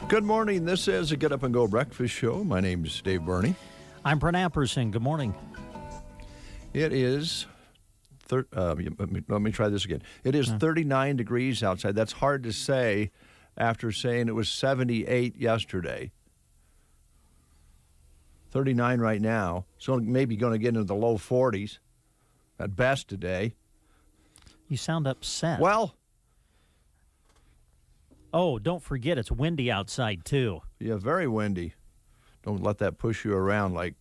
Good morning. This is a Get Up and Go Breakfast Show. My name is Dave Burney. I'm Brent Apperson. Good morning. It is, let me try this again. It is 39 degrees outside. That's hard to say after saying it was 78 yesterday. 39 right now. So maybe going to get into the low 40s at best today. You sound upset. Well. Oh, don't forget, it's windy outside, too. Yeah, very windy. Don't let that push you around like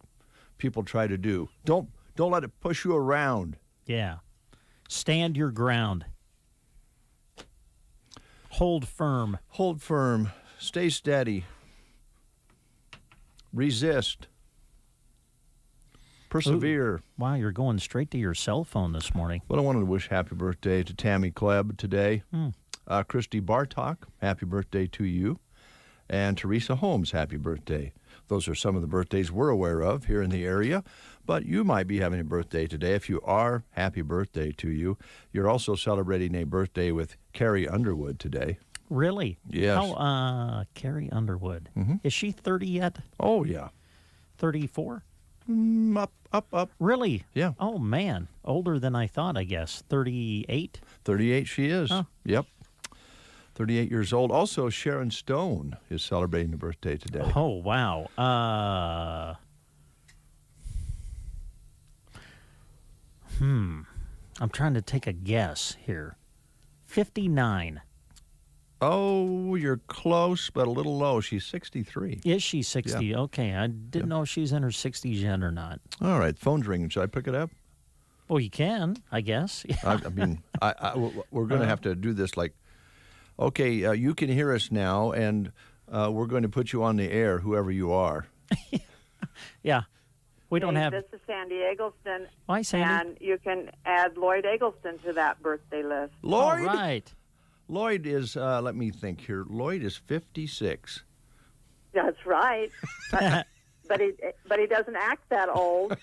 people try to do. Don't let it push you around. Yeah. Stand your ground. Hold firm. Hold firm. Stay steady. Resist. Persevere. Ooh. Wow, you're going straight to your cell phone this morning. Well, I wanted to wish happy birthday to Tammy Klebb today. Christy Bartok, happy birthday to you. And Teresa Holmes, happy birthday. Those are some of the birthdays we're aware of here in the area. But you might be having a birthday today. If you are, happy birthday to you. You're also celebrating a birthday with Carrie Underwood today. Really? Yes. Carrie Underwood. Mm-hmm. Is she 30 yet? Oh, yeah. 34? Up. Really? Yeah. Oh, man. Older than I thought, I guess. 38? 38 she is. Huh. Yep. 38 years old. Also, Sharon Stone is celebrating a birthday today. Oh, wow. I'm trying to take a guess here. 59. Oh, you're close, but a little low. She's 63. Is she 60? Yeah. Okay. I didn't know if she's in her 60s yet or not. All right. Phone's ringing. Should I pick it up? Well, you can, I guess. I mean, we're going to have to do this like, okay, you can hear us now, and we're going to put you on the air, whoever you are. Yeah. We don't have... This is Sandy Eggleston. Hi, Sandy. And you can add Lloyd Eggleston to that birthday list. Lloyd? All right. Lloyd is, let me think here, Lloyd is 56. That's right. But he doesn't act that old.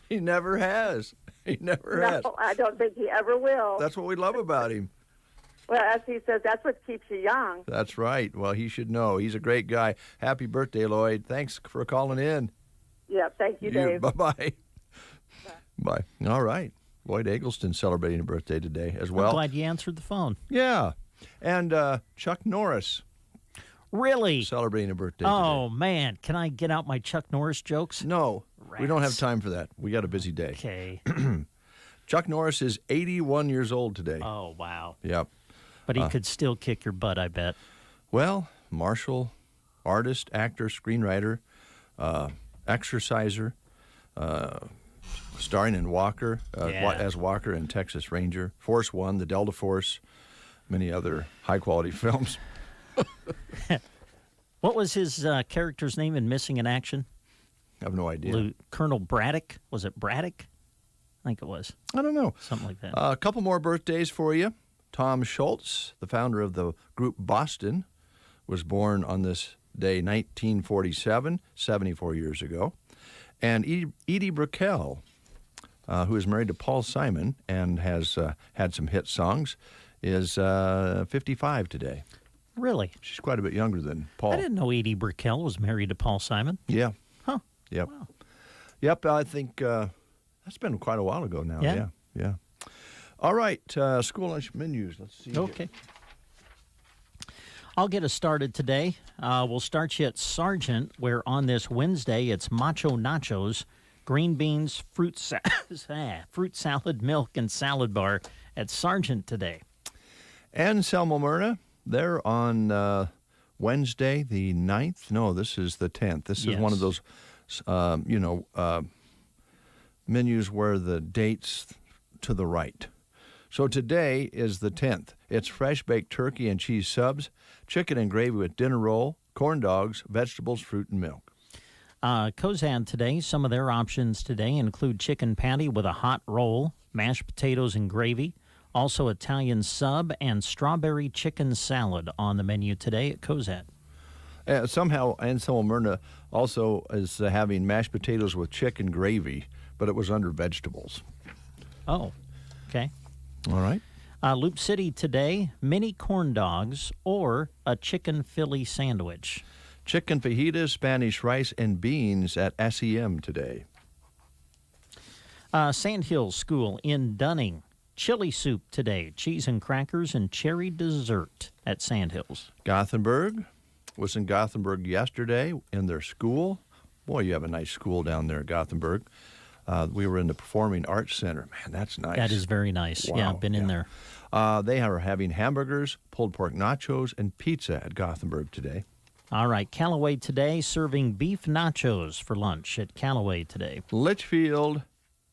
He never has. He never has. No, I don't think he ever will. That's what we love about him. Well, as he says, that's what keeps you young. That's right. Well, he should know. He's a great guy. Happy birthday, Lloyd. Thanks for calling in. Yeah, thank you, Dave. Bye-bye. Bye. All right. Lloyd Eggleston celebrating a birthday today as well. I'm glad you answered the phone. Yeah. And Chuck Norris. Really? Celebrating a birthday Oh, today. man. Can I get out my Chuck Norris jokes? No. Rats. We don't have time for that. We got a busy day. Okay. Chuck Norris is 81 years old today. Oh, wow. Yep. But he could still kick your butt, I bet. Well, martial artist, actor, screenwriter, exerciser, starring in Walker, as Walker in Texas Ranger, Force One, The Delta Force, many other high-quality films. What was his character's name in Missing in Action? I have no idea. Colonel Braddock? Was it Braddock? I think it was. I don't know. Something like that. A couple more birthdays for you. Tom Schultz, the founder of the group Boston, was born on this day, 1947, 74 years ago. And Edie Brickell, who is married to Paul Simon and has had some hit songs, is 55 today. Really? She's quite a bit younger than Paul. I didn't know Edie Brickell was married to Paul Simon. Yeah. Huh. Yep. Wow. Yep, I think that's been quite a while ago now. Yeah. Yeah. All right, school lunch menus. Let's see. Okay. I'll get us started today. We'll start you at Sargent, where on this Wednesday it's Macho Nachos, green beans, fruit salad, milk, and salad bar at Sargent today. And Selma Myrna, they're on Wednesday the 9th. No, this is the 10th. This is one of those, menus where the date's to the right. So today is the 10th. It's fresh baked turkey and cheese subs, chicken and gravy with dinner roll, corn dogs, vegetables, fruit, and milk. Kozad today, some of their options today include chicken patty with a hot roll, mashed potatoes and gravy, also Italian sub, and strawberry chicken salad on the menu today at Kozad. Somehow, Anselmo Myrna also is having mashed potatoes with chicken gravy, but it was under vegetables. Oh, okay. All right. Loop City today, mini corn dogs or a chicken Philly sandwich. Chicken fajitas, Spanish rice, and beans at SEM today. Sandhills School in Dunning, chili soup today, cheese and crackers, and cherry dessert at Sandhills. Gothenburg was in Gothenburg yesterday in their school. Boy, you have a nice school down there at Gothenburg. We were in the Performing Arts Center. Man, that's nice. That is very nice. Wow. Yeah, I've been in there. They are having hamburgers, pulled pork nachos, and pizza at Gothenburg today. All right, Callaway today serving beef nachos for lunch at Callaway today. Litchfield,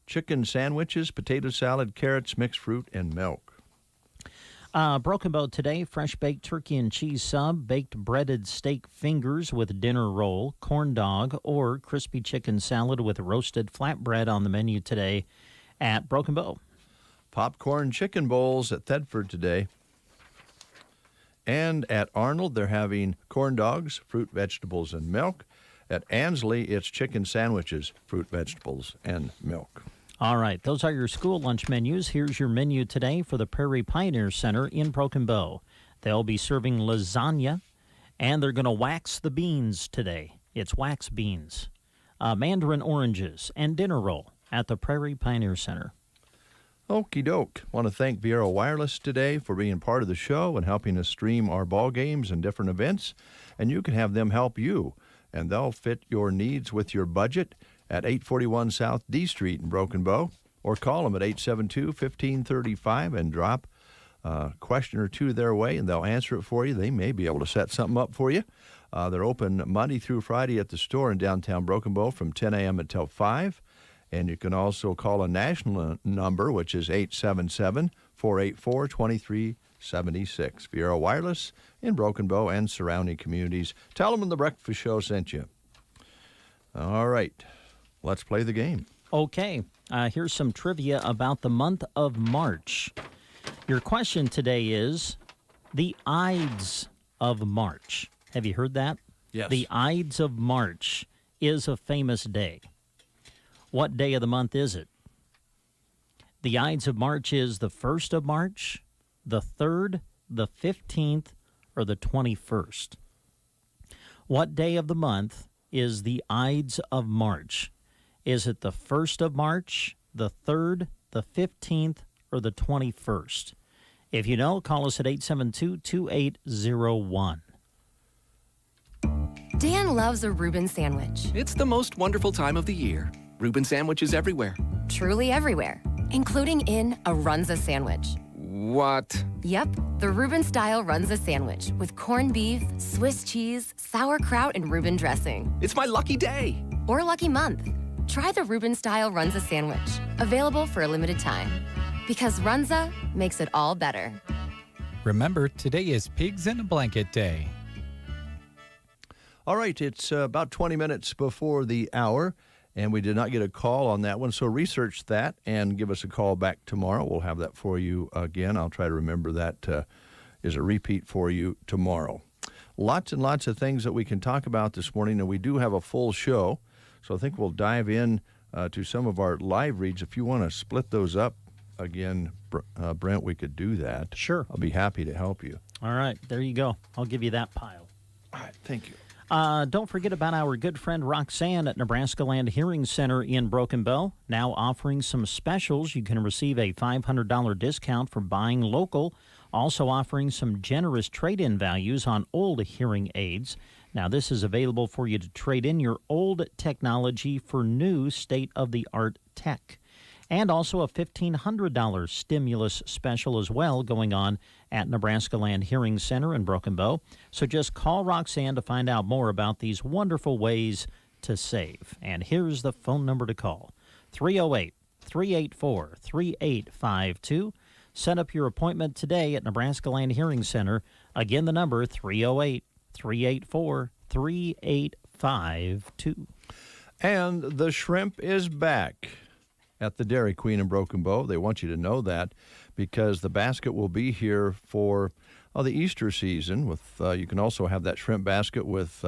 chicken sandwiches, potato salad, carrots, mixed fruit, and milk. Broken Bow today, fresh baked turkey and cheese sub, baked breaded steak fingers with dinner roll, corn dog, or crispy chicken salad with roasted flatbread on the menu today at Broken Bow. Popcorn chicken bowls at Thedford today. And at Arnold, they're having corn dogs, fruit, vegetables, and milk. At Ansley, it's chicken sandwiches, fruit, vegetables, and milk. All right, those are your school lunch menus. Here's your menu today for the Prairie Pioneer Center in Broken Bow. They'll be serving lasagna, and they're going to wax the beans today. It's wax beans, mandarin oranges, and dinner roll at the Prairie Pioneer Center. Okie doke. Want to thank Viera Wireless today for being part of the show and helping us stream our ball games and different events. And you can have them help you, and they'll fit your needs with your budget at 841 South D Street in Broken Bow, or call them at 872-1535 and drop a question or two their way, and they'll answer it for you. They may be able to set something up for you. They're open Monday through Friday at the store in downtown Broken Bow from 10 a.m. until 5. And you can also call a national number, which is 877-484-2376. Viera Wireless in Broken Bow and surrounding communities. Tell them the Breakfast Show sent you. All right. Let's play the game. Okay, here's some trivia about the month of March. Your question today is the Ides of March. Have you heard that? Yes. The Ides of March is a famous day. What day of the month is it? The Ides of March is the 1st of March, the 3rd, the 15th, or the 21st. What day of the month is the Ides of March? Is it the 1st of March, the 3rd, the 15th, or the 21st? If you know, call us at 872-2801. Dan loves a Reuben sandwich. It's the most wonderful time of the year. Reuben sandwiches everywhere. Truly everywhere, including in a Runza sandwich. What? Yep, the Reuben-style Runza sandwich with corned beef, Swiss cheese, sauerkraut, and Reuben dressing. It's my lucky day. Or lucky month. Try the Reuben-style Runza sandwich, available for a limited time. Because Runza makes it all better. Remember, today is Pigs in a Blanket Day. All right, it's about 20 minutes before the hour, and we did not get a call on that one, so research that and give us a call back tomorrow. We'll have that for you again. I'll try to remember that is a repeat for you tomorrow. Lots and lots of things that we can talk about this morning, and we do have a full show, so I think we'll dive in to some of our live reads. If you want to split those up again, Brent, we could do that. Sure. I'll be happy to help you. All right, there you go. I'll give you that pile. All right, thank you. Don't forget about our good friend Roxanne at Nebraska Land Hearing Center in Broken Bow, now offering some specials. You can receive a $500 discount for buying local Also offering some generous trade-in values on old hearing aids. Now, this is available for you to trade in your old technology for new state-of-the-art tech. And also a $1,500 stimulus special as well going on at Nebraska Land Hearing Center in Broken Bow. So just call Roxanne to find out more about these wonderful ways to save. And here's the phone number to call, 308-384-3852. Set up your appointment today at Nebraska Land Hearing Center. Again, the number, 308-384-3852. And the shrimp is back at the Dairy Queen in Broken Bow. They want you to know that because the basket will be here for the Easter season. With you can also have that shrimp basket with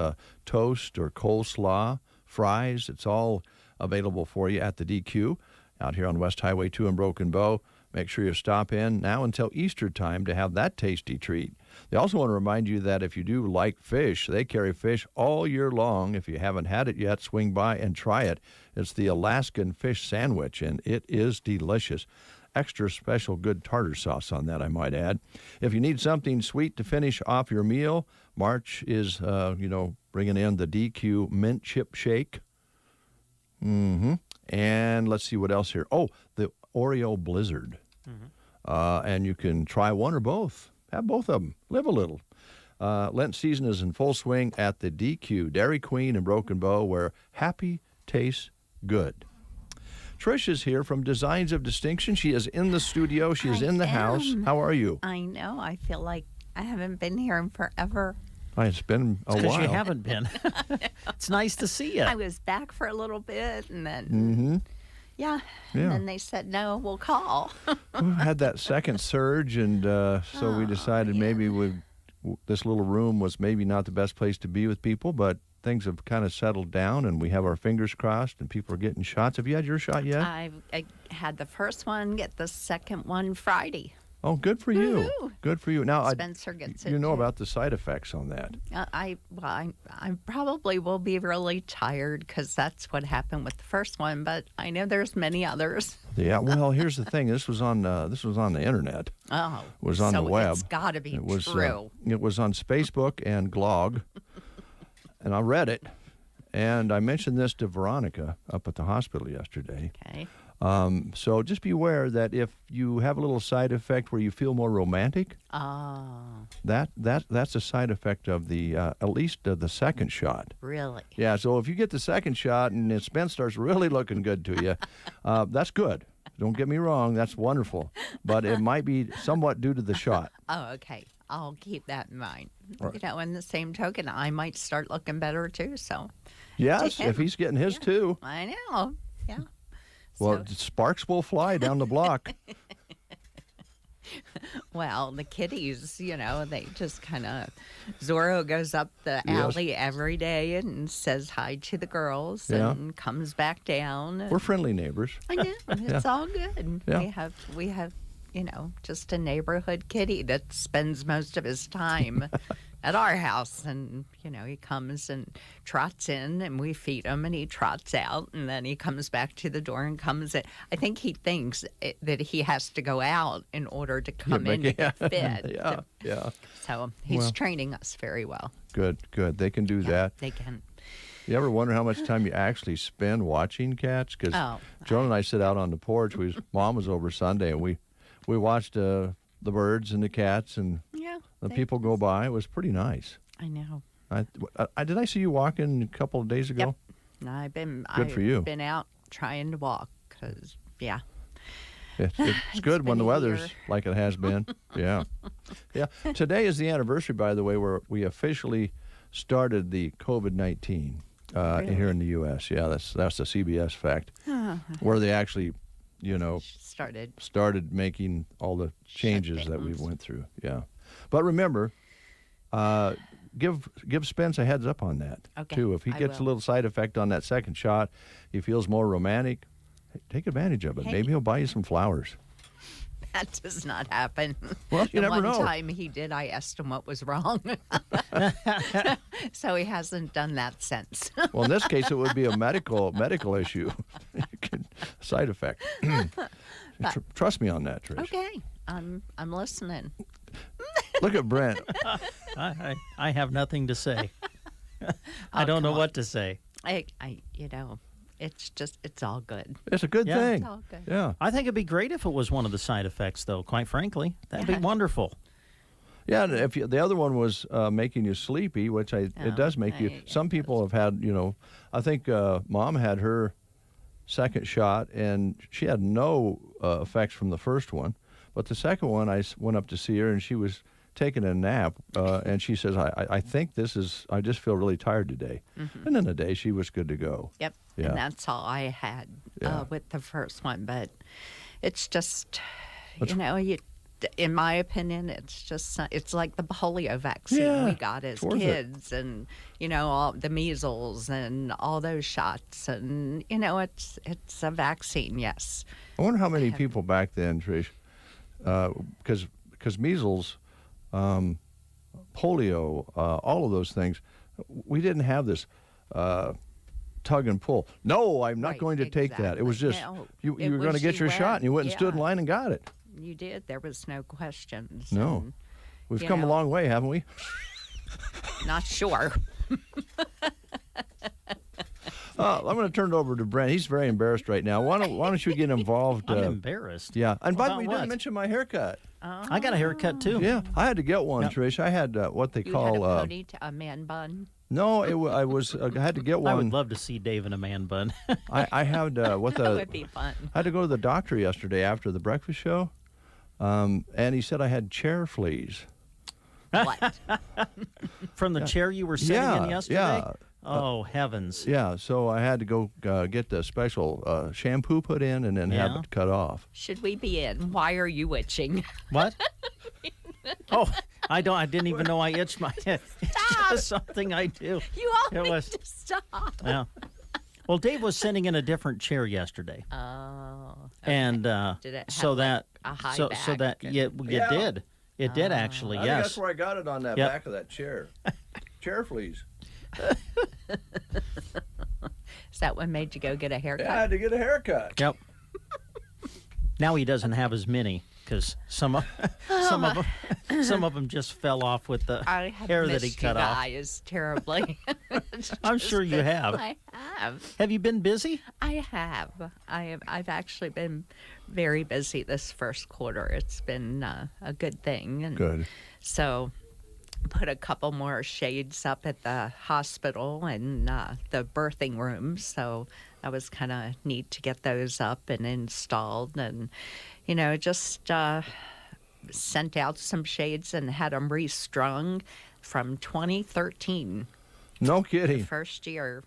toast or coleslaw, fries. It's all available for you at the DQ out here on West Highway 2 in Broken Bow. Make sure you stop in now until Easter time to have that tasty treat. They also want to remind you that if you do like fish, they carry fish all year long. If you haven't had it yet, swing by and try it. It's the Alaskan fish sandwich, and it is delicious. Extra special good tartar sauce on that, I might add. If you need something sweet to finish off your meal, March is, bringing in the DQ mint chip shake. And let's see what else here. Oh, the Oreo Blizzard. And you can try one or both. Have both of them. Live a little. Lent season is in full swing at the DQ, Dairy Queen in Broken Bow, where happy tastes good. Trish is here from Designs of Distinction. She is in the studio. She is in the house. How are you? I know. I feel like I haven't been here in forever. It's been a while. Because you haven't been. It's nice to see you. I was back for a little bit, and then, and then they said, no, we'll call. We had that second surge, and so we decided maybe this little room was maybe not the best place to be with people, but things have kind of settled down, and we have our fingers crossed, and people are getting shots. Have you had your shot yet? I had the first one, get the second one Friday. Oh, good for you. Woo-hoo. Good for you. Now, Spencer gets it. You know too. about the side effects on that. I probably will be really tired because that's what happened with the first one, but I know there's many others. Yeah. Well, here's the thing. This was on the internet. Oh, it was on the web. It's got to be true. It was on Facebook and Glog, and I read it, and I mentioned this to Veronica up at the hospital yesterday. Okay. So just be aware that if you have a little side effect where you feel more romantic, that's a side effect of the at least the second shot. Really? Yeah. So if you get the second shot and it starts really looking good to you, that's good. Don't get me wrong, that's wonderful, but it might be somewhat due to the shot. Oh, okay. I'll keep that in mind. Right. In the same token, I might start looking better too. So. Yes, if he's getting his too. I know. Yeah. Well, sparks will fly down the block. Well, the kitties, they just kind of... Zorro goes up the alley every day and says hi to the girls and comes back down. We're friendly neighbors. I know. It's all good. Yeah. We have, just a neighborhood kitty that spends most of his time at our house. And, he comes and trots in and we feed him and he trots out and then he comes back to the door and comes in. I think he thinks that he has to go out in order to come in to get fed. Yeah. So he's training us very well. Good. They can do that. They can. You ever wonder how much time you actually spend watching cats? Because Joan and I sit out on the porch. Mom was over Sunday and we watched the birds and the cats and the people go by. It was pretty nice. I know. Did I see you walking a couple of days ago? Yep. I've been out trying to walk because, It's good when the weather's like it has been. Yeah. Today is the anniversary, by the way, where we officially started the COVID-19 really? Here in the U.S. Yeah, that's a CBS fact, where they actually, started making all the changes that we went through. Yeah. But remember, give Spence a heads up on that, too. If he gets a little side effect on that second shot, he feels more romantic, take advantage of it. Maybe he'll buy you some flowers. That does not happen. Well, you never know. One time he did, I asked him what was wrong. So he hasn't done that since. Well, in this case, it would be a medical issue. Side effect. Trust me on that, Trish. Okay. I'm listening. Look at Brent. I have nothing to say. I don't know what to say. It's all good. It's a good Yeah. thing. It's all good. Yeah. I think it'd be great if it was one of the side effects, though, quite frankly. That'd be wonderful. Yeah, and if the other one was making you sleepy, which it does make you. Some people have had, I think Mom had her second shot, and she had no effects from the first one. But the second one, I went up to see her, and she was taking a nap, and she says, I think I just feel really tired today. Mm-hmm. And in the day, she was good to go. Yep. Yeah. And that's all I had with the first one. But it's just, in my opinion, it's like the polio vaccine we got as kids, and all the measles and all those shots, and it's a vaccine. Yes. I wonder how many people back then, Trish, because measles, polio, all of those things, we didn't have this tug and pull. No, I'm not going to take that. It was just you were going to get your shot, and you went and stood in line and got it. You did. There was no questions. No. And, we've come a long way, haven't we? Not sure. I'm going to turn it over to Brent. He's very embarrassed right now. Why don't you get involved? I'm embarrassed. Yeah. And by the way, you About didn't what? mention my haircut. I got a haircut, too. Yeah. I had to get one, Yep. Trish. I had what they You call... had a man bun. No, I had to get one. I would love to see Dave in a man bun. I had That would be fun. I had to go to the doctor yesterday after the breakfast show, and he said I had chair fleas. What? From the chair you were sitting in yesterday? Yeah. Oh, heavens. Yeah, so I had to go get the special shampoo put in and then have Yeah. it cut off. Should we be in? Why are you itching? What? Oh, I didn't even know I itched my head. It's just something I do. You all It need was- to stop. Yeah. Well, Dave was sitting in a different chair yesterday. Oh. And Did it so have, that a high so back? that it did. It did actually, I think yes. that's where I got it on that Yep. back of that chair. Chair fleas. Is that what made you go get a haircut? Yeah, I had to get a haircut. Yep. Now he doesn't have as many because some of them just fell off with the I have hair that he missed cut you off. guys terribly. I'm sure you have. I have. Have you been busy? I have. I've actually been very busy this first quarter. It's been a good thing. And Good. So put a couple more shades up at the hospital and the birthing room. So that was kind of neat to get those up and installed. And, just sent out some shades and had them restrung from 2013. No The kidding. first year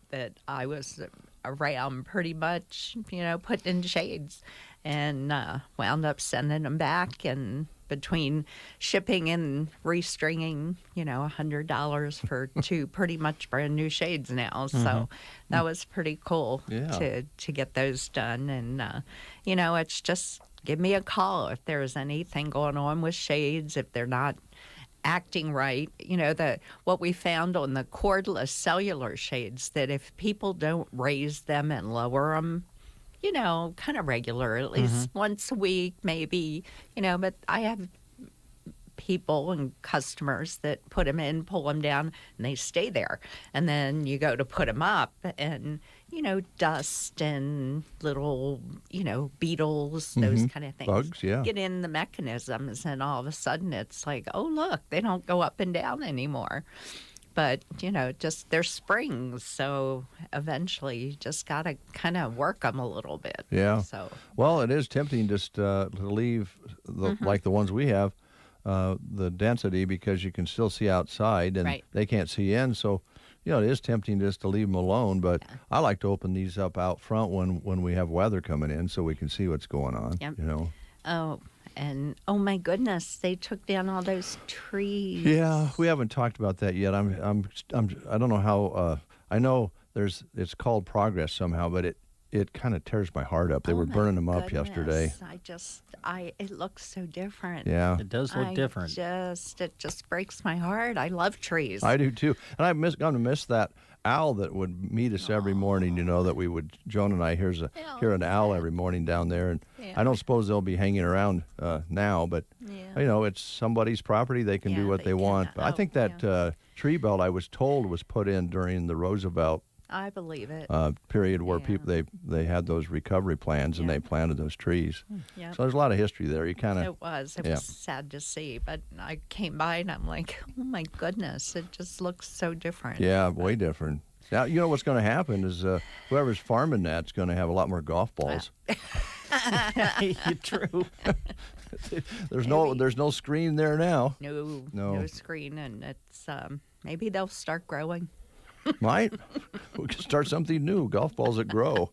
that I was around, pretty much, putting in shades, and wound up sending them back. And between shipping and restringing, $100 for two pretty much brand new shades now. So that was pretty cool to get those done. And it's just give me a call if there's anything going on with shades, if they're not acting right. What we found on the cordless cellular shades, that if people don't raise them and lower them, kind of regular, at least once a week, maybe, but I have people and customers that put them in, pull them down, and they stay there. And then you go to put them up, and, dust and little, beetles, those kind of things. Bugs, yeah. Get in the mechanisms, and all of a sudden it's like, oh, look, they don't go up and down anymore. But, just they're springs, so eventually you just got to kind of work them a little bit. Yeah. So, Well, it is tempting just to leave, like the ones we have, the density, because you can still see outside and Right. they can't see in. So, it is tempting just to leave them alone. But I like to open these up out front when we have weather coming in so we can see what's going on. Yep. You know. my goodness, they took down all those trees. Yeah, we haven't talked about that yet. I don't know how. I know it's called progress somehow, but it kind of tears my heart up. They were burning them up yesterday. It looks so different. Yeah. It does look different. It just breaks my heart. I love trees. I do too. And I'm going to miss that owl that would meet us every morning, that we would, Joan and I hear an owl every morning down there. And I don't suppose they'll be hanging around now, but, it's somebody's property. They can do what they want. But I think that tree belt, I was told, was put in during the Roosevelt I believe it. Period where people they had those recovery plans and they planted those trees. Yep. So there's a lot of history there. You kind of It was sad to see, but I came by and I'm like, oh my goodness, it just looks so different. Yeah, way different. Now what's going to happen is whoever's farming that's going to have a lot more golf balls. True. There's no screen there now. No screen, and it's maybe they'll start growing. Might. We could start something new, golf balls that grow.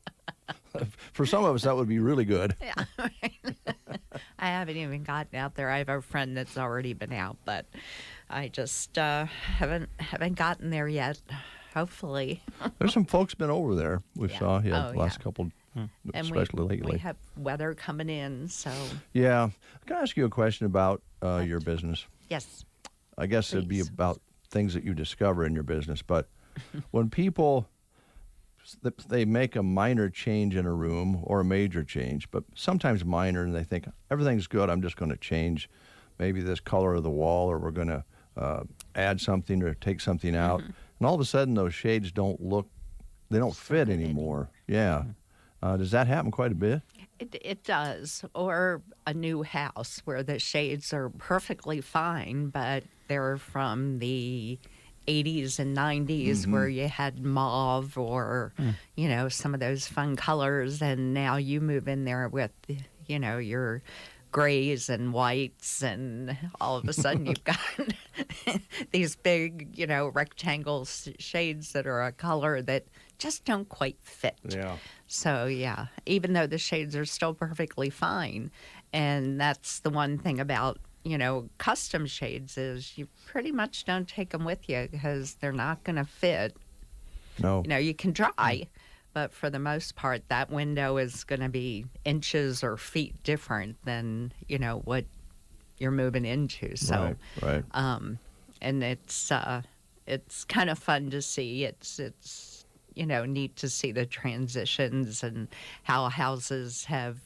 For some of us, that would be really good. Yeah. I haven't even gotten out there. I have a friend that's already been out, but I just haven't gotten there yet. Hopefully. There's some folks been over there. We saw the last couple, especially lately. We have weather coming in, so. Yeah. Can I ask you a question about your business? Yes. I guess it'd be about things that you discover in your business, but when people they make a minor change in a room or a major change, but sometimes minor, and they think everything's good, I'm just going to change maybe this color of the wall, or we're going to add something or take something out, and all of a sudden those shades don't fit anymore. Yeah. Does that happen quite a bit? It does. Or a new house where the shades are perfectly fine, but they're from the 80s and 90s where you had mauve or, some of those fun colors. And now you move in there with, your grays and whites, and all of a sudden you've got these big, rectangle shades that are a color that just don't quite fit. Yeah. So, even though the shades are still perfectly fine, and that's the one thing about, custom shades is you pretty much don't take them with you because they're not going to fit. No. You can try, but for the most part, that window is going to be inches or feet different than, what you're moving into. So, right. And it's kind of fun to see. It's neat to see the transitions and how houses have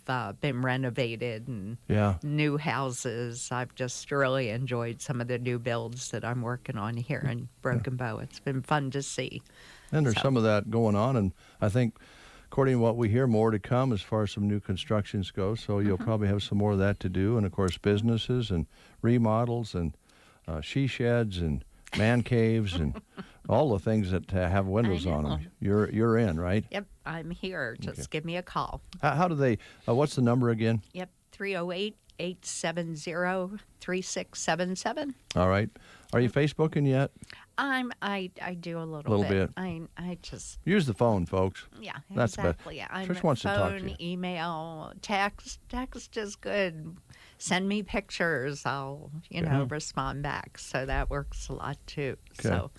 been renovated and new houses. I've just really enjoyed some of the new builds that I'm working on here in Broken Bow. It's been fun to see. And there's some of that going on, and I think, according to what we hear, more to come as far as some new constructions go. So you'll probably have some more of that to do, and of course businesses and remodels and she sheds and man caves and all the things that have windows on them. You're in, right? Yep, I'm here. Just give me a call. How do they? What's the number again? Yep, 308-870-3677. All right. Are you Facebooking yet? I do a little bit. I just use the phone, folks. Yeah, that's exactly. Trish wants to talk to you. Email, text. Text is good. Send me pictures. I'll respond back. So that works a lot too. Okay. So.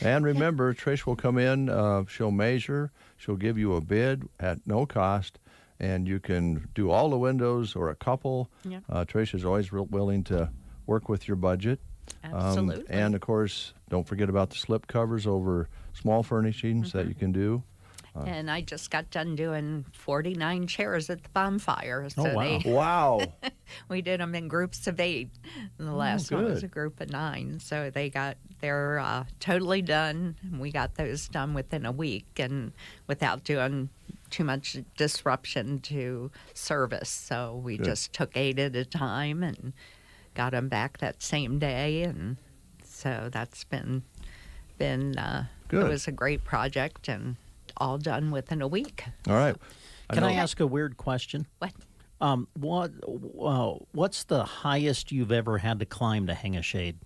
And remember, Trish will come in. She'll measure. She'll give you a bid at no cost, and you can do all the windows or a couple. Yep. Trish is always willing to work with your budget. Absolutely. And of course, don't forget about the slip covers over small furnishings that you can do. And I just got done doing 49 chairs at the bonfire. So Wow. We did them in groups of 8. And the last one was a group of 9. So they're totally done. And we got those done within a week and without doing too much disruption to service. So we just took 8 at a time and got them back that same day. And so that's been good. It was a great project and all done within a week. All right. Can I ask a weird question? What? What's the highest you've ever had to climb to hang a shade?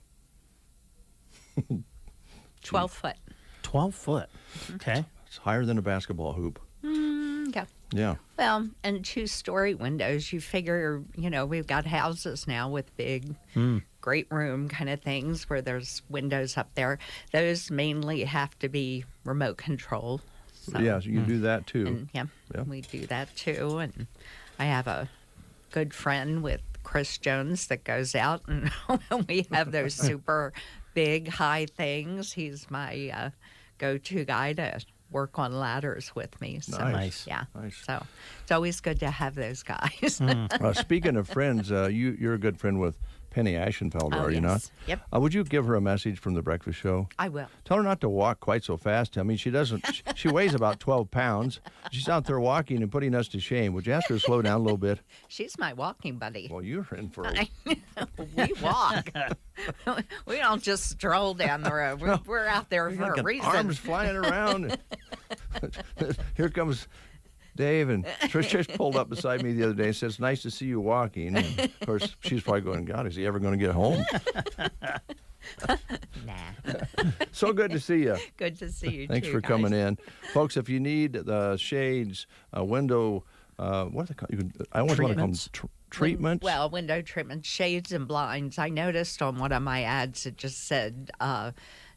12 foot. 12 foot. Okay. It's higher than a basketball hoop. Yeah. Yeah. Well, and 2-story windows. You figure, we've got houses now with big, great room kind of things where there's windows up there. Those mainly have to be remote control. So, Yeah, so you do that too. and Yeah. we do that too. And I have a good friend with Chris Jones that goes out, and when we have those super big, high things, he's my go-to guy to work on ladders with me. So, Nice. yeah. Nice. So it's always good to have those guys. Speaking of friends, you're a good friend with Penny Ashenfelder, are you not? Yep. Would you give her a message from the breakfast show? I will. Tell her not to walk quite so fast. I mean, she doesn't. She weighs about 12 pounds. She's out there walking and putting us to shame. Would you ask her to slow down a little bit? She's my walking buddy. Well, you're in for I it. know. We walk. We don't just stroll down the road. We're out there for a reason. Arms flying around. Here comes Dave, and Trish just pulled up beside me the other day and said, "It's nice to see you walking." And of course, she's probably going, "God, is he ever going to get home?" Nah. So good to see you. Good to see you, Thanks too, for coming guys. in. Folks, if you need the shades, window, what are they called? I always want to call them Treatments. treatments. Well, window treatment, shades and blinds. I noticed on one of my ads it just said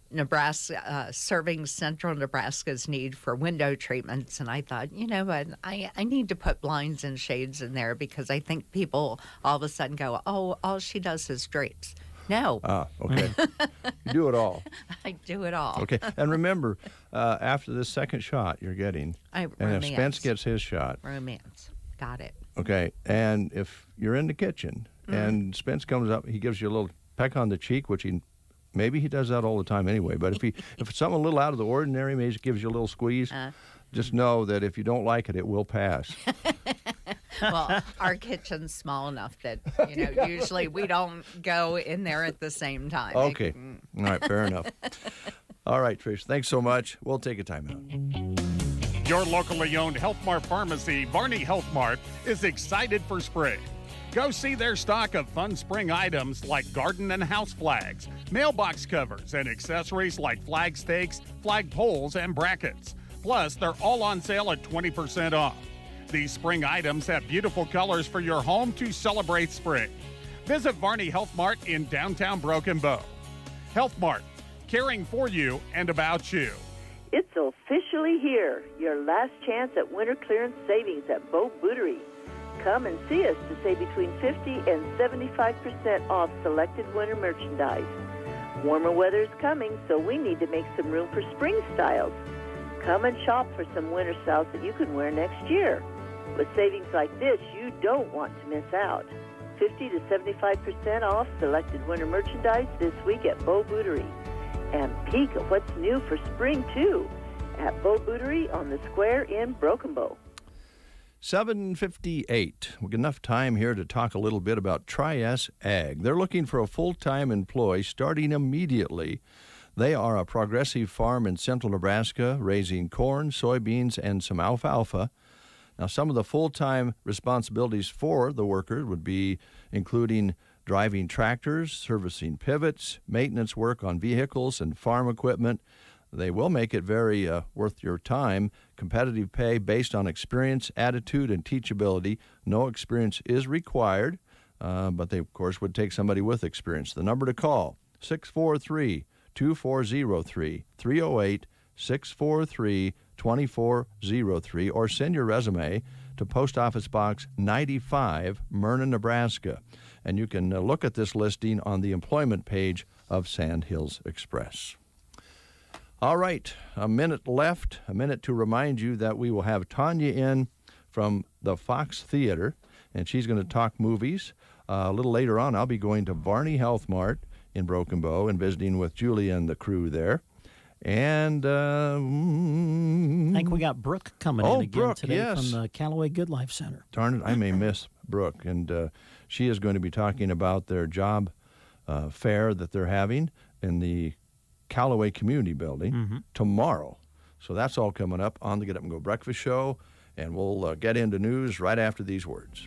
Nebraska serving central Nebraska's need for window treatments, and I thought, you know what, I need to put blinds and shades in there because I think people all of a sudden go, oh, all she does is drapes. No, Okay. You do it all. I do it all. Okay. And remember, after this second shot you're getting, and if Romance. Spence gets his shot, Romance. Got it. okay, and if you're in the kitchen and Spence comes up, he gives you a little peck on the cheek, which maybe he does that all the time anyway, but if it's something a little out of the ordinary, maybe he gives you a little squeeze, just know that if you don't like it, it will pass. Well, our kitchen's small enough that, usually we don't go in there at the same time. Okay. All right, fair enough. All right, Trish, thanks so much. We'll take a time out. Your locally owned Health Mart pharmacy, Varney Health Mart, is excited for spring. Go see their stock of fun spring items like garden and house flags, mailbox covers, and accessories like flag stakes, flag poles, and brackets. Plus, they're all on sale at 20% off. These spring items have beautiful colors for your home to celebrate spring. Visit Varney Health Mart in downtown Broken Bow. Health Mart, caring for you and about you. It's officially here, your last chance at winter clearance savings at Bow Bootery. Come and see us to save between 50 and 75% off selected winter merchandise. Warmer weather is coming, so we need to make some room for spring styles. Come and shop for some winter styles that you can wear next year. With savings like this, you don't want to miss out. 50 to 75% off selected winter merchandise this week at Bow Bootery. And peek at what's new for spring, too, at Bow Bootery on the Square in Broken Bow. 7:58. We've got enough time here to talk a little bit about Tri-S Ag. They're looking for a full-time employee starting immediately. They are a progressive farm in central Nebraska, raising corn, soybeans, and some alfalfa. Now, some of the full-time responsibilities for the worker would be including driving tractors, servicing pivots, maintenance work on vehicles and farm equipment. They will make it very worth your time. Competitive pay based on experience, attitude, and teachability. No experience is required, but they, of course, would take somebody with experience. The number to call, 643-2403, 308-643-2403, or send your resume to Post Office Box 95, Myrna, Nebraska. And you can look at this listing on the employment page of Sand Hills Express. All right, a minute left, a minute to remind you that we will have Tanya in from the Fox Theater, and she's going to talk movies. A little later on, I'll be going to Varney Health Mart in Broken Bow and visiting with Julia and the crew there. And I think we got Brooke coming in again Brooke, today yes. from the Callaway Good Life Center. Darn it, I may miss Brooke. And she is going to be talking about their job fair that they're having in the Callaway Community Building tomorrow. So that's all coming up on the Get Up and Go Breakfast Show. And we'll get into news right after these words.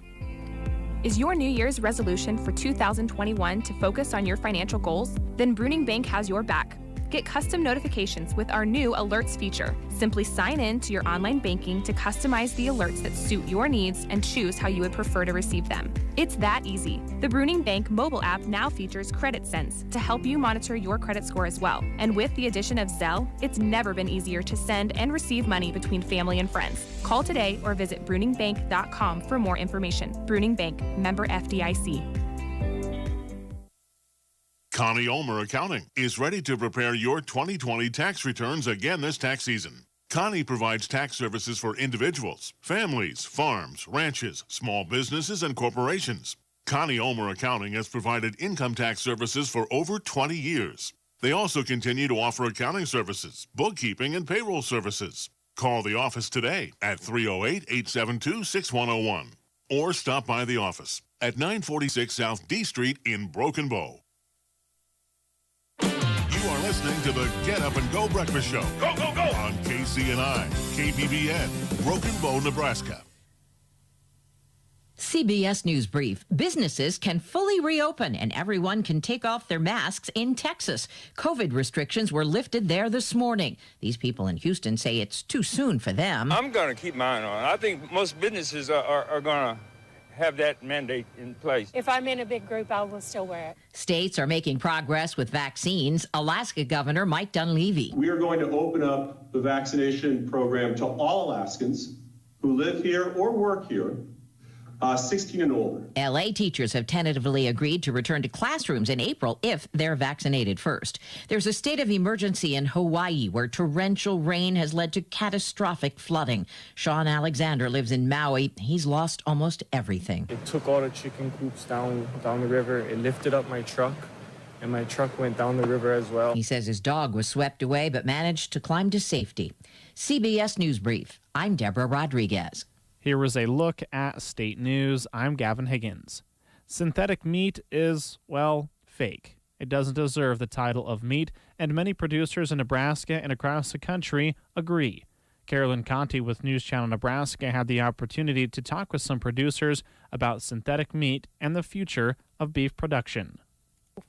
Is your New Year's resolution for 2021 to focus on your financial goals? Then Bruning Bank has your back. Get custom notifications with our new Alerts feature. Simply sign in to your online banking to customize the alerts that suit your needs and choose how you would prefer to receive them. It's that easy. The Bruning Bank mobile app now features Credit Sense to help you monitor your credit score as well. And with the addition of Zelle, it's never been easier to send and receive money between family and friends. Call today or visit bruningbank.com for more information. Bruning Bank, member FDIC. Connie Ulmer Accounting is ready to prepare your 2020 tax returns again this tax season. Connie provides tax services for individuals, families, farms, ranches, small businesses, and corporations. Connie Ulmer Accounting has provided income tax services for over 20 years. They also continue to offer accounting services, bookkeeping, and payroll services. Call the office today at 308-872-6101 or stop by the office at 946 South D Street in Broken Bow. You are listening to the Get Up and Go Breakfast Show. Go, go, go! On KCNI, KBBN, Broken Bow, Nebraska. CBS News Brief. Businesses can fully reopen and everyone can take off their masks in Texas. COVID restrictions were lifted there this morning. These people in Houston say it's too soon for them. I'm going to keep mine on. I think most businesses are going to have that mandate in place. If I'm in a big group, I will still wear it. States are making progress with vaccines. Alaska Governor Mike Dunleavy. We are going to open up the vaccination program to all Alaskans who live here or work here, 16 and older. LA teachers have tentatively agreed to return to classrooms in April if they're vaccinated first. There's a state of emergency in Hawaii where torrential rain has led to catastrophic flooding. Sean Alexander lives in Maui. He's lost almost everything. It took all the chicken coops down the river. It lifted up my truck, and my truck went down the river as well. He says his dog was swept away but managed to climb to safety. CBS News Brief. I'm Deborah Rodriguez. Here was a look at state news. I'm Gavin Higgins. Synthetic meat is, well, fake. It doesn't deserve the title of meat, and many producers in Nebraska and across the country agree. Carolyn Conti with News Channel Nebraska had the opportunity to talk with some producers about synthetic meat and the future of beef production.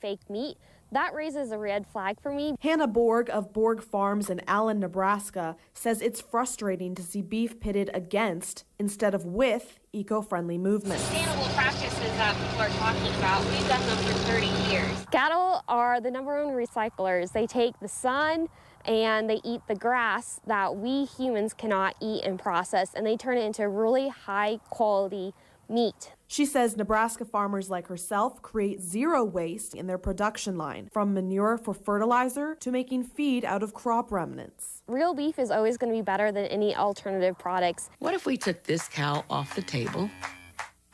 Fake meat, that raises a red flag for me. Hannah Borg of Borg Farms in Allen, Nebraska, says it's frustrating to see beef pitted against instead of with eco-friendly movements. Sustainable practices that people are talking about, we've done them for 30 years. Cattle are the number one recyclers. They take the sun and they eat the grass that we humans cannot eat and process, and they turn it into really high quality meat. She says Nebraska farmers like herself create zero waste in their production line, from manure for fertilizer to making feed out of crop remnants. Real beef is always going to be better than any alternative products. What if we took this cow off the table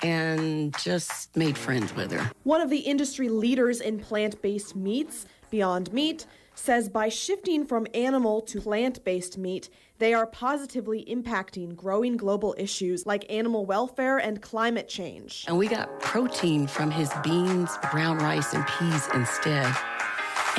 and just made friends with her? One of the industry leaders in plant-based meats, Beyond Meat, says by shifting from animal to plant-based meat, they are positively impacting growing global issues like animal welfare and climate change. And we got protein from his beans, brown rice, and peas instead,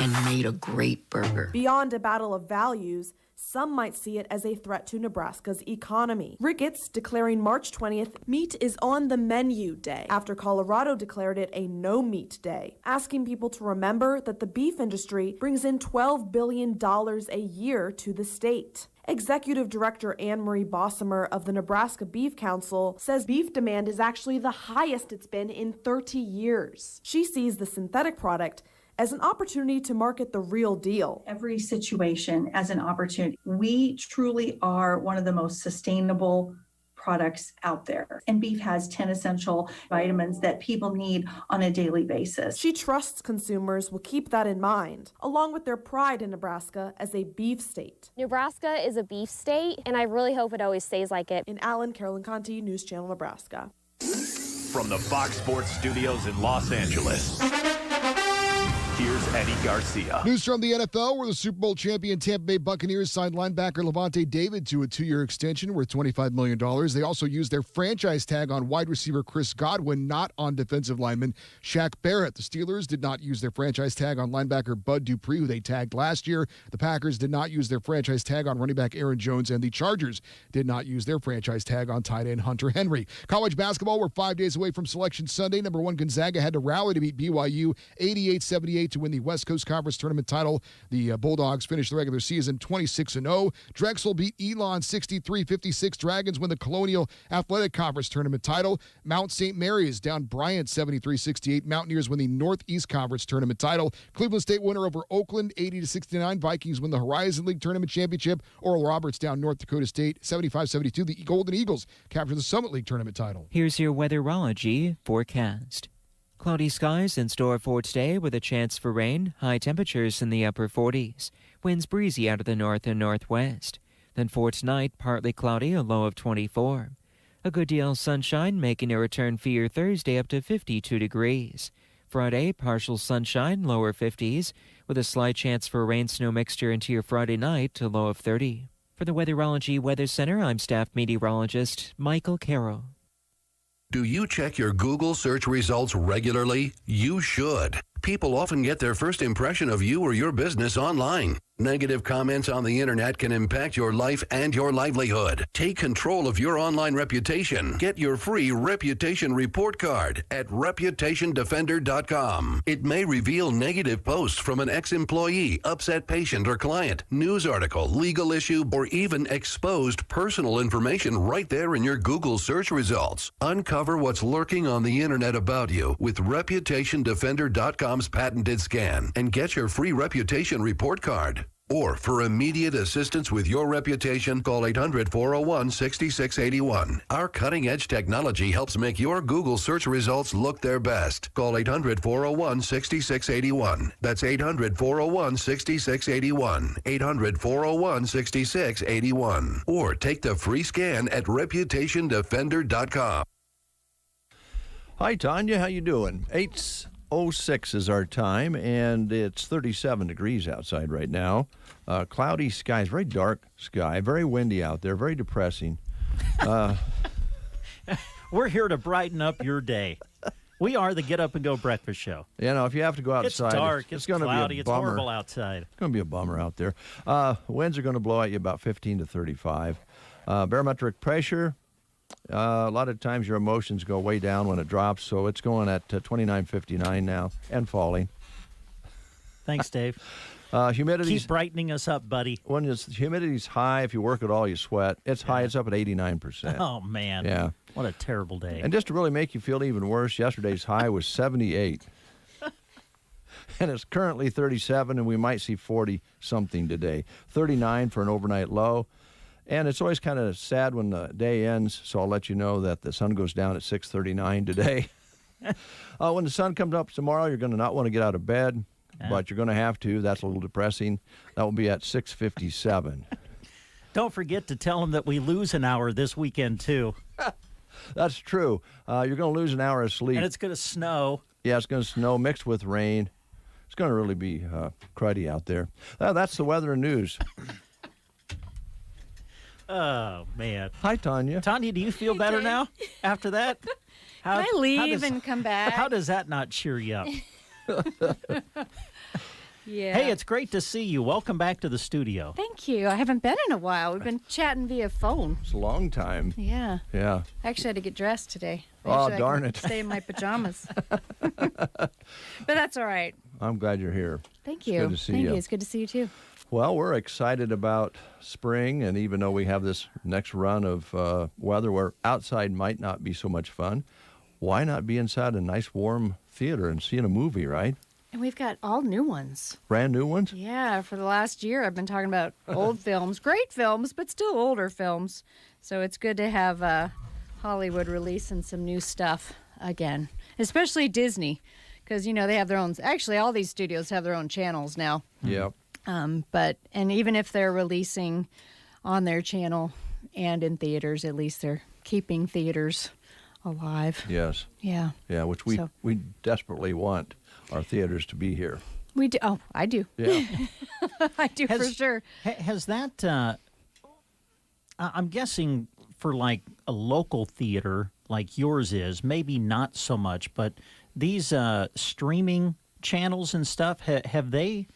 and made a great burger. Beyond a battle of values, some might see it as a threat to Nebraska's economy. Ricketts declaring March 20th meat is on the menu day after Colorado declared it a no meat day, asking people to remember that the beef industry brings in $12 billion a year to the state. Executive Director Anne Marie Bossamer of the Nebraska Beef Council says beef demand is actually the highest it's been in 30 years. She sees the synthetic product as an opportunity to market the real deal. Every situation as an opportunity. We truly are one of the most sustainable products out there. And beef has 10 essential vitamins that people need on a daily basis. She trusts consumers will keep that in mind, along with their pride in Nebraska as a beef state. Nebraska is a beef state, and I really hope it always stays like it. In Allen, Carolyn Conti, News Channel Nebraska. From the Fox Sports Studios in Los Angeles, here's Eddie Garcia. News from the NFL, where the Super Bowl champion Tampa Bay Buccaneers signed linebacker Levante David to a 2-year extension worth $25 million. They also used their franchise tag on wide receiver Chris Godwin, not on defensive lineman Shaq Barrett. The Steelers did not use their franchise tag on linebacker Bud Dupree, who they tagged last year. The Packers did not use their franchise tag on running back Aaron Jones, and the Chargers did not use their franchise tag on tight end Hunter Henry. College basketball, we're 5 days away from Selection Sunday. Number 1 Gonzaga had to rally to beat BYU 88-78. State to win the West Coast Conference Tournament title. The Bulldogs finished the regular season 26-0. Drexel beat Elon 63-56. Dragons win the Colonial Athletic Conference Tournament title. Mount St. Mary's down Bryant 73-68. Mountaineers win the Northeast Conference Tournament title. Cleveland State winner over Oakland 80-69. Vikings win the Horizon League Tournament Championship. Oral Roberts down North Dakota State 75-72. The Golden Eagles capture the Summit League Tournament title. Here's your Weatherology forecast. Cloudy skies in store for today with a chance for rain. High temperatures in the upper 40s. Winds breezy out of the north and northwest. Then for tonight, partly cloudy, a low of 24. A good deal of sunshine, making a return for your Thursday up to 52 degrees. Friday, partial sunshine, lower 50s, with a slight chance for a rain-snow mixture into your Friday night, a low of 30. For the Weatherology Weather Center, I'm staff meteorologist Michael Carroll. Do you check your Google search results regularly? You should. People often get their first impression of you or your business online. Negative comments on the internet can impact your life and your livelihood. Take control of your online reputation. Get your free reputation report card at reputationdefender.com. It may reveal negative posts from an ex-employee, upset patient or client, news article, legal issue, or even exposed personal information right there in your Google search results. Uncover what's lurking on the internet about you with reputationdefender.com's patented scan and get your free reputation report card. Or for immediate assistance with your reputation, call 800-401-6681. Our cutting-edge technology helps make your Google search results look their best. Call 800-401-6681. That's 800-401-6681. 800-401-6681. Or take the free scan at reputationdefender.com. Hi, Tanya. How you doing? 8:06 is our time, and it's 37 degrees outside right now. Cloudy skies, very dark sky, very windy out there, very depressing. We're here to brighten up your day. We are the Get Up and Go breakfast show. You know, if you have to go outside, it's dark, it's going to cloudy, be a it's bummer. horrible outside. It's going to be a bummer out there. Winds are going to blow at you about 15 to 35. Barometric pressure. A lot of times your emotions go way down when it drops, so it's going at 29.59 now and falling. Thanks, Dave. Humidity. Keep brightening us up, buddy. When humidity's high, if you work at all, you sweat. It's high. It's up at 89%. Oh, man. Yeah. What a terrible day. And just to really make you feel even worse, yesterday's high was 78. And it's currently 37, and we might see 40-something today. 39 for an overnight low. And it's always kind of sad when the day ends, so I'll let you know that the sun goes down at 6:39 today. When the sun comes up tomorrow, you're going to not want to get out of bed, but you're going to have to. That's a little depressing. That will be at 6:57. Don't forget to tell them that we lose an hour this weekend, too. That's true. You're going to lose an hour of sleep. And it's going to snow. Yeah, it's going to snow mixed with rain. It's going to really be cruddy out there. That's the weather and news. Oh, man. Hi, Tanya. Tanya, do you feel better now after that? Can I leave and come back? How does that not cheer you up? Yeah. Hey, it's great to see you. Welcome back to the studio. Thank you. I haven't been in a while. We've been chatting via phone. It's a long time. Yeah. Yeah. I actually had to get dressed today. Oh, Actually, darn I it. can stay in my pajamas. But that's all right. I'm glad you're here. Thank you. Good to see Thank you. you. It's good to see you, too. Well, we're excited about spring, and even though we have this next run of weather where outside might not be so much fun, why not be inside a nice warm theater and seeing a movie, right? And we've got all new ones. Brand new ones? Yeah, for the last year I've been talking about old films, great films, but still older films. So it's good to have Hollywood releasing some new stuff again, especially Disney, because, you know, they have their own, actually all these studios have their own channels now. Yeah. And even if they're releasing on their channel and in theaters, at least they're keeping theaters alive. Yes. Yeah. Yeah, which we desperately want our theaters to be here. We do. Oh, I do. Yeah. I do for sure. Has that, I'm guessing for like a local theater like yours is, maybe not so much, but these streaming channels and stuff, have they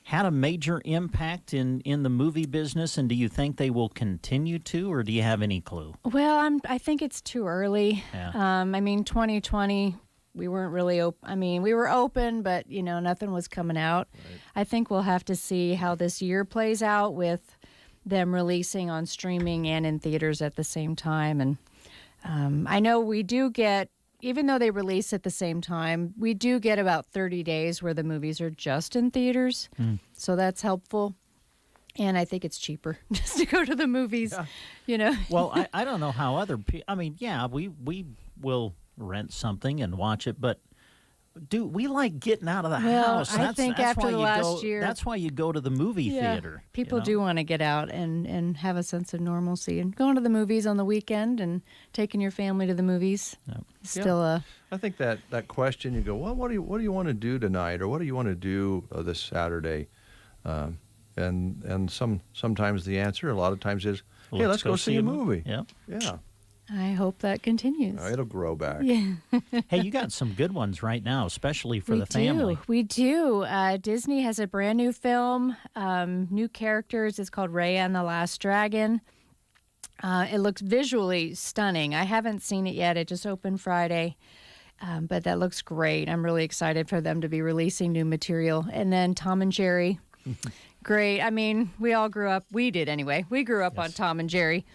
had a major impact in the movie business, and do you think they will continue to, or do you have any clue? Well, I think it's too early. Yeah. I mean, 2020 we weren't really open. I mean, we were open, but, nothing was coming out. Right. I think we'll have to see how this year plays out with them releasing on streaming and in theaters at the same time. And I know we do get, even though they release at the same time, we do get about 30 days where the movies are just in theaters. So that's helpful. And I think it's cheaper just to go to the movies, Well, I don't know how other people, I mean, yeah, we will rent something and watch it, but we like getting out of the house. I think after the last year. That's why you go to the movie theater. People do want to get out and have a sense of normalcy. And going to the movies on the weekend and taking your family to the movies is still I think that question, you go, well, what do you want to do tonight? Or what do you want to do this Saturday? And sometimes the answer, a lot of times is, hey, let's go see a movie. Yeah. I hope that continues. It'll grow back. Yeah. Hey, you got some good ones right now, especially for the family. We do. Disney has a brand new film, new characters. It's called Raya and the Last Dragon. It looks visually stunning. I haven't seen it yet. It just opened Friday. But that looks great. I'm really excited for them to be releasing new material. And then Tom and Jerry. Great. I mean, we all grew up. We did anyway. We grew up on Tom and Jerry.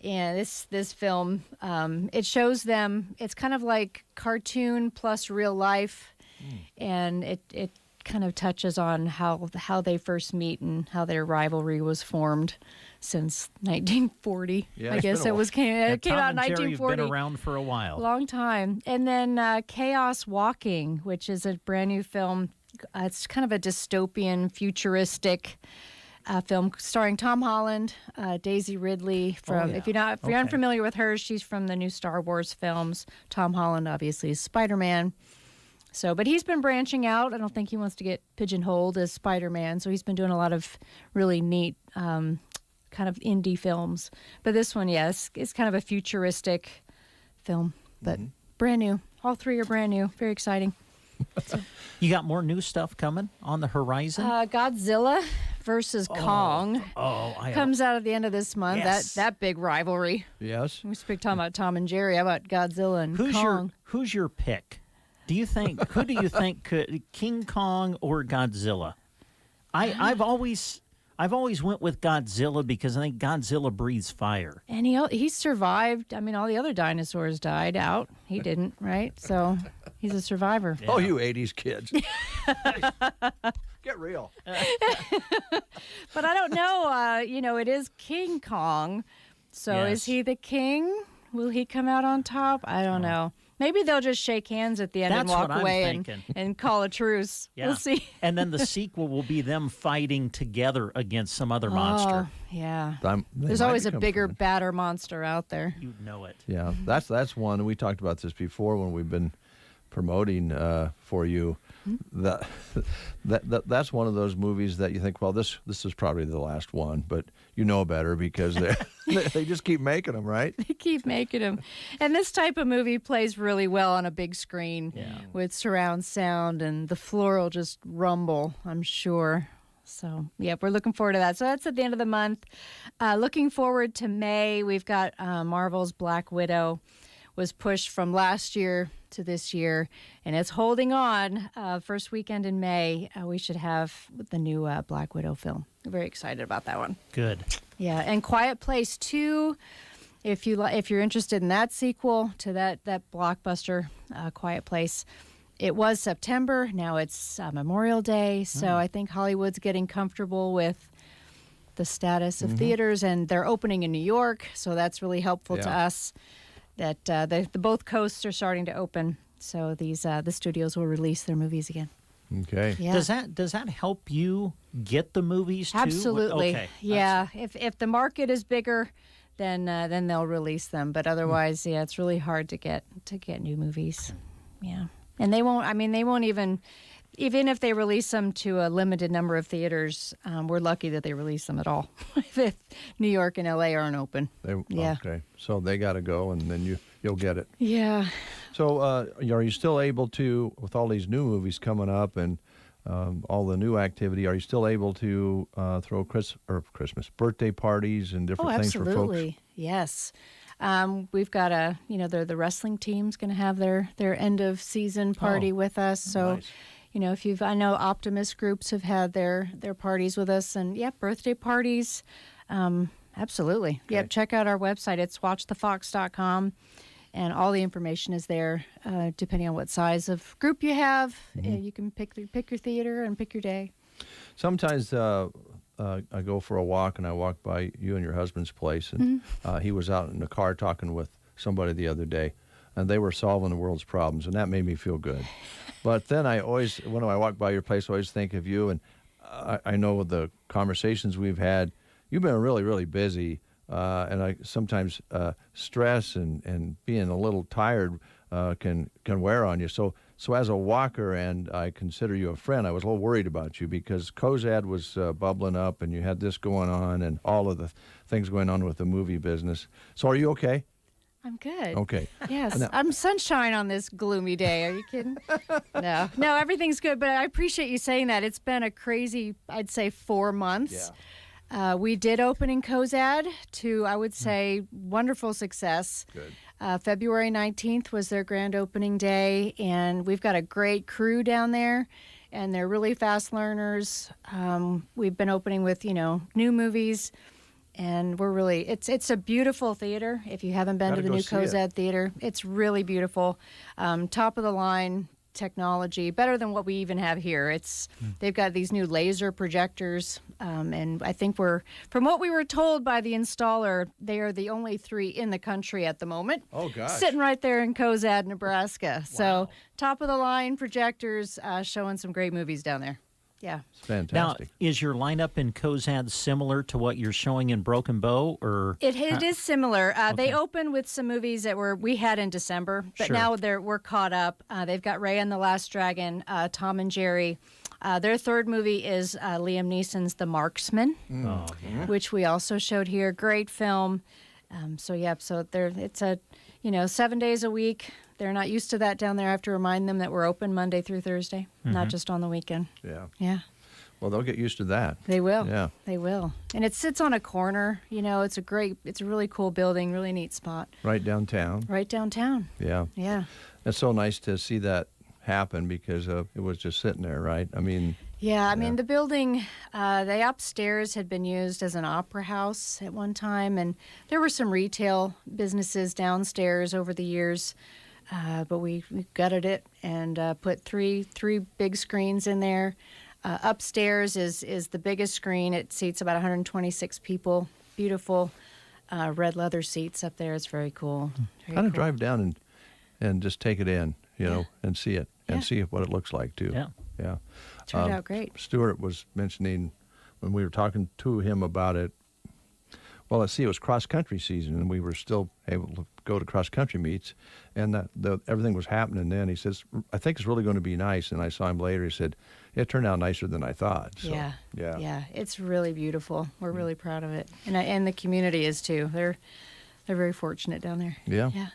And this film, it shows them. It's kind of like cartoon plus real life, and it kind of touches on how they first meet and how their rivalry was formed since 1940. Yeah, I guess it came out in 1940. Tom and Jerry have been around for a while, long time. And then Chaos Walking, which is a brand new film. It's kind of a dystopian, futuristic film starring Tom Holland, Daisy Ridley. If you're unfamiliar with her, she's from the new Star Wars films. Tom Holland, obviously, is Spider-Man. But he's been branching out. I don't think he wants to get pigeonholed as Spider-Man. So he's been doing a lot of really neat kind of indie films. But this one, yes, it's kind of a futuristic film, but brand new. All three are brand new. Very exciting. You got more new stuff coming on the horizon? Godzilla versus Kong comes out at the end of this month. Yes. That big rivalry. Yes. We speak talking about Tom and Jerry. How about Godzilla and Kong? Who's your pick? Who do you think could, King Kong or Godzilla? I've always went with Godzilla because I think Godzilla breathes fire. And he survived. I mean, all the other dinosaurs died out. He didn't, right? So he's a survivor. Yeah. Oh, you 80s kids. Get real. But I don't know. It is King Kong. So is he the king? Will he come out on top? I don't know. Maybe they'll just shake hands at the end and walk away and call a truce. Yeah. We'll see. And then the sequel will be them fighting together against some other monster. Yeah. There's always a bigger, badder monster out there. You know it. Yeah, that's one. We talked about this before when we've been promoting for you. That's one of those movies that you think, well, this is probably the last one, but you know better because they just keep making them, right? They keep making them. And this type of movie plays really well on a big screen with surround sound, and the floor will just rumble, I'm sure. So, we're looking forward to that. So that's at the end of the month. Looking forward to May, we've got Marvel's Black Widow. Was pushed from last year to this year, and it's holding on. First weekend in May, we should have the new Black Widow film. I'm very excited about that one. Good. Yeah, and Quiet Place 2, if you're interested in that sequel to that blockbuster, Quiet Place, it was September. Now it's Memorial Day, so I think Hollywood's getting comfortable with the status of theaters, and they're opening in New York, so that's really helpful to us. That the both coasts are starting to open, so the studios will release their movies again. Okay. Yeah. Does that help you get the movies too? Absolutely. Okay. Yeah. If the market is bigger, then they'll release them. But otherwise, it's really hard to get new movies. Yeah. And they won't. I mean, they won't even if they release them to a limited number of theaters. We're lucky that they release them at all. If New York and LA aren't open. Okay. So they got to go, and then you'll get it. Yeah. So are you still able to, with all these new movies coming up and all the new activity, are you still able to throw Christmas birthday parties and different things for folks? Absolutely. Yes. We've got the wrestling team's going to have their end of season party with us. So, nice. I know Optimist groups have had their parties with us, and birthday parties. Absolutely. Okay. Yep. Check out our website. It's watchthefox.com. And all the information is there, depending on what size of group you have. You can pick your theater and pick your day. Sometimes I go for a walk, and I walk by you and your husband's place, and he was out in the car talking with somebody the other day, and they were solving the world's problems, and that made me feel good. But then when I walk by your place, I always think of you, and I know the conversations we've had, you've been really, really busy. And I sometimes stress and being a little tired can wear on you. So as a walker, and I consider you a friend, I was a little worried about you because COZAD was bubbling up, and you had this going on, and all of the things going on with the movie business. So are you okay? I'm good. Okay. Yes, Now, I'm sunshine on this gloomy day. Are you kidding? No, everything's good. But I appreciate you saying that. It's been a crazy, I'd say, 4 months. Yeah. We did open in COZAD to, I would say, wonderful success. Good. February 19th was their grand opening day, and we've got a great crew down there, and they're really fast learners. We've been opening with, new movies, and we're really, it's a beautiful theater. If you haven't been to the new COZAD theater, it's really beautiful. Top of the line technology, better than what we even have here. They've got these new laser projectors, and I think from what we were told by the installer, they are the only 3 in the country at the moment. Oh, gosh. Sitting right there in COZAD, Nebraska. Wow. So top of the line projectors, showing some great movies down there. Yeah. It's fantastic. Now, is your lineup in COZAD similar to what you're showing in Broken Bow, or it is similar? They opened with some movies that we had in December, but now we're caught up. They've got Raya and the Last Dragon, Tom and Jerry. Their third movie is Liam Neeson's The Marksman, which we also showed here. Great film. So it's a 7 days a week. They're not used to that down there. I have to remind them that we're open Monday through Thursday, not just on the weekend. Yeah. Yeah. Well, they'll get used to that. They will. Yeah. They will. And it sits on a corner. It's a really cool building, really neat spot. Right downtown. Right downtown. Yeah. Yeah. It's so nice to see that happen because it was just sitting there, right? I mean... Yeah, I mean, the building, the upstairs had been used as an opera house at one time, and there were some retail businesses downstairs over the years, but we gutted it and put three big screens in there. Upstairs is the biggest screen. It seats about 126 people. Beautiful red leather seats up there. It's very cool. Kind of drive down and just take it in, and see it, and see what it looks like, too. Yeah. Turned out great. Stuart was mentioning when we were talking to him about it. Well, it was cross-country season, and we were still able to go to cross-country meets, and everything was happening then. He says, I think it's really going to be nice. And I saw him later. He said, it turned out nicer than I thought. So, yeah. It's really beautiful. We're really proud of it. And the community is, too. They're very fortunate down there. Yeah. Well,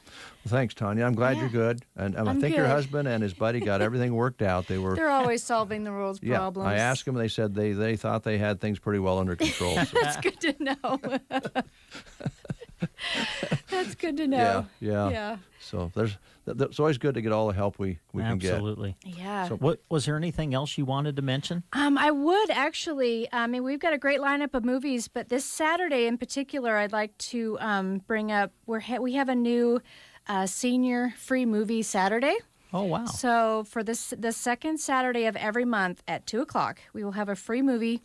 thanks, Tanya. I'm glad you're good. And I think your husband and his buddy got everything worked out. They're always solving the world's problems. I asked them, and they said they thought they had things pretty well under control. So. That's good to know. That's good to know. Yeah. So it's always good to get all the help we can get. Absolutely. Yeah. So was there anything else you wanted to mention? I would actually. I mean, we've got a great lineup of movies, but this Saturday in particular, I'd like to bring up. We have a new senior free movie Saturday. Oh, wow. So for the second Saturday of every month at 2:00, we will have a free movie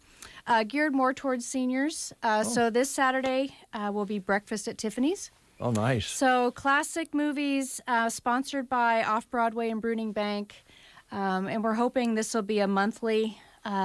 geared more towards seniors. So this Saturday will be Breakfast at Tiffany's. Oh, nice. So classic movies sponsored by Off-Broadway and Bruning Bank. And we're hoping this will be a monthly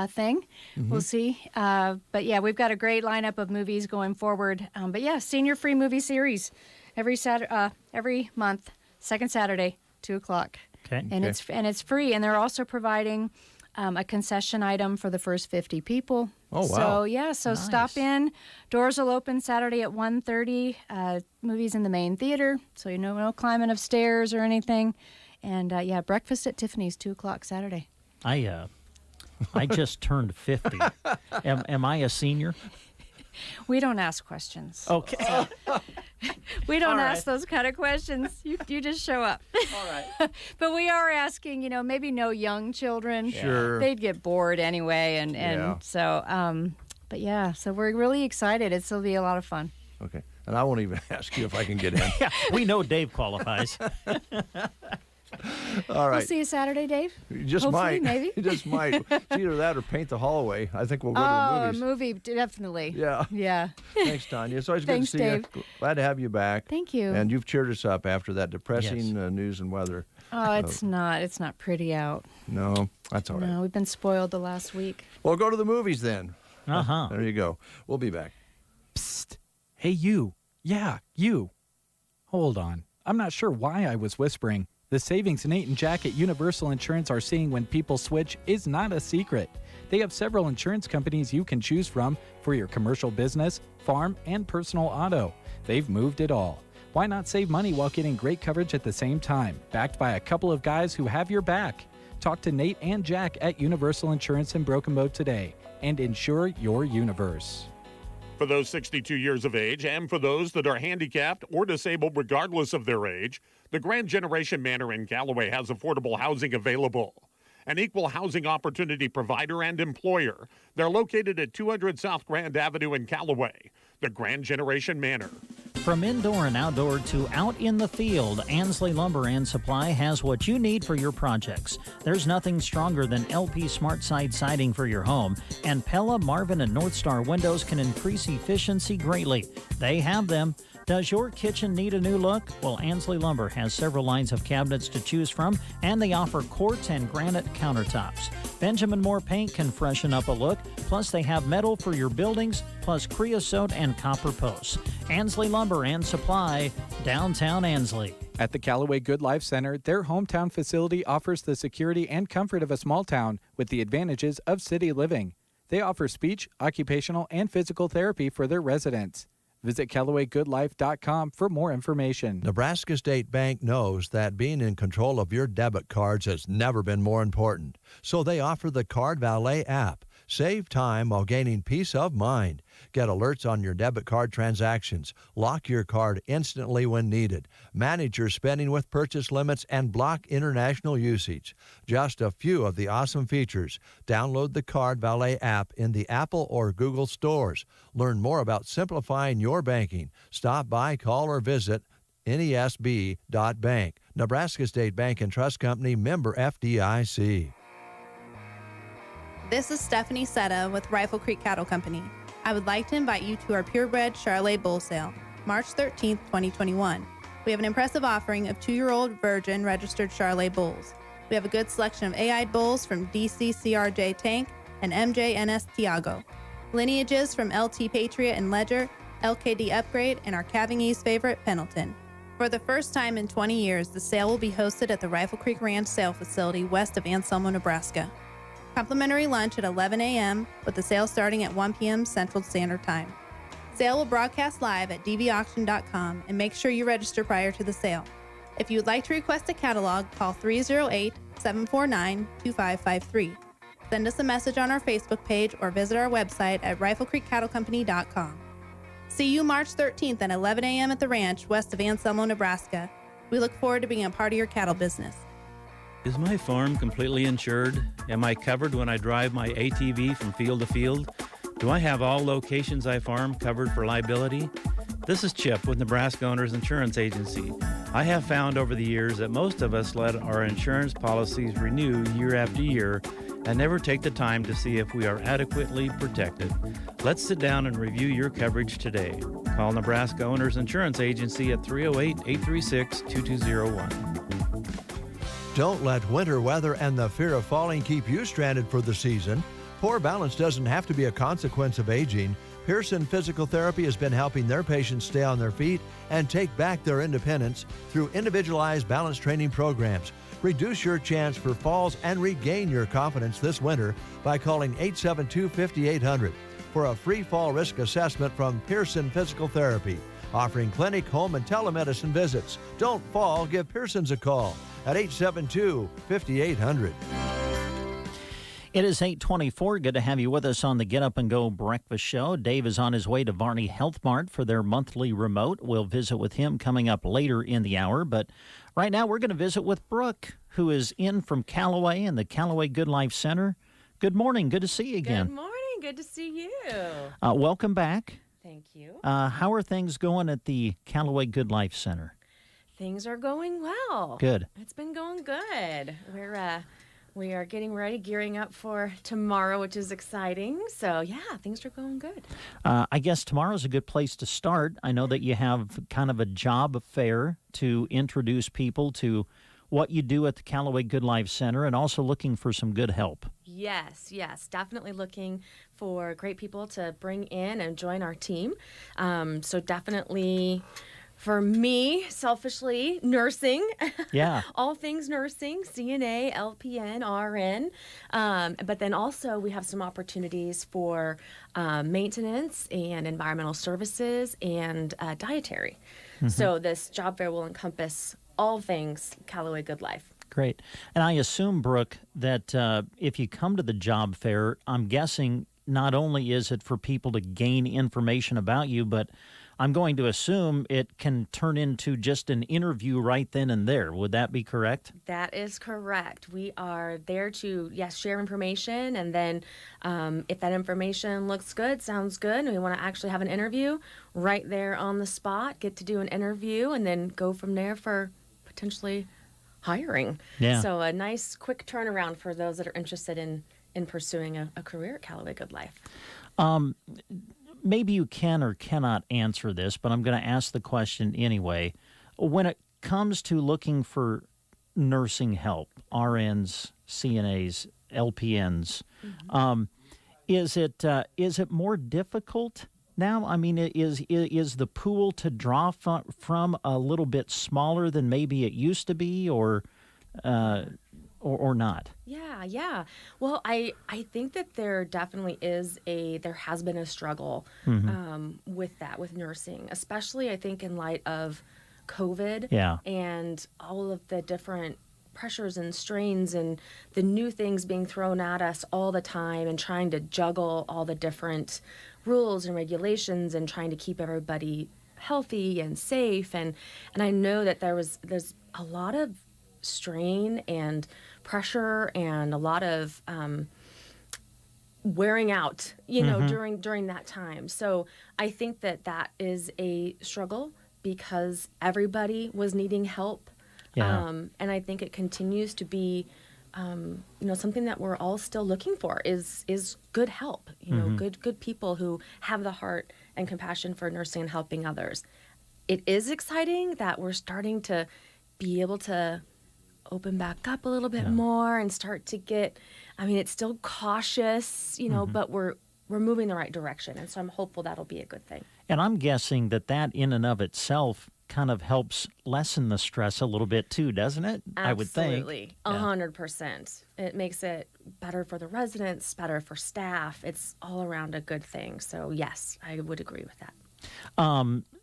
thing. We'll see. But yeah, we've got a great lineup of movies going forward. But yeah, senior free movie series every month, second Saturday, 2:00. Okay. And it's free. And they're also providing a concession item for the first 50 people. Oh, wow. So Nice. stop in. Doors will open Saturday at 1:30. Movies in the main theater, so no climbing of stairs or anything. And Breakfast at Tiffany's, 2:00 Saturday. I just turned 50. Am I a senior? We don't ask questions. Okay. We don't All right. ask those kind of questions. You just show up. All right. But we are asking, maybe no young children. Sure. They'd get bored anyway. And Yeah. so, but yeah, so we're really excited. It'll be a lot of fun. Okay. And I won't even ask you if I can get in. Yeah, we know Dave qualifies. All right. We'll see you Saturday, Dave. You just Hopefully, might. maybe. You just might. It's either that or paint the hallway. I think we'll go to the Oh, a movies. movie, definitely. Yeah. Yeah. Thanks, Tanya. It's always good Thanks, to see Dave. you. Glad to have you back. Thank you. And you've cheered us up after that depressing news and weather. Oh, it's not pretty out. No, that's all right. No, we've been spoiled the last week. Well, go to the movies then. Uh-huh. There you go. We'll be back. Psst. Hey, you. Yeah, you. Hold on. I'm not sure why I was whispering. The savings Nate and Jack at Universal Insurance are seeing when people switch is not a secret. They have several insurance companies you can choose from for your commercial business, farm, and personal auto. They've moved it all. Why not save money while getting great coverage at the same time, backed by a couple of guys who have your back? Talk to Nate and Jack at Universal Insurance in Broken Bow today and insure your universe. For those 62 years of age and for those that are handicapped or disabled regardless of their age, the Grand Generation Manor in Callaway has affordable housing available. An equal housing opportunity provider and employer. They're located at 200 South Grand Avenue in Callaway. The Grand Generation Manor. From indoor and outdoor to out in the field, Ansley Lumber and Supply has what you need for your projects. There's nothing stronger than LP Smart Side siding for your home, and Pella, Marvin, and North Star windows can increase efficiency greatly. They have them. Does your kitchen need a new look? Well, Ansley Lumber has several lines of cabinets to choose from, and they offer quartz and granite countertops. Benjamin Moore Paint can freshen up a look, plus they have metal for your buildings, plus creosote and copper posts. Ansley Lumber and Supply, downtown Ansley. At the Callaway Good Life Center, their hometown facility offers the security and comfort of a small town with the advantages of city living. They offer speech, occupational, and physical therapy for their residents. Visit CallawayGoodLife.com for more information. Nebraska State Bank knows that being in control of your debit cards has never been more important. So they offer the Card Valet app. Save time while gaining peace of mind. Get alerts on your debit card transactions. Lock your card instantly when needed. Manage your spending with purchase limits and block international usage. Just a few of the awesome features. Download the Card Valet app in the Apple or Google stores. Learn more about simplifying your banking. Stop by, call, or visit nesb.bank. Nebraska State Bank and Trust Company, member FDIC. This is Stephanie Setta with Rifle Creek Cattle Company. I would like to invite you to our purebred Charolais Bull Sale, March 13th, 2021. We have an impressive offering of 2-year-old virgin registered Charolais bulls. We have a good selection of AI bulls from DC CRJ Tank and MJ NS Tiago. Lineages from LT Patriot and Ledger, LKD Upgrade, and our Cavingese favorite, Pendleton. For the first time in 20 years, the sale will be hosted at the Rifle Creek Ranch Sale Facility west of Anselmo, Nebraska. Complimentary lunch at 11 a.m. with the sale starting at 1 p.m. Central Standard Time. Sale will broadcast live at dvauction.com and make sure you register prior to the sale. If you would like to request a catalog, call 308-749-2553. Send us a message on our Facebook page or visit our website at riflecreekcattlecompany.com. See you March 13th at 11 a.m. at the ranch west of Anselmo, Nebraska. We look forward to being a part of your cattle business. Is my farm completely insured? Am I covered when I drive my ATV from field to field? Do I have all locations I farm covered for liability? This is Chip with Nebraska Owners Insurance Agency. I have found over the years that most of us let our insurance policies renew year after year and never take the time to see if we are adequately protected. Let's sit down and review your coverage today. Call Nebraska Owners Insurance Agency at 308-836-2201. Don't let winter weather and the fear of falling keep you stranded for the season. Poor balance doesn't have to be a consequence of aging. Pearson Physical Therapy has been helping their patients stay on their feet and take back their independence through individualized balance training programs. Reduce your chance for falls and regain your confidence this winter by calling 872-5800 for a free fall risk assessment from Pearson Physical Therapy, offering clinic, home, and telemedicine visits. Don't fall, give Pearson's a call at 872-5800. It is 8:24. Good to have you with us on the Get Up and Go Breakfast Show. Dave is on his way to Varney Health Mart for their monthly remote. We'll visit with him coming up later in the hour. But right now we're going to visit with Brooke, who is in from Callaway and the Callaway Good Life Center. Good morning. Good to see you again. Good morning. Good to see you. Welcome back. Thank you. How are things going at the Callaway Good Life Center? Things are going well. Good. It's been going good. We are getting ready, gearing up for tomorrow, which is exciting. So, yeah, things are going good. I guess tomorrow's a good place to start. I know that you have kind of a job fair to introduce people to what you do at the Callaway Good Life Center and also looking for some good help. Yes, definitely looking for great people to bring in and join our team. So definitely... For me, selfishly, nursing. Yeah. All things nursing, CNA, LPN, RN. But then also we have some opportunities for maintenance and environmental services and dietary. Mm-hmm. So this job fair will encompass all things Callaway Good Life. Great. And I assume, Brooke, that if you come to the job fair, I'm guessing not only is it for people to gain information about you, but I'm going to assume it can turn into just an interview right then and there. Would that be correct? That is correct. We are there to, share information. And then if that information looks good, sounds good, and we want to actually have an interview right there on the spot, get to do an interview, and then go from there for potentially hiring. Yeah. So a nice quick turnaround for those that are interested in pursuing a career at Callaway Good Life. Maybe you can or cannot answer this, but I'm going to ask the question anyway. When it comes to looking for nursing help, RNs, CNAs, LPNs, is it more difficult now? I mean, is the pool to draw from a little bit smaller than maybe it used to be, or not? Yeah. Well, I think that there definitely there has been a struggle with nursing, especially I think in light of COVID and all of the different pressures and strains and the new things being thrown at us all the time and trying to juggle all the different rules and regulations and trying to keep everybody healthy and safe. And I know that there's a lot of strain and pressure and a lot of wearing out, during that time. So I think that is a struggle because everybody was needing help. And I think it continues to be, something that we're all still looking for is good help, good people who have the heart and compassion for nursing and helping others. It is exciting that we're starting to be able to open back up a little bit more and start to get, it's still cautious, but we're moving the right direction. And so I'm hopeful that'll be a good thing. And I'm guessing that in and of itself kind of helps lessen the stress a little bit too, doesn't it? Absolutely. I would think. Absolutely. 100%. It makes it better for the residents, better for staff. It's all around a good thing. So yes, I would agree with that.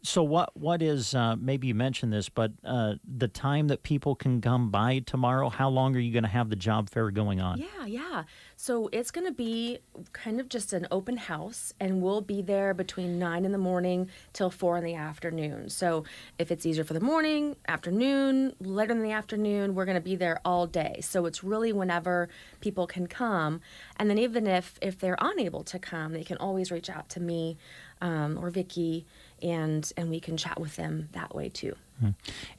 So what is, maybe you mentioned this, but the time that people can come by tomorrow, how long are you going to have the job fair going on? Yeah. So it's going to be kind of just an open house, and we'll be there between 9 in the morning till 4 in the afternoon. So if it's easier for the morning, afternoon, later in the afternoon, we're going to be there all day. So it's really whenever people can come. And then even if they're unable to come, they can always reach out to me or Vicki, and we can chat with them that way too.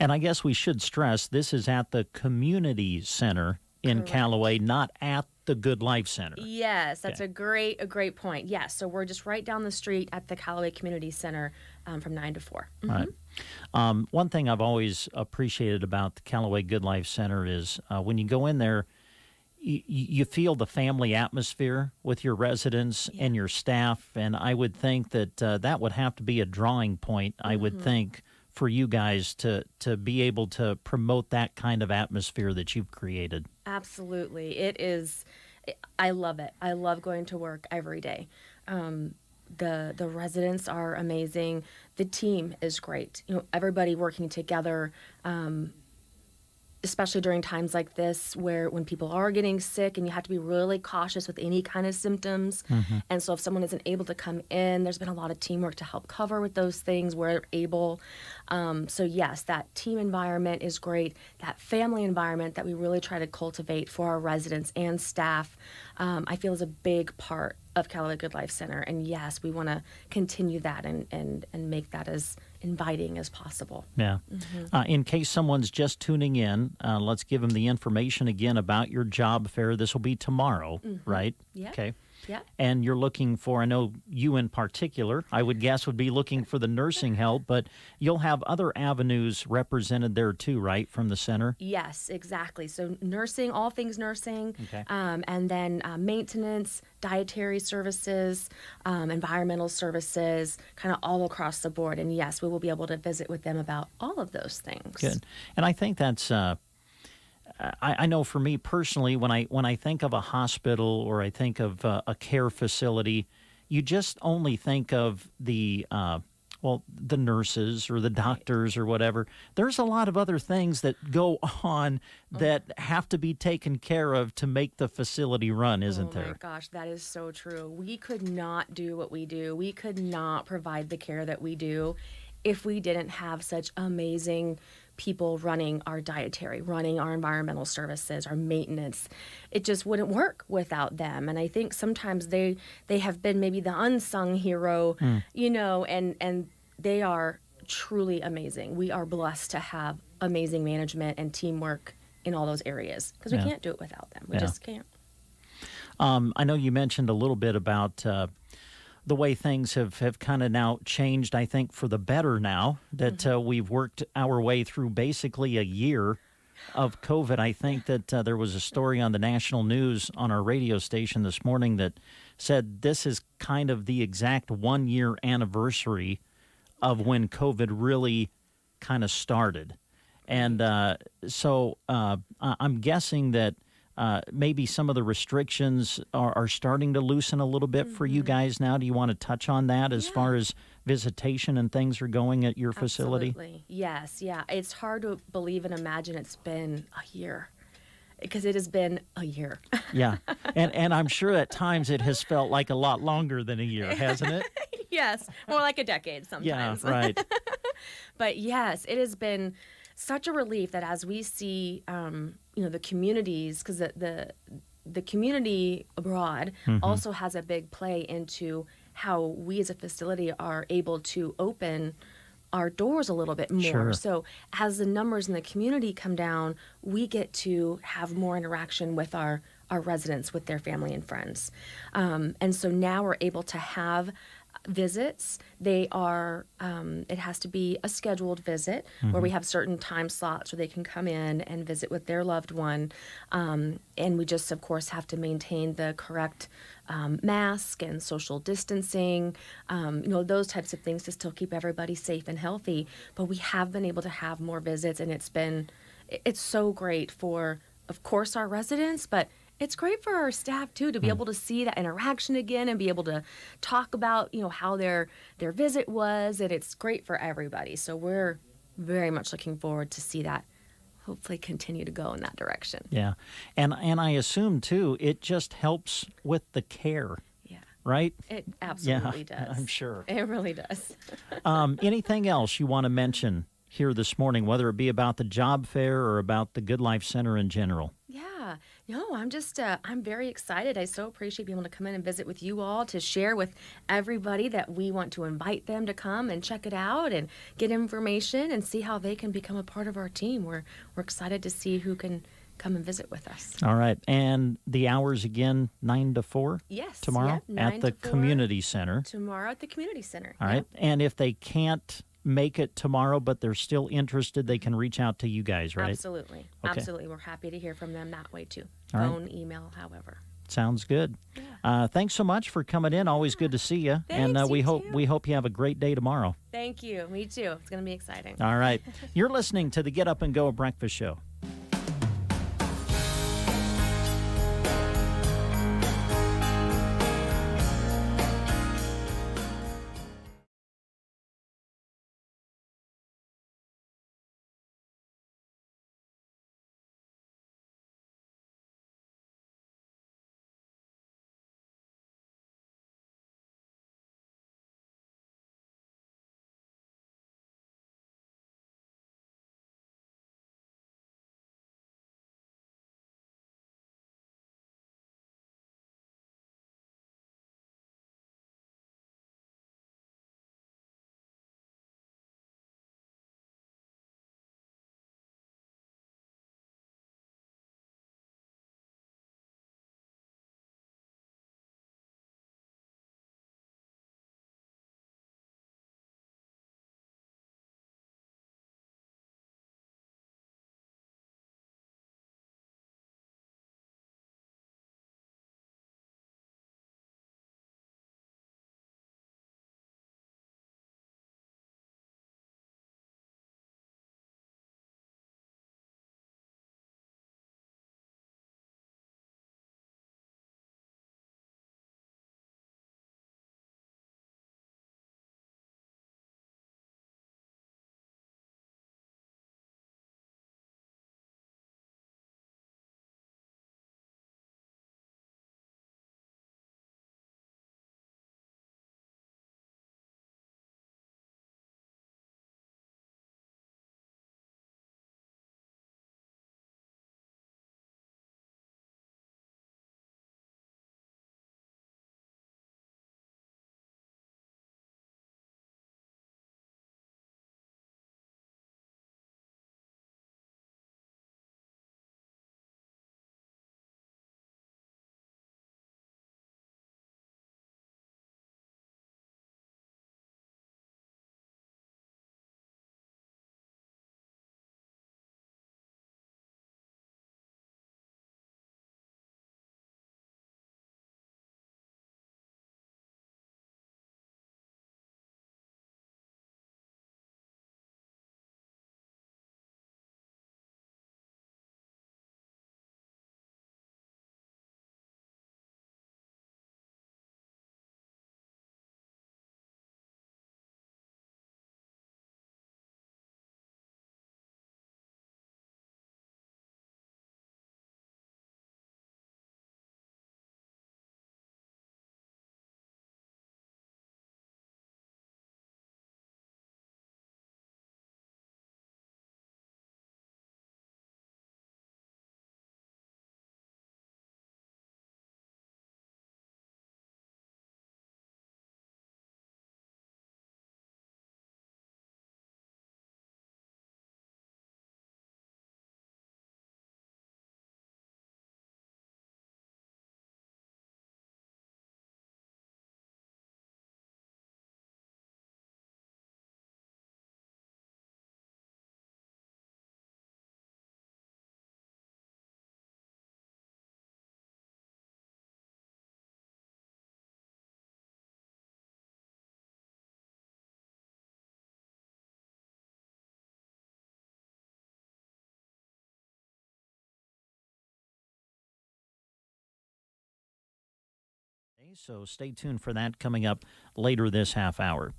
And I guess we should stress this is at the community center in Correct. Callaway, not at the Good Life Center. Yes, that's a great point. Yes, so we're just right down the street at the Callaway Community Center from 9 to 4. Right. One thing I've always appreciated about the Callaway Good Life Center is when you go in there, you feel the family atmosphere with your residents and your staff, and I would think that that would have to be a drawing point, I would think, for you guys to be able to promote that kind of atmosphere that you've created. Absolutely. It is. I love it. I love going to work every day. The residents are amazing. The team is great. Everybody working together. especially during times like this where when people are getting sick and you have to be really cautious with any kind of symptoms. And so if someone isn't able to come in, there's been a lot of teamwork to help cover with those things where able. So yes, that team environment is great. That family environment that we really try to cultivate for our residents and staff, I feel is a big part of Callaway Good Life Center. And yes, we want to continue that and make that as inviting as possible. Yeah. In case someone's just tuning in, let's give them the information again about your job fair. This will be tomorrow, right? Yeah. Okay. Yeah. And you're looking for, I know you in particular, I would guess would be looking for the nursing help, but you'll have other avenues represented there too, right, from the center? Yes, exactly. So nursing, all things nursing, Okay. and then maintenance, dietary services, environmental services, kind of all across the board. And yes, we will be able to visit with them about all of those things. Good. And I think that's... I know for me personally, when I think of a hospital or I think of a care facility, you just only think of the nurses or the doctors or whatever. There's a lot of other things that go on that have to be taken care of to make the facility run, isn't there? Oh my gosh, that is so true. We could not do what we do. We could not provide the care that we do if we didn't have such amazing people running our dietary, running our environmental services, our maintenance. It just wouldn't work without them. And I think sometimes they have been maybe the unsung hero, you know, and they are truly amazing. We are blessed to have amazing management and teamwork in all those areas because we can't do it without them. We just can't. I know you mentioned a little bit about the way things have kind of now changed, I think, for the better now that we've worked our way through basically a year of COVID. I think that there was a story on the national news on our radio station this morning that said this is kind of the exact 1-year anniversary of when COVID really kind of started. And so I'm guessing that maybe some of the restrictions are starting to loosen a little bit for you guys now. Do you want to touch on that as far as visitation and things are going at your facility? Absolutely. Yes, yeah. It's hard to believe and imagine it's been a year because it has been a year. Yeah. And I'm sure at times it has felt like a lot longer than a year, hasn't it? Yes, more like a decade sometimes. Yeah, right. But yes, it has been such a relief that as we see, the communities, because the community abroad also has a big play into how we as a facility are able to open our doors a little bit more. Sure. So as the numbers in the community come down, we get to have more interaction with our residents, with their family and friends. And so now we're able to have visits. They are, it has to be a scheduled visit where we have certain time slots where they can come in and visit with their loved one. And we just, of course, have to maintain the correct mask and social distancing, those types of things to still keep everybody safe and healthy. But we have been able to have more visits, and it's so great for, of course, our residents, but it's great for our staff, too, to be able to see that interaction again and be able to talk about, how their visit was. And it's great for everybody. So we're very much looking forward to see that hopefully continue to go in that direction. Yeah. And I assume, too, it just helps with the care. Yeah. Right? It absolutely does. I'm sure. It really does. Anything else you want to mention here this morning, whether it be about the job fair or about the Good Life Center in general? Yeah, no, I'm just, I'm very excited. I so appreciate being able to come in and visit with you all to share with everybody that we want to invite them to come and check it out and get information and see how they can become a part of our team. We're excited to see who can come and visit with us. All right. And the hours again, 9 to 4? Yes. Tomorrow? Yep, 9 at the to 4. community center. Tomorrow at the community center. All right. And if they can't make it tomorrow, but they're still interested, they can reach out to you guys, right? Absolutely. Okay. Absolutely. We're happy to hear from them that way, too. All right. Phone, email, however. Sounds good. Yeah. Thanks so much for coming in. Always good to see you. Thanks, and we you hope you have a great day tomorrow. Thank you. Me too. It's going to be exciting. All right. You're listening to the Get Up and Go Breakfast Show. Okay, so stay tuned for that coming up later this half hour.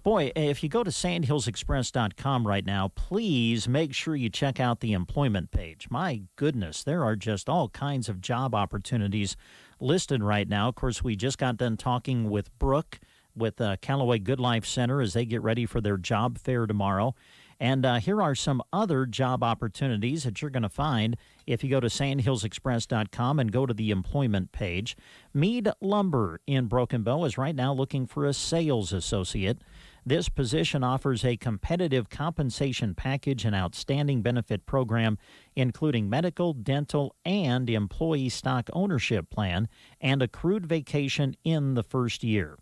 Boy, if you go to sandhillsexpress.com right now, please make sure you check out the employment page. My goodness, there are just all kinds of job opportunities listed right now. Of course, we just got done talking with Brooke with Callaway Good Life Center as they get ready for their job fair tomorrow. And here are some other job opportunities that you're going to find if you go to sandhillsexpress.com and go to the employment page. Mead Lumber in Broken Bow is right now looking for a sales associate. This position offers a competitive compensation package and outstanding benefit program, including medical, dental, and employee stock ownership plan, and accrued vacation in the first year.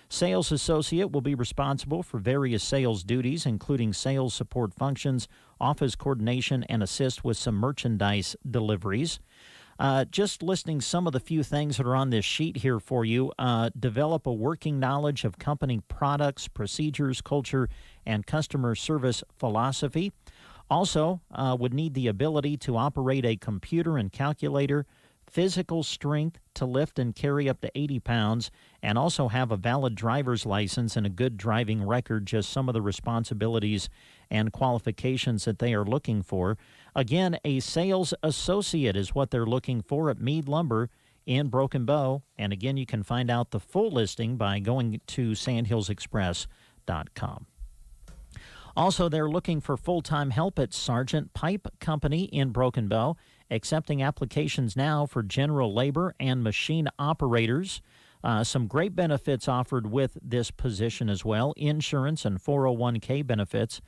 Sales associate will be responsible for various sales duties, including sales support functions, office coordination, and assist with some merchandise deliveries. Just listing some of the few things that are on this sheet here for you. Develop a working knowledge of company products, procedures, culture, and customer service philosophy. Also, would need the ability to operate a computer and calculator, physical strength to lift and carry up to 80 pounds, and also have a valid driver's license and a good driving record, just some of the responsibilities and qualifications that they are looking for. Again, a sales associate is what they're looking for at Mead Lumber in Broken Bow. And again, you can find out the full listing by going to sandhillsexpress.com. Also, they're looking for full-time help at Sargent Pipe Company in Broken Bow, accepting applications now for general labor and machine operators. Some great benefits offered with this position as well, insurance and 401k benefits.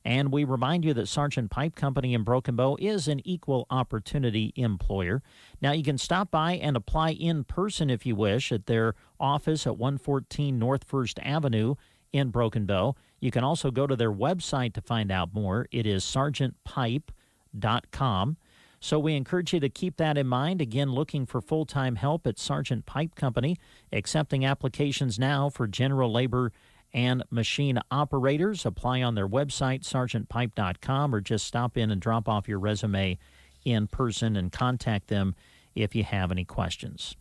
And we remind you that Sargent Pipe Company in Broken Bow is an equal opportunity employer. Now, you can stop by and apply in person if you wish at their office at 114 North 1st Avenue in Broken Bow. You can also go to their website to find out more. It is sargentpipe.com. So we encourage you to keep that in mind. Again, looking for full-time help at Sargent Pipe Company, accepting applications now for general labor and machine operators. Apply on their website, sargentpipe.com, or just stop in and drop off your resume in person and contact them if you have any questions.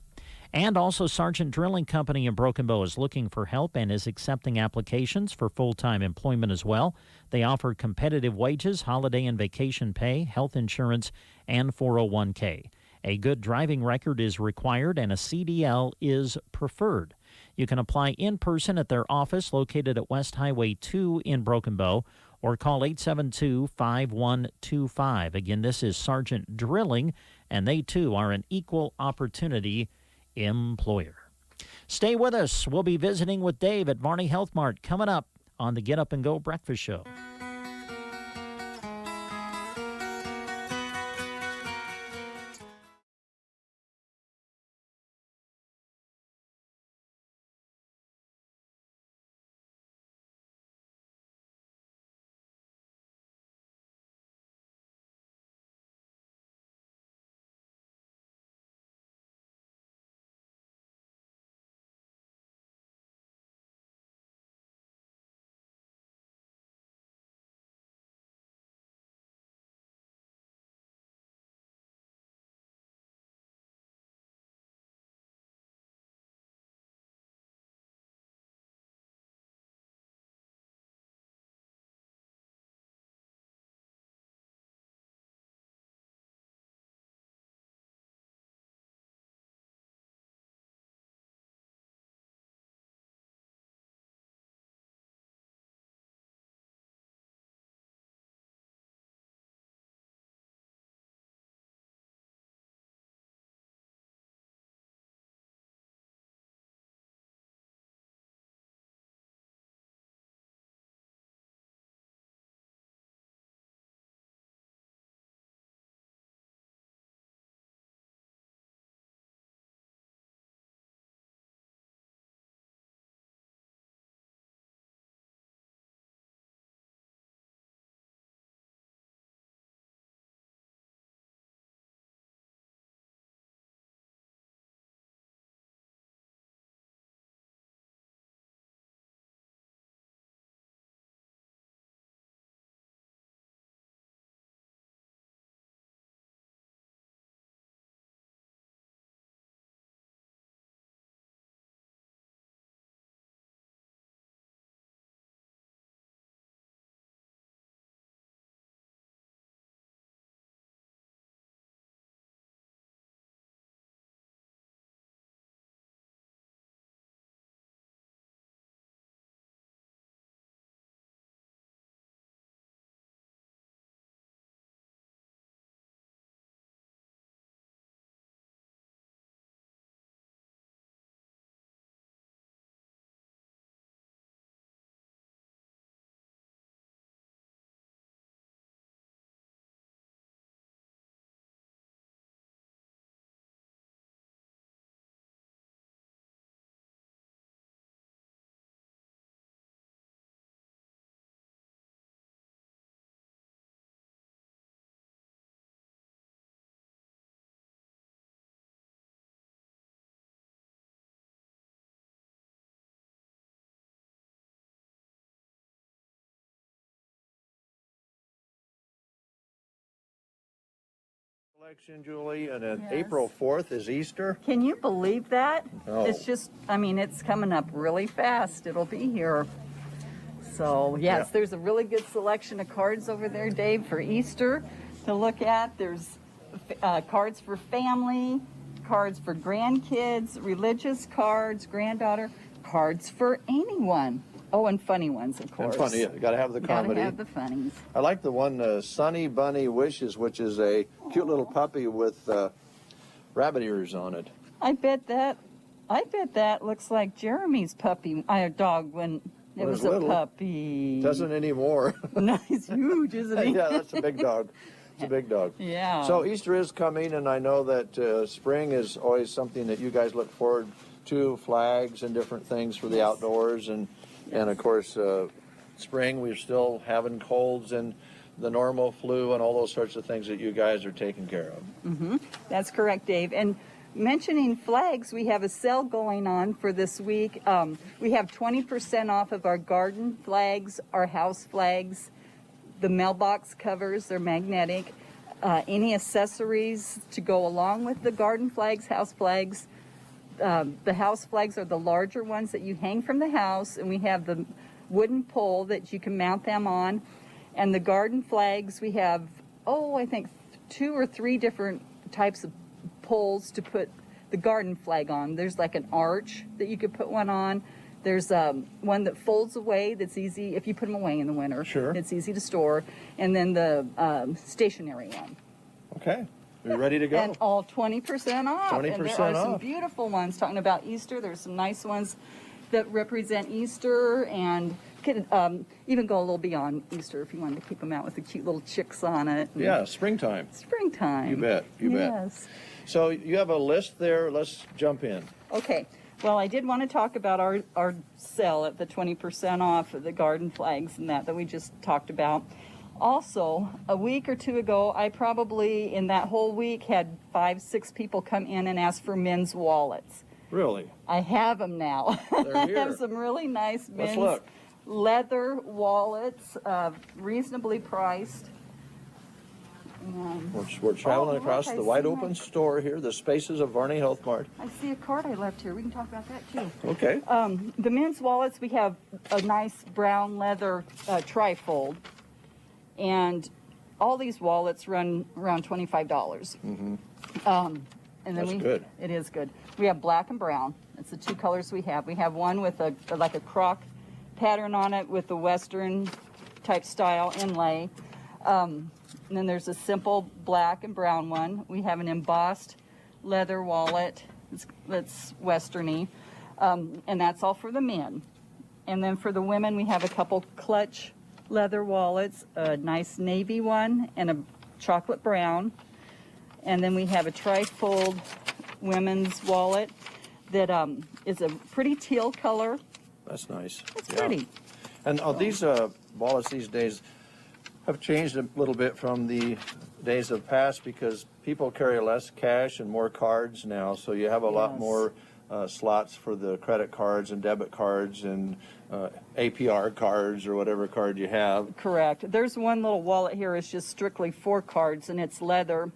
And also, Sargent Drilling Company in Broken Bow is looking for help and is accepting applications for full-time employment as well. They offer competitive wages, holiday and vacation pay, health insurance, and 401k. A good driving record is required, and a CDL is preferred. You can apply in person at their office located at West Highway 2 in Broken Bow, or call 872-5125. Again, this is Sargent Drilling, and they too are an equal opportunity employer. Stay with us. We'll be visiting with Dave at Varney Health Mart coming up on the Get Up and Go Breakfast Show. Election, Julie, and then Yes. April 4th is Easter. Can you believe that? No. It's just, I mean, it's coming up really fast. It'll be here. So, yes, there's a really good selection of cards over there, Dave, for Easter to look at. There's cards for family, cards for grandkids, religious cards, granddaughter, cards for anyone. Oh, and funny ones, of course. And funny, you got to have the comedy. Gotta have the funnies. I like the one, Sunny Bunny Wishes, which is a cute little puppy with rabbit ears on it. I bet that looks like Jeremy's puppy, dog when it was a little. puppy. Doesn't anymore. No, he's huge, isn't he? Yeah, that's a big dog. It's a big dog. Yeah. So Easter is coming, and I know that spring is always something that you guys look forward to, flags and different things for the outdoors, and of course, spring we're still having colds and the normal flu and all those sorts of things that you guys are taking care of. Mm-hmm. That's correct, Dave. And mentioning flags, we have a sale going on for this week. We have 20% off of our garden flags, our house flags, the mailbox covers, they're magnetic, any accessories to go along with the garden flags, house flags. The house flags are the larger ones that you hang from the house, and we have the wooden pole that you can mount them on. And the garden flags, we have, I think 2 or 3 different types of poles to put the garden flag on. There's like an arch that you could put one on. There's one that folds away that's easy if you put them away in the winter. Sure. It's easy to store. And then the stationary one. Okay. We're ready to go. And all 20% off. 20% and there are some off. beautiful ones talking about Easter. There's some nice ones that represent Easter and could even go a little beyond Easter if you wanted to keep them out with the cute little chicks on it. Yeah, springtime. Springtime. You bet. You bet. Yes. So you have a list there. Let's jump in. Okay. Well, I did want to talk about our sale at the 20% off of the garden flags and that we just talked about. Also, a week or 2 ago, I probably, in that whole week, had 5-6 people come in and ask for men's wallets. Really? I have them now. They're I here. have some really nice Let's men's look. leather wallets, reasonably priced. And We're traveling look, across I the see wide my- open store here, the spaces of Varney Health Mart. I see a card I left here. We can talk about that too. Okay. The men's wallets, we have a nice brown leather trifold. And all these wallets run around $25. Mm-hmm. And then That's good. It is good. We have black and brown. It's the 2 colors we have. We have one with like a croc pattern on it with the Western type style inlay. And then there's a simple black and brown one. We have an embossed leather wallet that's Westerny. And that's all for the men. And then for the women, we have a couple clutch leather wallets, a nice navy one and a chocolate brown. And then we have a trifold women's wallet that is a pretty teal color. That's nice. It's pretty. And these wallets these days have changed a little bit from the days of past because people carry less cash and more cards now. So you have a lot more slots for the credit cards and debit cards and APR cards or whatever card you have. Correct. There's one little wallet here. It's just strictly for cards, and it's leather.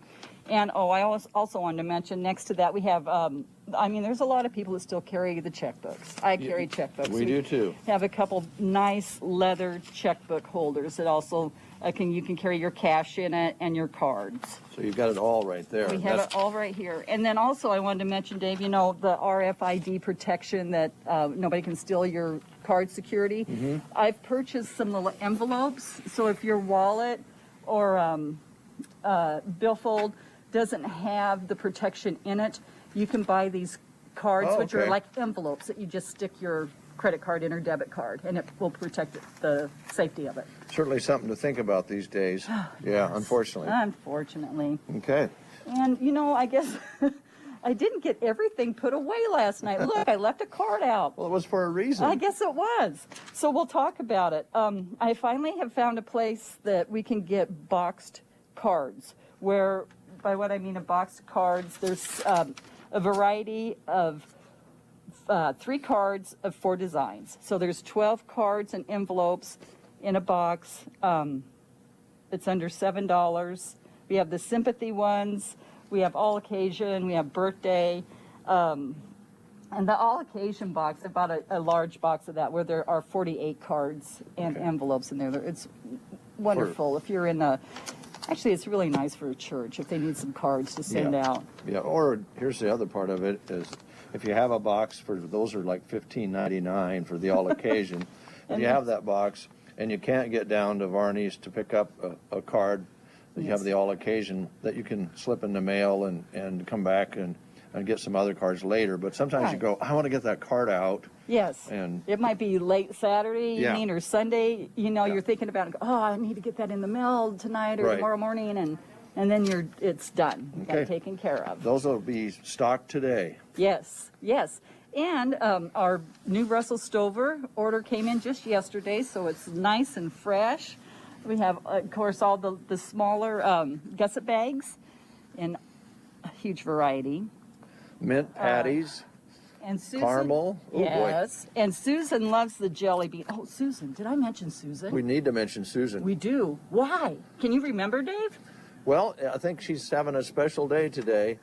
And, I also wanted to mention, next to that, we have, there's a lot of people that still carry the checkbooks. I carry checkbooks. We do, too. Have a couple nice leather checkbook holders that also you can carry your cash in it and your cards. So you've got it all right there. We have it all right here. And then also I wanted to mention, Dave, the RFID protection that nobody can steal your card security. Mm-hmm. I've purchased some little envelopes. So if your wallet or billfold doesn't have the protection in it, you can buy these cards, which are like envelopes that you just stick your credit card in or debit card, and it will protect the safety of it. Certainly something to think about these days. Yeah, unfortunately. Unfortunately. Okay. And, I guess I didn't get everything put away last night. Look, I left a card out. Well, it was for a reason. I guess it was. So we'll talk about it. I finally have found a place that we can get boxed cards, where, by what I mean a boxed cards, there's a variety of 3 cards of 4 designs. So there's 12 cards and envelopes in a box. It's under $7. We have the sympathy ones. We have all occasion. We have birthday. And the all occasion box, I bought a large box of that where there are 48 cards and envelopes in there. It's wonderful. If you're in a, actually it's really nice for a church if they need some cards to send out. Yeah, or here's the other part of it is if you have a box for, those are like $15.99 for the all occasion. If you have that box and you can't get down to Varney's to pick up a card, you have the all occasion that you can slip in the mail and come back and get some other cards later. But sometimes you go, I want to get that card out. Yes. And it might be late Saturday evening or Sunday. You know, you're thinking about it. Oh, I need to get that in the mail tonight or tomorrow morning, and then it's done. You got it taken care of. Those will be stocked today. Yes, yes. And our new Russell Stover order came in just yesterday, so it's nice and fresh. We have, of course, all the smaller gusset bags in a huge variety. Mint patties. And Susan, caramel. Oh, yes. boy. And Susan loves the jelly bean. Oh, Susan. Did I mention Susan? We need to mention Susan. We do. Why? Can you remember, Dave? Well, I think she's having a special day today.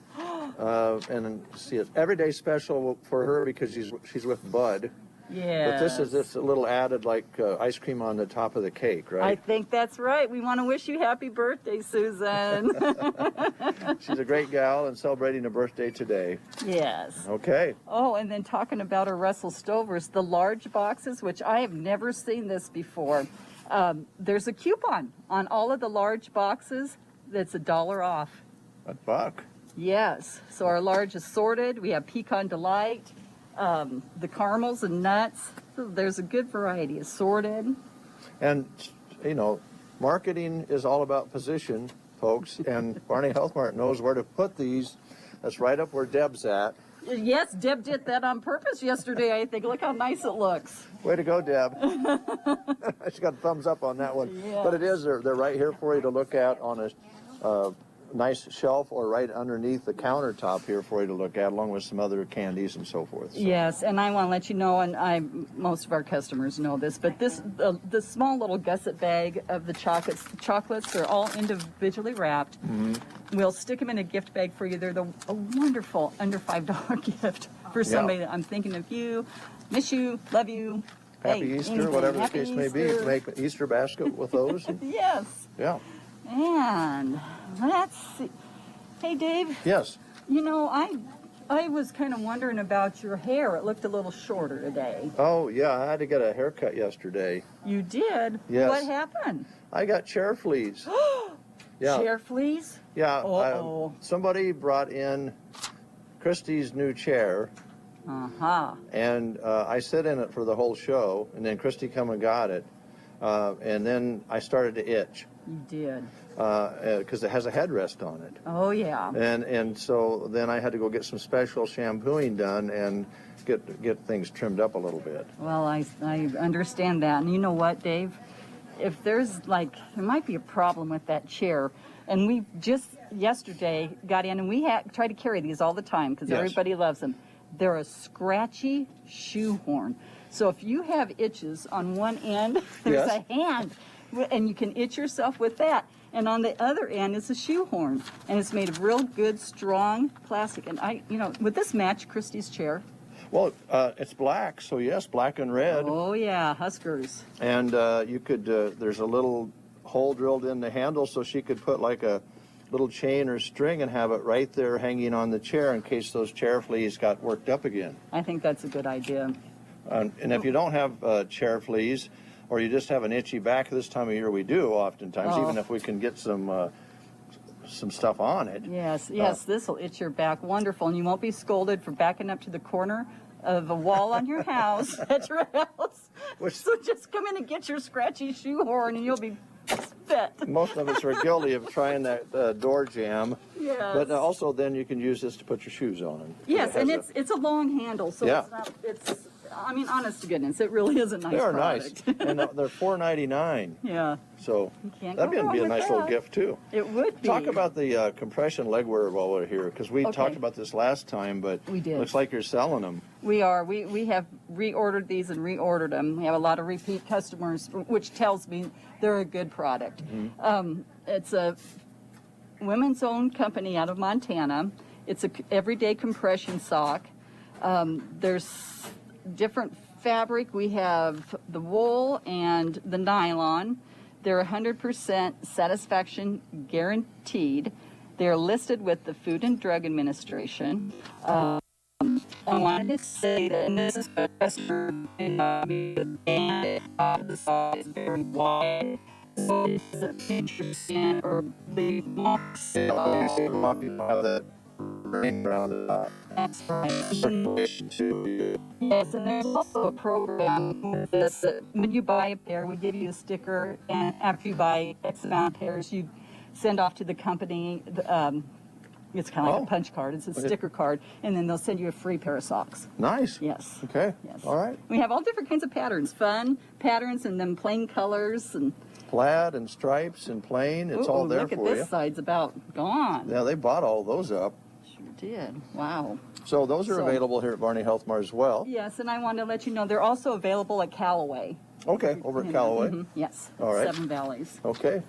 And see, it's everyday special for her because she's with Bud. Yeah. But this is just a little added like ice cream on the top of the cake, right? I think that's right. We want to wish you happy birthday, Susan. She's a great gal and celebrating a birthday today. Yes. Okay. Oh, and then talking about our Russell Stovers, the large boxes, which I have never seen this before. There's a coupon on all of the large boxes that's $1 off. $1. Yes. So our large assorted, we have Pecan Delight, the caramels and nuts. So there's a good variety assorted. And, you know, marketing is all about position, folks, and Barney Health Mart knows where to put these. That's right up where Deb's at. Yes, Deb did that on purpose yesterday, I think. Look how nice it looks. Way to go, Deb. She got a thumbs up on that one. Yes. But it is, they're right here for you to look at on a nice shelf or right underneath the countertop here for you to look at, along with some other candies and so forth. So. Yes, and I want to let you know, and most of our customers know this, but the small little gusset bag of the chocolates, they're all individually wrapped. Mm-hmm. We'll stick them in a gift bag for you. They're a wonderful under $5 gift for somebody that I'm thinking of you, miss you, love you. Happy hey, Easter, anything. whatever Happy the case may be. Easter. You can make an Easter basket with those. Yes. Yeah. And let's see. Hey, Dave. Yes. You know, I was kind of wondering about your hair. It looked a little shorter today. Oh, yeah, I had to get a haircut yesterday. You did? Yes. What happened? I got chair fleas. Yeah. Chair fleas? Yeah. Somebody brought in Christy's new chair. Uh-huh. And I sit in it for the whole show, and then Christy come and got it. And then I started to itch. You did. Because it has a headrest on it. Oh, yeah. And so then I had to go get some special shampooing done and get things trimmed up a little bit. Well, I understand that. And you know what, Dave? If there might be a problem with that chair. And we just yesterday got in, and we try to carry these all the time because everybody loves them. They're a scratchy shoehorn. So if you have itches on one end, there's a hand, and you can itch yourself with that. And on the other end is a shoehorn, and it's made of real good, strong plastic. And would this match Christy's chair? Well, it's black, so yes, black and red. Oh yeah, Huskers. And you could, there's a little hole drilled in the handle, so she could put like a little chain or string and have it right there hanging on the chair in case those chair fleas got worked up again. I think that's a good idea. And if you don't have chair fleas, or you just have an itchy back this time of year, we do oftentimes, even if we can get some stuff on it. Yes, this will itch your back wonderful, and you won't be scolded for backing up to the corner of a wall on your house, at your house. So just come in and get your scratchy shoehorn, and you'll be spit. Most of us are guilty of trying that door jam. Yes. But also then you can use this to put your shoes on. Yes, and it's a long handle, so honest to goodness, it really is a nice product. They are nice, and they're $4.99. Yeah. So that'd be a nice little gift too. It would be. Talk about the compression leg wear while we're here, because we talked about this last time, but we did. Looks like you're selling them. We are. We have reordered these and reordered them. We have a lot of repeat customers, which tells me they're a good product. Mm-hmm. women's-owned company out of Montana. It's a everyday compression sock. There's different fabric. We have the wool and the nylon. They're 100% satisfaction guaranteed. They're listed with the Food and Drug Administration. I wanted to say that this is the customer and the sock is very wide. So it's a picture or the box. That's right. Yes, and there's also a program with this. When you buy a pair, we give you a sticker, and after you buy X amount of pairs, you send off to the company. It's kind of like a punch card. It's a sticker card, and then they'll send you a free pair of socks. Nice. Yes. Okay. Yes. All right. We have all different kinds of patterns, fun patterns, and then plain colors and plaid and stripes and plain. It's all there for you. Look at this side's about gone. Yeah, they bought all those up. Sure did. Wow. So those are available here at Barney Health Mart as well. Yes, and I wanted to let you know they're also available at Callaway. Okay, over at Callaway. Yes. All right. Seven Valleys. Okay.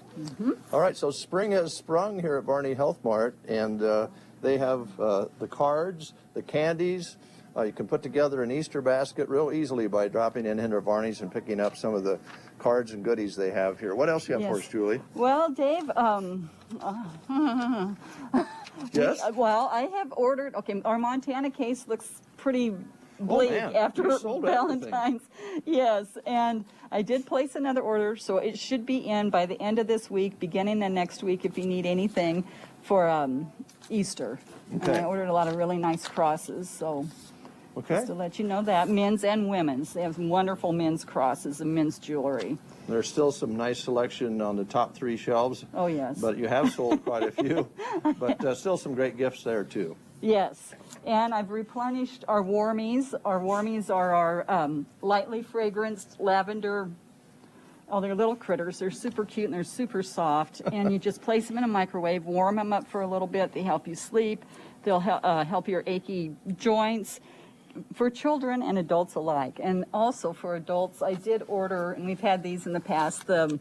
All right, so spring has sprung here at Barney Health Mart, and they have the cards, the candies. You can put together an Easter basket real easily by dropping in here at Barney's and picking up some of the cards and goodies they have here. What else do you have for us, Julie? Well, Dave, yes? Well, I have ordered, our Montana case looks pretty bleak after Valentine's. Yes, and I did place another order, so it should be in by the end of this week, beginning of next week, if you need anything for Easter. Okay. And I ordered a lot of really nice crosses, so just to let you know that. Men's and women's. They have some wonderful men's crosses and men's jewelry. There's still some nice selection on the top 3 shelves. Oh, yes. But you have sold quite a few. But still some great gifts there, too. Yes, and I've replenished our warmies. Our warmies are our lightly fragranced lavender. Oh, they're little critters. They're super cute and they're super soft. And you just place them in a microwave, warm them up for a little bit. They help you sleep. They'll help your achy joints for children and adults alike. And also for adults, I did order, and we've had these in the past, they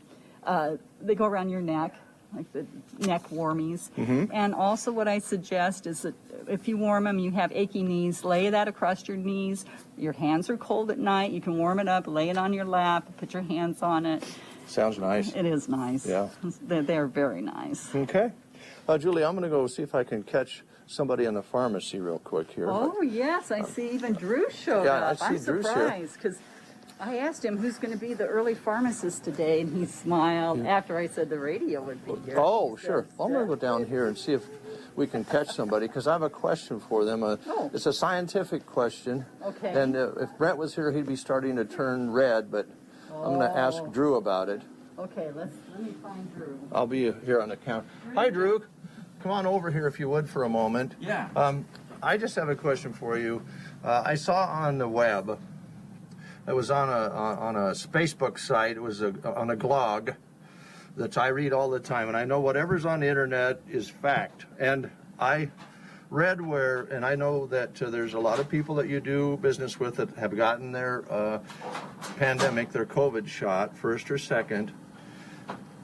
go around your neck, like the neck warmies. And also what I suggest is that if you warm them, you have achy knees, lay that across your knees. Your hands are cold at night, you can warm it up, lay it on your lap, put your hands on it. Sounds nice. It is nice. Yeah. They're very nice. Okay. Julie, I'm going to go see if I can catch somebody in the pharmacy real quick here. Oh, yes, I see even Drew showed up. I see Drew's here. I'm surprised because I asked him who's going to be the early pharmacist today, and he smiled after I said the radio would be here. Oh, sure. I'm going to go down here and see if we can catch somebody, because I have a question for them. It's a scientific question. Okay. And if Brent was here, he'd be starting to turn red, but I'm going to ask Drew about it. Okay, let me find Drew. I'll be here on the counter. Hi, Drew. Come on over here if you would for a moment. Yeah. I just have a question for you. I saw on the web, it was on a Facebook site, it was on a blog that I read all the time, and I know whatever's on the internet is fact. And I read where, and I know that there's a lot of people that you do business with that have gotten their pandemic, their COVID shot, first or second.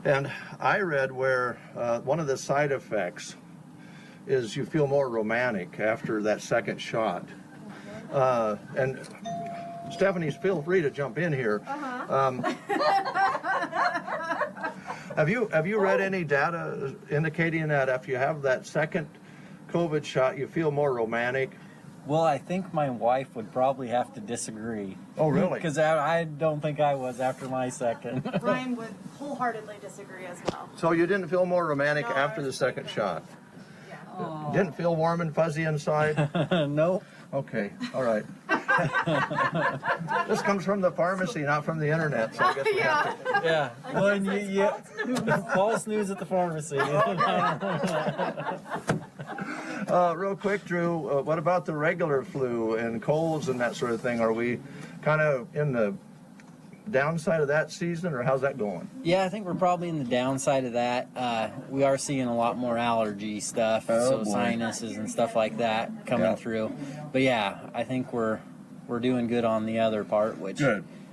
And I read where one of the side effects is you feel more romantic after that second shot. And Stephanie, feel free to jump in here. Have you read any data indicating that after you have that second COVID shot, you feel more romantic? Well, I think my wife would probably have to disagree. Oh, really? Because I don't think I was after my second. Brian would wholeheartedly disagree as well. So you didn't feel more romantic after the second shot? Oh. Didn't feel warm and fuzzy inside? Nope. Okay, all right. This comes from the pharmacy, not from the internet, so I guess we have to... Yeah. Well, false news at the pharmacy. Real quick, Drew, what about the regular flu and colds and that sort of thing? Are we kind of in the downside of that season, or how's that going? Yeah, I think we're probably in the downside of that. We are seeing a lot more allergy stuff, so sinuses and stuff like that coming through. But yeah, I think we're doing good on the other part, which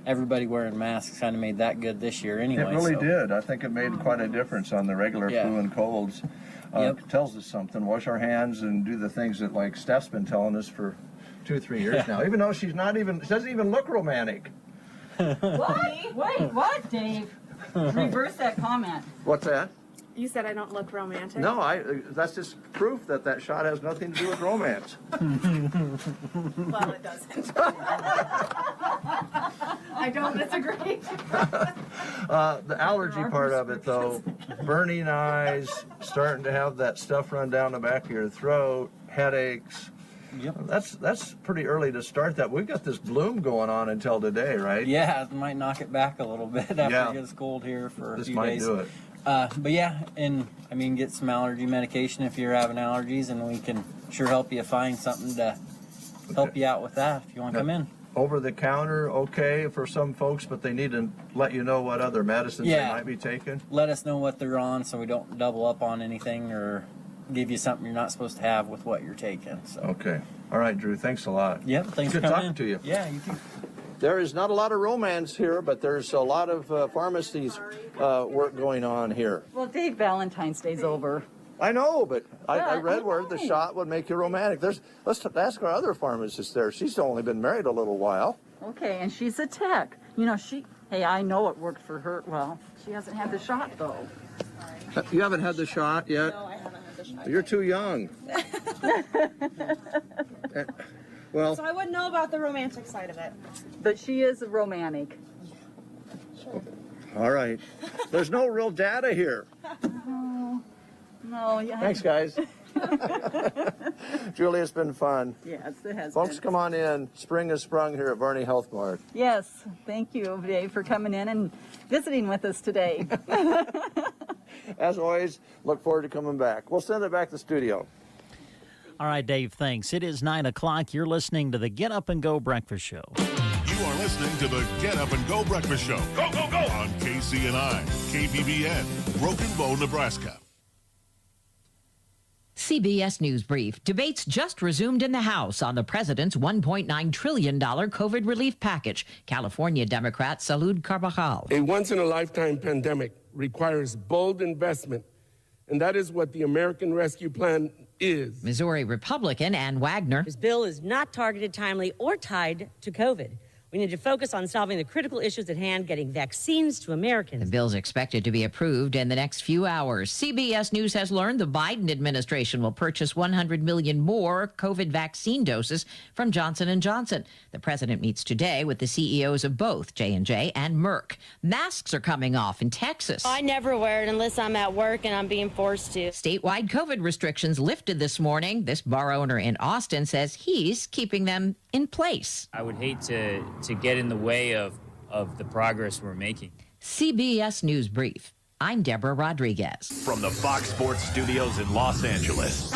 everybody wearing masks kind of made that good this year anyway. It really did. I think it made quite a difference on the regular flu and colds. It tells us something. Wash our hands and do the things that, like, Steph's been telling us for 2 or 3 years now. Even though she doesn't even look romantic. What? Wait, what, Dave? Reverse that comment. What's that? You said I don't look romantic. No, that's just proof that shot has nothing to do with romance. Well, it doesn't. I don't disagree. The allergy part of it, though, burning eyes, starting to have that stuff run down the back of your throat, headaches. Yep. That's pretty early to start that. We've got this bloom going on until today, right? Yeah, it might knock it back a little bit after it gets cold here for a few days. This might do it. But yeah, and I mean, get some allergy medication if you're having allergies, and we can sure help you find something to help you out with that if you want to come in. Over the counter, okay for some folks, but they need to let you know what other medicines they might be taking. Let us know what they're on so we don't double up on anything or give you something you're not supposed to have with what you're taking. So. Okay. All right, Drew. Thanks a lot. Yep. Thanks Good for coming talking to you. Yeah, you too. There is not a lot of romance here, but there's a lot of pharmacies work going on here. Well, Dave, Valentine's Day's over. I know, but I read where the shot would make you romantic. Let's ask our other pharmacist there. She's only been married a little while. Okay, and she's a tech. You know, hey, I know it worked for her. Well, she hasn't had the shot, though. You haven't had the shot yet? No, I haven't had the shot. You're too young. Well, so I wouldn't know about the romantic side of it. But she is a romantic. All right. There's no real data here. No, yeah. Thanks, guys. Julie, it's been fun. Yes, it has Folks, been. come on in. Spring has sprung here at Verney Health Mart. Yes, thank you, Dave, for coming in and visiting with us today. As always, look forward to coming back. We'll send it back to the studio. All right, Dave, thanks. It is 9 o'clock. You're listening to the Get Up and Go Breakfast Show. You are listening to the Get Up and Go Breakfast Show. Go, go, go! On KCNI, KPBN, Broken Bow, Nebraska. CBS News Brief. Debates just resumed in the House on the president's $1.9 trillion COVID relief package. California Democrat Salud Carvajal. A once-in-a-lifetime pandemic requires bold investment, and that is what the American Rescue Plan is. Missouri Republican Ann Wagner. This bill is not targeted, timely, or tied to COVID. We need to focus on solving the critical issues at hand, getting vaccines to Americans. The bill's expected to be approved in the next few hours. CBS News has learned the Biden administration will purchase 100 million more COVID vaccine doses from Johnson & Johnson. The president meets today with the CEOs of both J&J and Merck. Masks are coming off in Texas. I never wear it unless I'm at work and I'm being forced to. Statewide COVID restrictions lifted this morning. This bar owner in Austin says he's keeping them in place. I would hate to get in the way of the progress we're making. CBS News Brief. I'm Deborah Rodriguez. From the Fox Sports Studios in Los Angeles,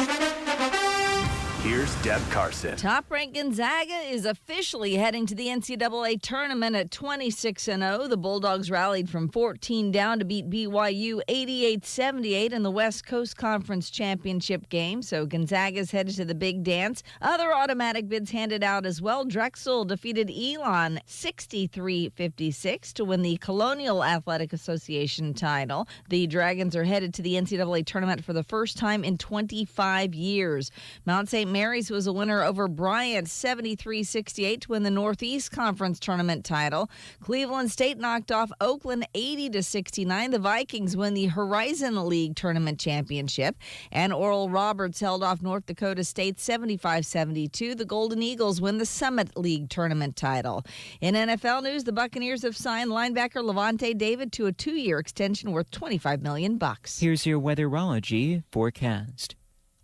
here's Deb Carson. Top-ranked Gonzaga is officially heading to the NCAA tournament at 26-0. The Bulldogs rallied from 14 down to beat BYU 88-78 in the West Coast Conference Championship game. So Gonzaga's headed to the big dance. Other automatic bids handed out as well. Drexel defeated Elon 63-56 to win the Colonial Athletic Association title. The Dragons are headed to the NCAA tournament for the first time in 25 years. Mount St. Mary's was a winner over Bryant 73-68 to win the Northeast Conference tournament title. Cleveland State knocked off Oakland 80-69. The Vikings win the Horizon League tournament championship. And Oral Roberts held off North Dakota State 75-72. The Golden Eagles win the Summit League tournament title. In NFL news, the Buccaneers have signed linebacker Levante David to a 2-year extension worth $25 million. Here's your weatherology forecast.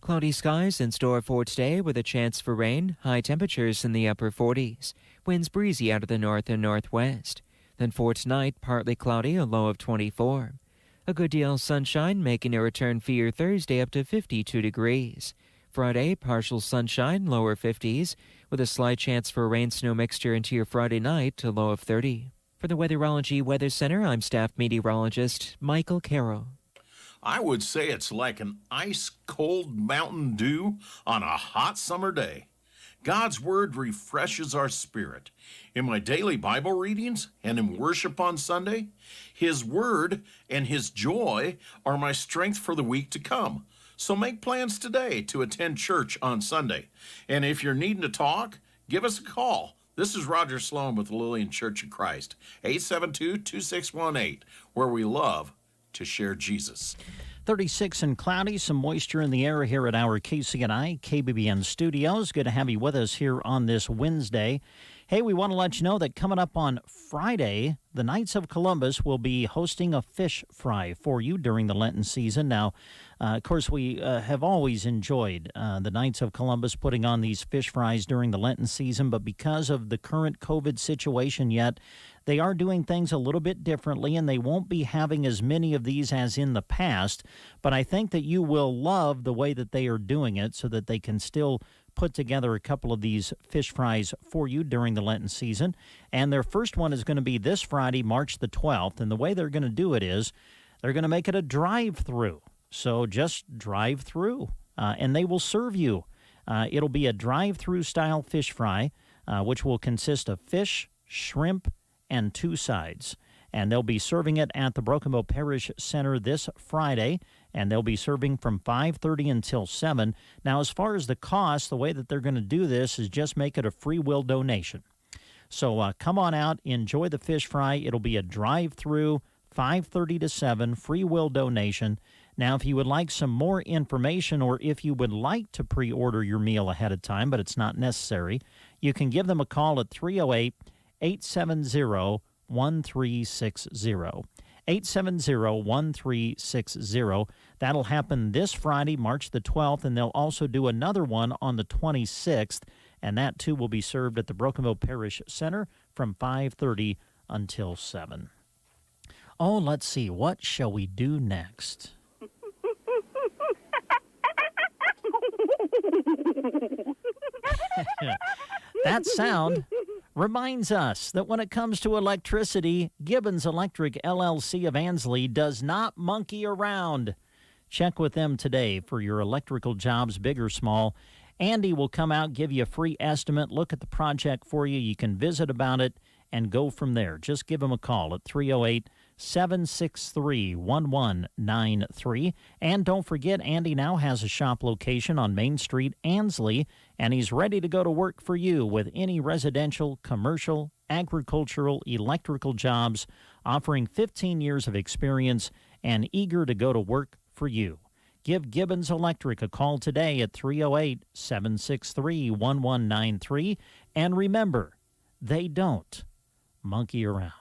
Cloudy skies in store for today with a chance for rain, high temperatures in the upper 40s, winds breezy out of the north and northwest. Then for tonight, partly cloudy, a low of 24. A good deal of sunshine making a return for your Thursday up to 52 degrees. Friday, partial sunshine, lower 50s, with a slight chance for a rain-snow mixture into your Friday night, a low of 30. For the Weatherology Weather Center, I'm staff meteorologist Michael Carroll. I would say it's like an ice-cold Mountain Dew on a hot summer day. God's Word refreshes our spirit. In my daily Bible readings and in worship on Sunday, His Word and His joy are my strength for the week to come. So make plans today to attend church on Sunday. And if you're needing to talk, give us a call. This is Roger Sloan with the Lillian Church of Christ, 872-2618, where we love to share Jesus. 36 and cloudy, some moisture in the air here at our KCNI KBBN studios. Good to have you with us here on this Wednesday. Hey, we want to let you know that coming up on Friday, the Knights of Columbus will be hosting a fish fry for you during the Lenten season. Now, of course, we have always enjoyed the Knights of Columbus putting on these fish fries during the Lenten season, but because of the current COVID situation yet, they are doing things a little bit differently, and they won't be having as many of these as in the past. But I think that you will love the way that they are doing it so that they can still put together a couple of these fish fries for you during the Lenten season. And their first one is going to be this Friday, March the 12th. And the way they're going to do it is they're going to make it a drive-through. So just drive through, and they will serve you. It'll be a drive-through style fish fry, which will consist of fish, shrimp, and 2 sides. And they'll be serving it at the Broken Bow Parish Center this Friday, and they'll be serving from 5:30 until 7. Now, as far as the cost, the way that they're going to do this is just make it a free will donation. So come on out, enjoy the fish fry. It'll be a drive-through, 5:30 to 7, free will donation. Now, if you would like some more information or if you would like to pre-order your meal ahead of time, but it's not necessary, you can give them a call at 308-870-1360. 870-1360. That'll happen this Friday, March the 12th, and they'll also do another one on the 26th, and that too will be served at the Broken Bow Parish Center from 5:30 until 7. Oh, let's see. What shall we do next? That sound reminds us that when it comes to electricity, Gibbons Electric LLC of Ansley does not monkey around. Check with them today for your electrical jobs, big or small. Andy will come out, give you a free estimate, look at the project for you. You can visit about it and go from there. Just give him a call at 308-763-1193. And don't forget, Andy now has a shop location on Main Street, Ansley, and he's ready to go to work for you with any residential, commercial, agricultural, electrical jobs, offering 15 years of experience and eager to go to work for you. Give Gibbons Electric a call today at 308-763-1193. And remember, they don't monkey around.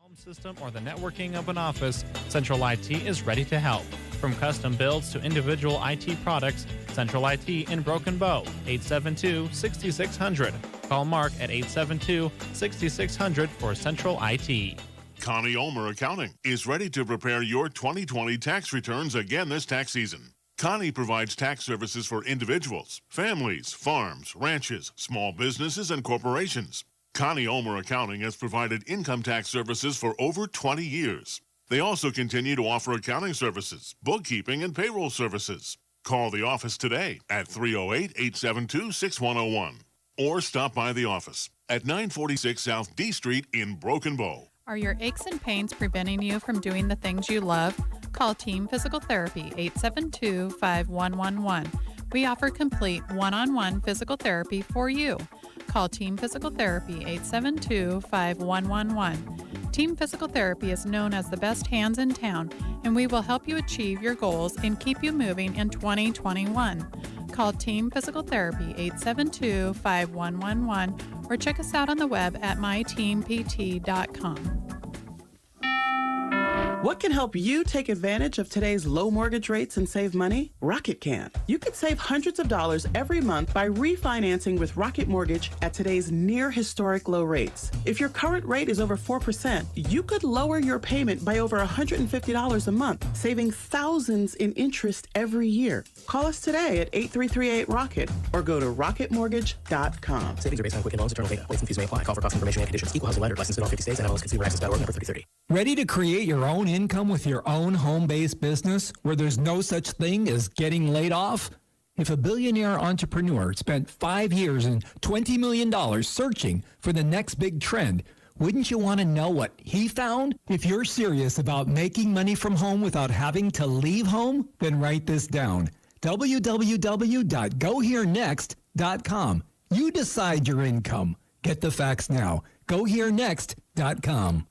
Home system or the networking of an office, Central IT is ready to help. From custom builds to individual IT products, Central IT in Broken Bow, 872-6600. Call Mark at 872-6600 for Central IT. Connie Ulmer Accounting is ready to prepare your 2020 tax returns again this tax season. Connie provides tax services for individuals, families, farms, ranches, small businesses, and corporations. Connie Ulmer Accounting has provided income tax services for over 20 years. They also continue to offer accounting services, bookkeeping, and payroll services. Call the office today at 308-872-6101 or stop by the office at 946 South D Street in Broken Bow. Are your aches and pains preventing you from doing the things you love? Call Team Physical Therapy, 872-5111. We offer complete one-on-one physical therapy for you. Call Team Physical Therapy, 872-5111. Team Physical Therapy is known as the best hands in town, and we will help you achieve your goals and keep you moving in 2021. Call Team Physical Therapy, 872-5111, or check us out on the web at myteampt.com. What can help you take advantage of today's low mortgage rates and save money? Rocket can. You could save hundreds of dollars every month by refinancing with Rocket Mortgage at today's near historic low rates. If your current rate is over 4%, you could lower your payment by over $150 a month, saving thousands in interest every year. Call us today at 833-8-ROCKET or go to rocketmortgage.com. Savings are based on quick loans. Internal rates and fees may apply. Call for cost information and conditions. Equal housing lender. Licensed in all 50 states. NMLSConsumerAccess.org. Number 3030. Ready to create your own income with your own home-based business where there's no such thing as getting laid off? If a billionaire entrepreneur spent 5 years and $20 million searching for the next big trend, wouldn't you want to know what he found? If you're serious about making money from home without having to leave home, then write this down. www.goherenext.com. You decide your income. Get the facts now. GoHereNext.com.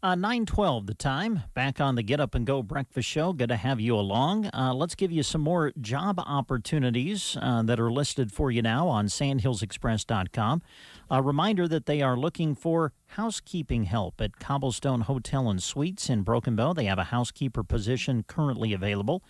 9:12 the time. Back on the Get Up and Go Breakfast Show. Good to have you along. Let's give you some more job opportunities that are listed for you now on sandhillsexpress.com. A reminder that they are looking for housekeeping help at Cobblestone Hotel and Suites in Broken Bow. They have a housekeeper position currently available.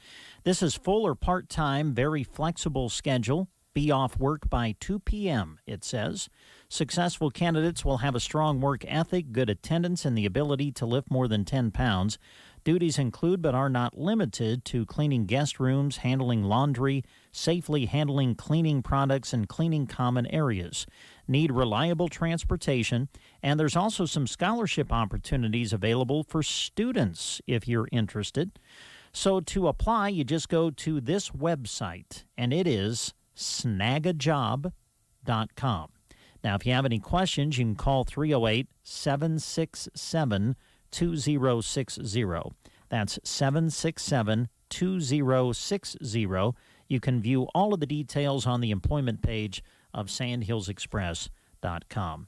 This is full or part-time, very flexible schedule. Be off work by 2 p.m., it says. Successful candidates will have a strong work ethic, good attendance, and the ability to lift more than 10 pounds. Duties include but are not limited to cleaning guest rooms, handling laundry, safely handling cleaning products, and cleaning common areas. Need reliable transportation, and there's also some scholarship opportunities available for students if you're interested. So to apply, you just go to this website, and it is snagajob.com. Now, if you have any questions, you can call 308-767-2060. That's 767-2060. You can view all of the details on the employment page of sandhillsexpress.com.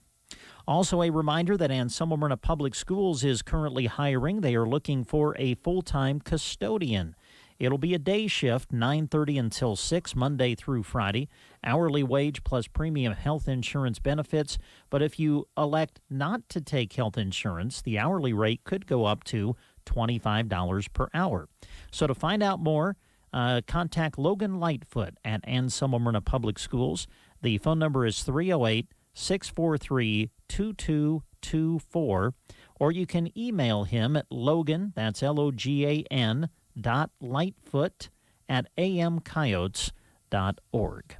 Also, a reminder that Anselmo Myrna Public Schools is currently hiring. They are looking for a full-time custodian. It'll be a day shift, 9:30 until 6, Monday through Friday. Hourly wage plus premium health insurance benefits. But if you elect not to take health insurance, the hourly rate could go up to $25 per hour. So to find out more, contact Logan Lightfoot at Anselmo Myrna Public Schools. The phone number is 308-643-2224. Or you can email him at Logan, that's Logan, .lightfoot@amcoyotes.org.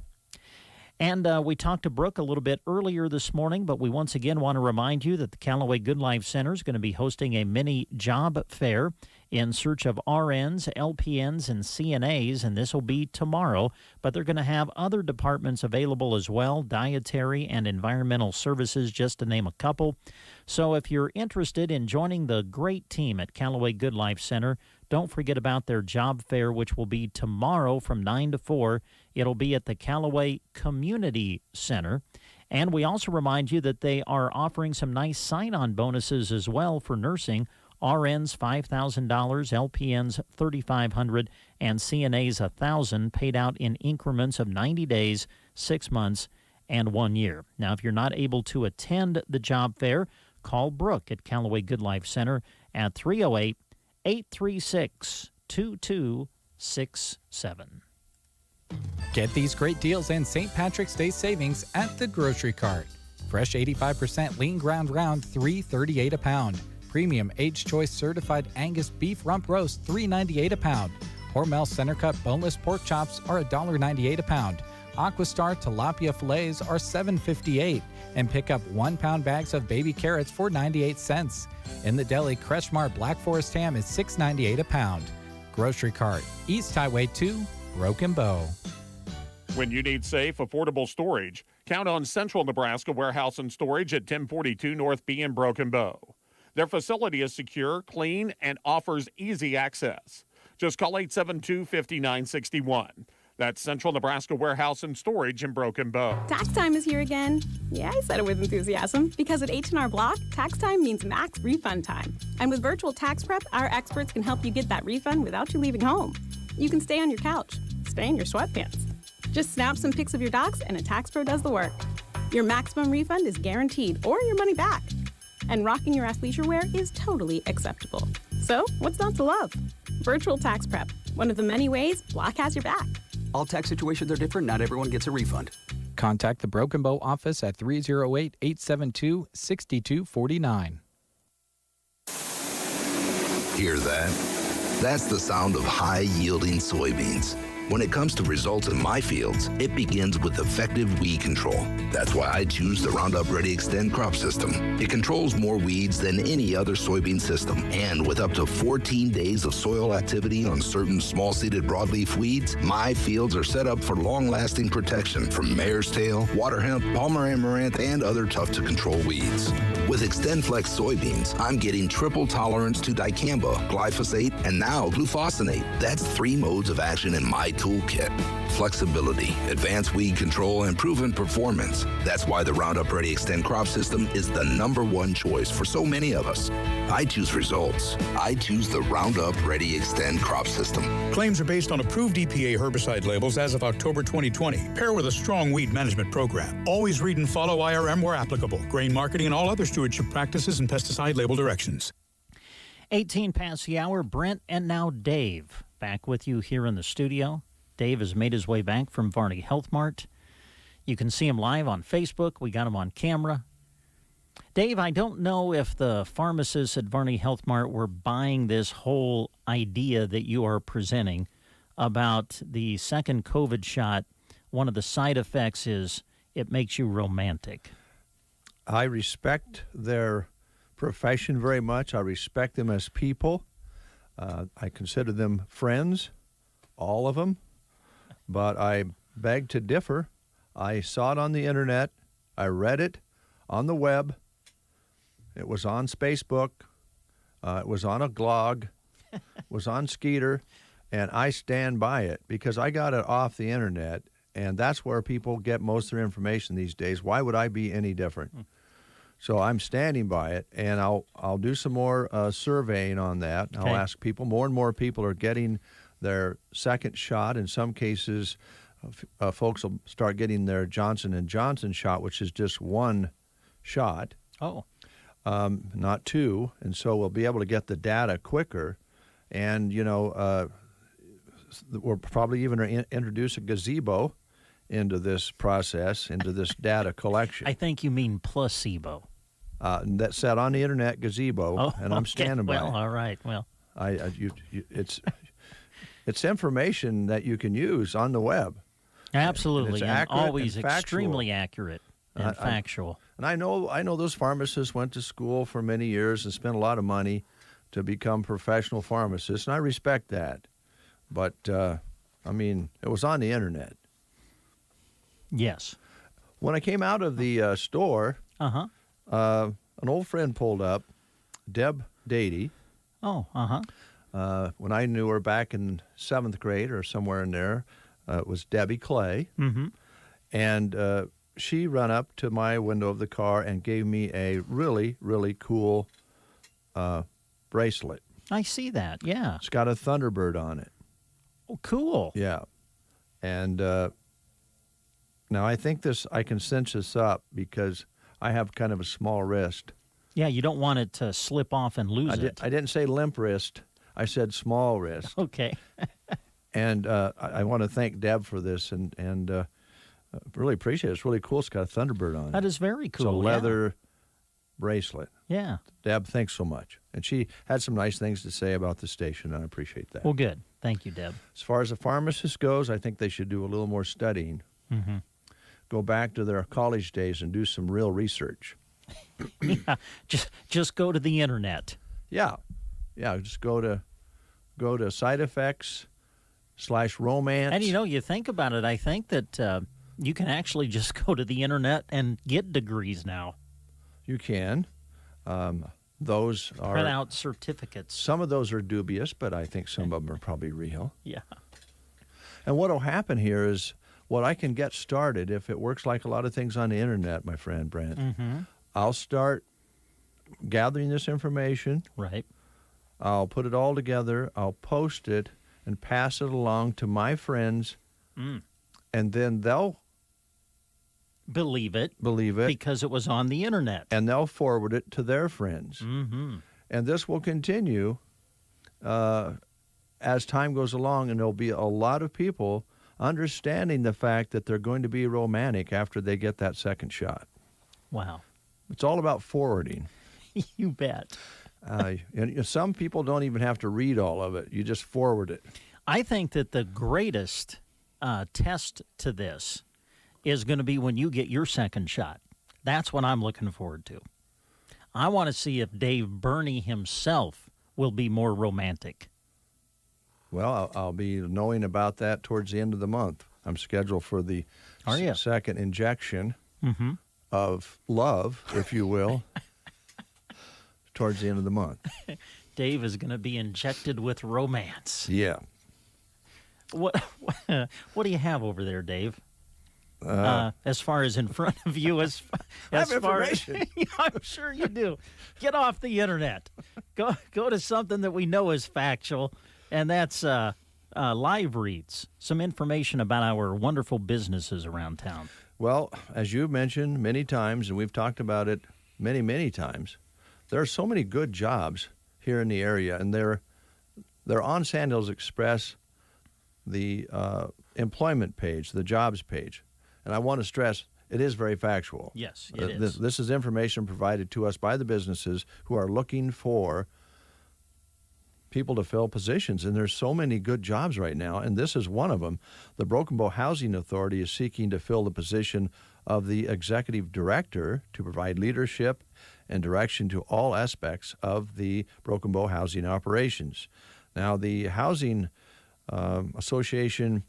And we talked to Brooke a little bit earlier this morning, but we once again want to remind you that the Callaway Good Life Center is going to be hosting a mini job fair in search of RNs, LPNs, and CNAs, and this will be tomorrow. But they're going to have other departments available as well, dietary and environmental services, just to name a couple. So if you're interested in joining the great team at Callaway Good Life Center, don't forget about their job fair, which will be tomorrow from 9 to 4. It'll be at the Callaway Community Center. And we also remind you that they are offering some nice sign-on bonuses as well for nursing. RNs $5,000, LPNs $3,500, and CNAs $1,000, paid out in increments of 90 days, 6 months, and 1 year. Now, if you're not able to attend the job fair, Call Brooke at Callaway Good Life Center at 308-836-2267. Get these great deals and St. Patrick's Day savings at the Grocery Cart. Fresh 85% lean ground round, $3.38 a pound. Premium Age Choice certified Angus beef rump roast, $3.98 a pound. Hormel Center Cut boneless pork chops are $1.98 a pound. Aquastar tilapia fillets are $7.58, and pick up 1 pound bags of baby carrots for 98 cents. In the deli, Kretschmar Black Forest ham is $6.98 a pound. Grocery Cart, East Highway 2, Broken Bow. When you need safe, affordable storage, count on Central Nebraska Warehouse and Storage at 1042 North B in Broken Bow. Their facility is secure, clean, and offers easy access. Just call 872-5961. That's Central Nebraska Warehouse and Storage in Broken Bow. Tax time is here again. Yeah, I said it with enthusiasm. Because at H&R Block, tax time means max refund time. And with virtual tax prep, our experts can help you get that refund without you leaving home. You can stay on your couch, stay in your sweatpants. Just snap some pics of your docs and a tax pro does the work. Your maximum refund is guaranteed or your money back. And rocking your athleisure wear is totally acceptable. So, what's not to love? Virtual tax prep, one of the many ways Block has your back. All tax situations are different. Not everyone gets a refund. Contact the Broken Bow office at 308-872-6249. Hear that? That's the sound of high-yielding soybeans. When it comes to results in my fields, it begins with effective weed control. That's why I choose the Roundup Ready Extend crop system. It controls more weeds than any other soybean system. And with up to 14 days of soil activity on certain small-seeded broadleaf weeds, my fields are set up for long-lasting protection from mare's tail, water hemp, Palmer amaranth, and other tough-to-control weeds. With Extend Flex soybeans, I'm getting triple tolerance to dicamba, glyphosate, and now glufosinate. That's 3 modes of action in my toolkit. Flexibility, advanced weed control, and proven performance. That's why the Roundup Ready Extend crop system is the #1 choice for so many of us. I choose results. I choose the Roundup Ready Extend crop system. Claims are based on approved EPA herbicide labels as of October 2020. Pair with a strong weed management program. Always read and follow IRM where applicable. Grain marketing and all other stewardship practices and pesticide label directions. 18 past the hour. Brent and now Dave back with you here in the studio. Dave has made his way back from Varney Health Mart. You can see him live on Facebook. We got him on camera. Dave, I don't know if the pharmacists at Varney Health Mart were buying this whole idea that you are presenting about the second COVID shot. One of the side effects is it makes you romantic. I respect their profession very much. I respect them as people. I consider them friends, all of them. But I beg to differ. I saw it on the internet. I read it on the web. It was on Facebook. It was on a blog. It was on Skeeter. And I stand by it because I got it off the internet, and that's where people get most of their information these days. Why would I be any different? So I'm standing by it, and I'll do some more surveying on that. Okay. I'll ask people. More and more people are getting their second shot. In some cases, folks will start getting their Johnson & Johnson shot, which is just one shot. Oh. Not two. And so we'll be able to get the data quicker. And, we'll probably even introduce a gazebo into this process, into this data collection. I think you mean placebo. That said on the internet, gazebo, and I'm standing by it. Well, all right. Well, it's information that you can use on the web. Absolutely, and always and extremely accurate and factual. And I know those pharmacists went to school for many years and spent a lot of money to become professional pharmacists, and I respect that. But it was on the internet. Yes. When I came out of the store, an old friend pulled up, Deb Dady. Oh, when I knew her back in 7th grade or somewhere in there, it was Debbie Clay. Mm-hmm. And she ran up to my window of the car and gave me a really, really cool bracelet. I see that, yeah. It's got a Thunderbird on it. Oh, cool. Yeah. And now I think I can cinch this up because I have kind of a small wrist. Yeah, you don't want it to slip off and lose it. I didn't say limp wrist. I said small wrist. Okay. And I want to thank Deb for this and really appreciate it. It's really cool. It's got a Thunderbird on it. That is very cool. It's a leather bracelet. Yeah. Deb, thanks so much. And she had some nice things to say about the station, and I appreciate that. Well, good. Thank you, Deb. As far as the pharmacist goes, I think they should do a little more studying. Mm-hmm. Go back to their college days and do some real research. Yeah, just go to the internet. Yeah. Just go to side effects / romance. And you think about it, I think that you can actually just go to the internet and get degrees now. You can. Those are print out certificates. Some of those are dubious, but I think some of them are probably real. Yeah. And what will happen here is what I can get started if it works like a lot of things on the internet, my friend Brent. Mm-hmm. I'll start gathering this information. Right. I'll put it all together. I'll post it and pass it along to my friends. And then they'll believe it because it was on the internet. And they'll forward it to their friends. Mm-hmm. And this will continue as time goes along, and there'll be a lot of people understanding the fact that they're going to be romantic after they get that second shot. Wow. It's all about forwarding. You bet. And some people don't even have to read all of it. You just forward it. I think that the greatest test to this is going to be when you get your second shot. That's what I'm looking forward to. I want to see if Dave Burney himself will be more romantic. Well, I'll be knowing about that towards the end of the month. I'm scheduled for the second injection of love, if you will, towards the end of the month. Dave is going to be injected with romance. Yeah. What do you have over there, Dave? As far as in front of you, as far as I'm sure you do. Get off the internet. Go to something that we know is factual, and that's live reads. Some information about our wonderful businesses around town. Well, as you've mentioned many times, and we've talked about it many, many times, there are so many good jobs here in the area, and they're on Sandhills Express, the employment page, the jobs page. And I want to stress, it is very factual. Yes, it is. This is information provided to us by the businesses who are looking for people to fill positions. And there's so many good jobs right now, and this is one of them. The Broken Bow Housing Authority is seeking to fill the position of the executive director to provide leadership and direction to all aspects of the Broken Bow housing operations. Now, the Housing Association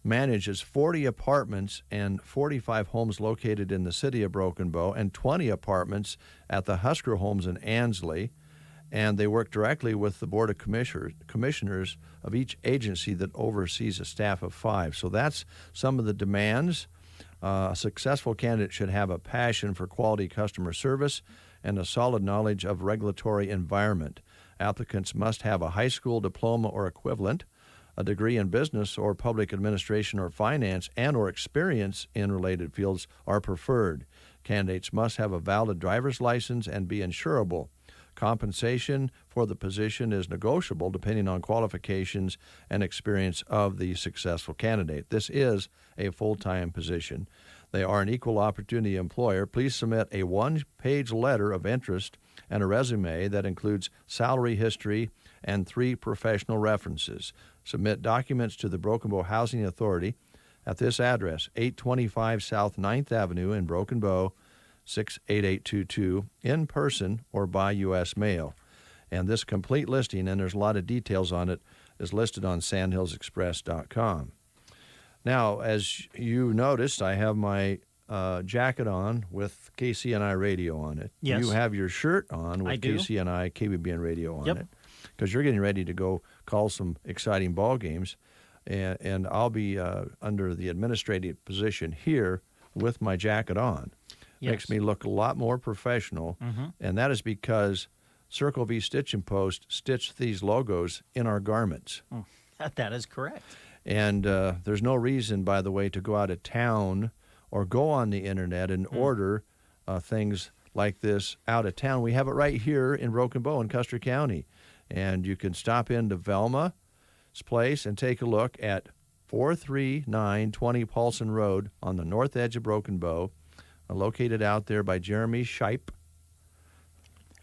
manages 40 apartments and 45 homes located in the city of Broken Bow and 20 apartments at the Husker Homes in Ansley. And they work directly with the Board of Commissioners of each agency that oversees a staff of 5. So that's some of the demands. A successful candidate should have a passion for quality customer service and a solid knowledge of regulatory environment. Applicants must have a high school diploma or equivalent, a degree in business or public administration or finance, and or experience in related fields are preferred. Candidates must have a valid driver's license and be insurable. Compensation for the position is negotiable depending on qualifications and experience of the successful candidate. This is a full-time position. They are an equal opportunity employer. Please submit a one-page letter of interest and a resume that includes salary history and 3 professional references. Submit documents to the Broken Bow Housing Authority at this address, 825 South 9th Avenue in Broken Bow, 68822, in person or by U.S. mail. And this complete listing, and there's a lot of details on it, is listed on sandhillsexpress.com. Now, as you noticed, I have my jacket on with KCNI radio on it. Yes. You have your shirt on with KCNI KBBN radio on it, because you're getting ready to go call some exciting ball games. And I'll be under the administrative position here with my jacket on. Yes. Makes me look a lot more professional, and that is because Circle V Stitch and Post stitched these logos in our garments. Oh, that is correct. And there's no reason, by the way, to go out of town or go on the internet and order things like this out of town. We have it right here in Broken Bow in Custer County. And you can stop into Velma's place and take a look at 43920 Paulson Road on the north edge of Broken Bow, located out there by Jeremy Shipe.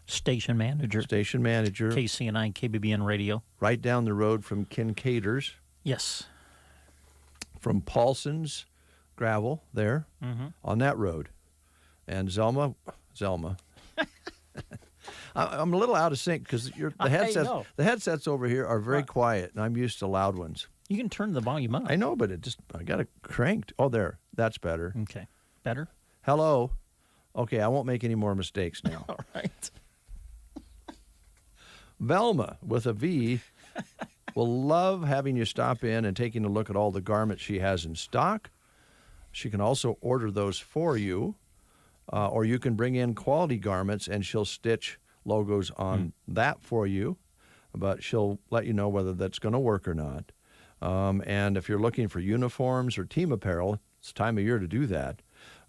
Station manager. KCNI, KBBN Radio. Right down the road from Kincaid's. Yes. From Paulson's Gravel there on that road. And Zelma. I'm a little out of sync because the headsets over here are very quiet, and I'm used to loud ones. You can turn the volume up. I know, but I got it cranked. Oh, there. That's better. Okay. Better? Hello. Okay, I won't make any more mistakes now. All right. Velma, with a V, will love having you stop in and taking a look at all the garments she has in stock. She can also order those for you, or you can bring in quality garments, and she'll stitch logos on that for you, but she'll let you know whether that's going to work or not. And if you're looking for uniforms or team apparel, it's the time of year to do that.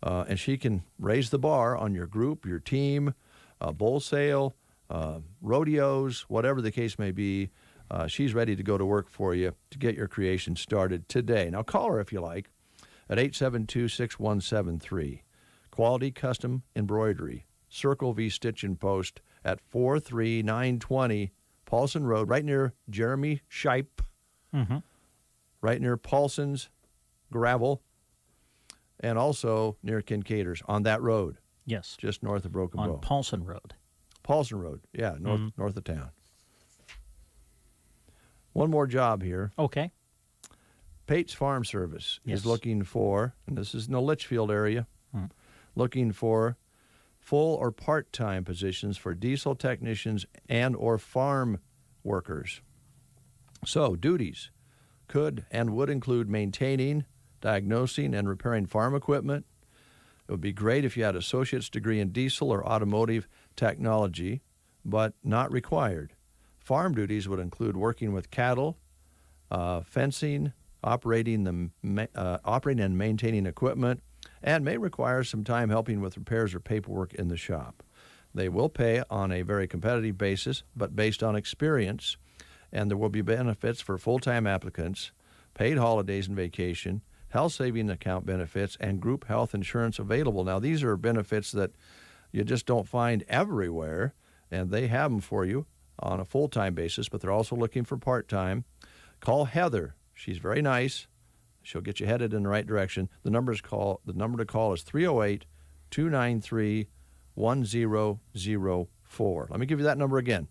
And she can raise the bar on your group, your team, bowl sale, rodeos, whatever the case may be. She's ready to go to work for you to get your creation started today. Now call her if you like at 872-6173. Quality Custom Embroidery, Circle V Stitch and Post at 43920 Paulson Road, right near Jeremy Shipe, right near Paulson's Gravel, and also near Kincaid's on that road. Yes. Just north of Broken Bow. On Paulson Road. Paulson Road, yeah, north of town. One more job here. Okay. Pate's Farm Service is looking for, and this is in the Litchfield area, looking for full or part-time positions for diesel technicians and or farm workers. So duties could and would include maintaining, diagnosing, and repairing farm equipment. It would be great if you had an associate's degree in diesel or automotive technology, but not required. Farm duties would include working with cattle, fencing, operating and maintaining equipment, and may require some time helping with repairs or paperwork in the shop. They will pay on a very competitive basis, but based on experience, and there will be benefits for full-time applicants, paid holidays and vacation, health saving account benefits, and group health insurance available. Now, these are benefits that you just don't find everywhere, and they have them for you on a full-time basis, but they're also looking for part-time. Call Heather. She's very nice. She'll get you headed in the right direction. The number to call is 308-293-1004. Let me give you that number again.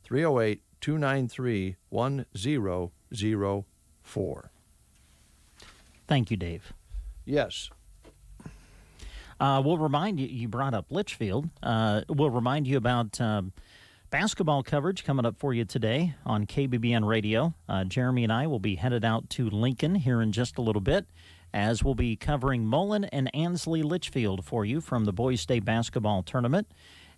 308-293-1004. Thank you, Dave. Yes. We'll remind you, you brought up Litchfield. We'll remind you about basketball coverage coming up for you today on KBBN Radio. Jeremy and I will be headed out to Lincoln here in just a little bit, as we'll be covering Mullen and Ansley Litchfield for you from the Boys State Basketball Tournament.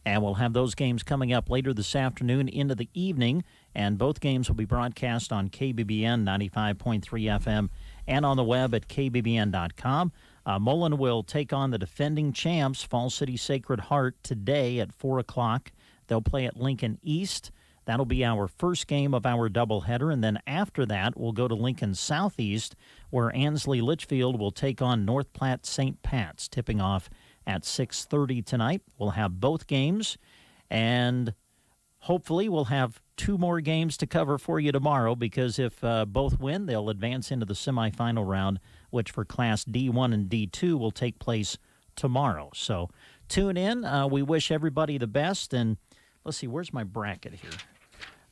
And we'll have those games coming up later this afternoon into the evening, and both games will be broadcast on KBBN 95.3 FM and on the web at kbbn.com. Mullen will take on the defending champs, Fall City Sacred Heart, today at 4 o'clock. They'll play at Lincoln East. That'll be our first game of our doubleheader, and then after that, we'll go to Lincoln Southeast, where Ansley Litchfield will take on North Platte St. Pat's, tipping off at 6:30 tonight. We'll have both games, and hopefully we'll have two more games to cover for you tomorrow, because if both win, they'll advance into the semifinal round, which for Class D1 and D2 will take place tomorrow. So tune in. We wish everybody the best, and let's see, where's my bracket here?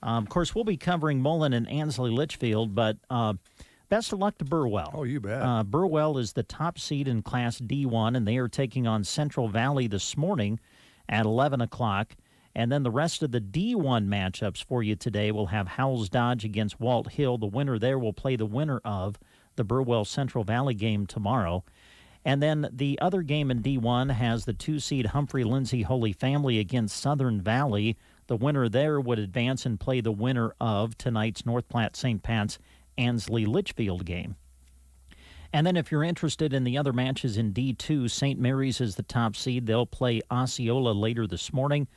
Of course, we'll be covering Mullen and Ansley Litchfield, but best of luck to Burwell. Oh, you bet. Burwell is the top seed in Class D1, and they are taking on Central Valley this morning at 11 o'clock. And then the rest of the D1 matchups for you today will have Howells Dodge against Walt Hill. The winner there will play the winner of the Burwell-Central Valley game tomorrow. And then the other game in D1 has the 2-seed Humphrey-Lindsay Holy Family against Southern Valley. The winner there would advance and play the winner of tonight's North Platte St. Pat's Ansley Litchfield game. And then if you're interested in the other matches in D2, St. Mary's is the top seed. They'll play Osceola later this morning.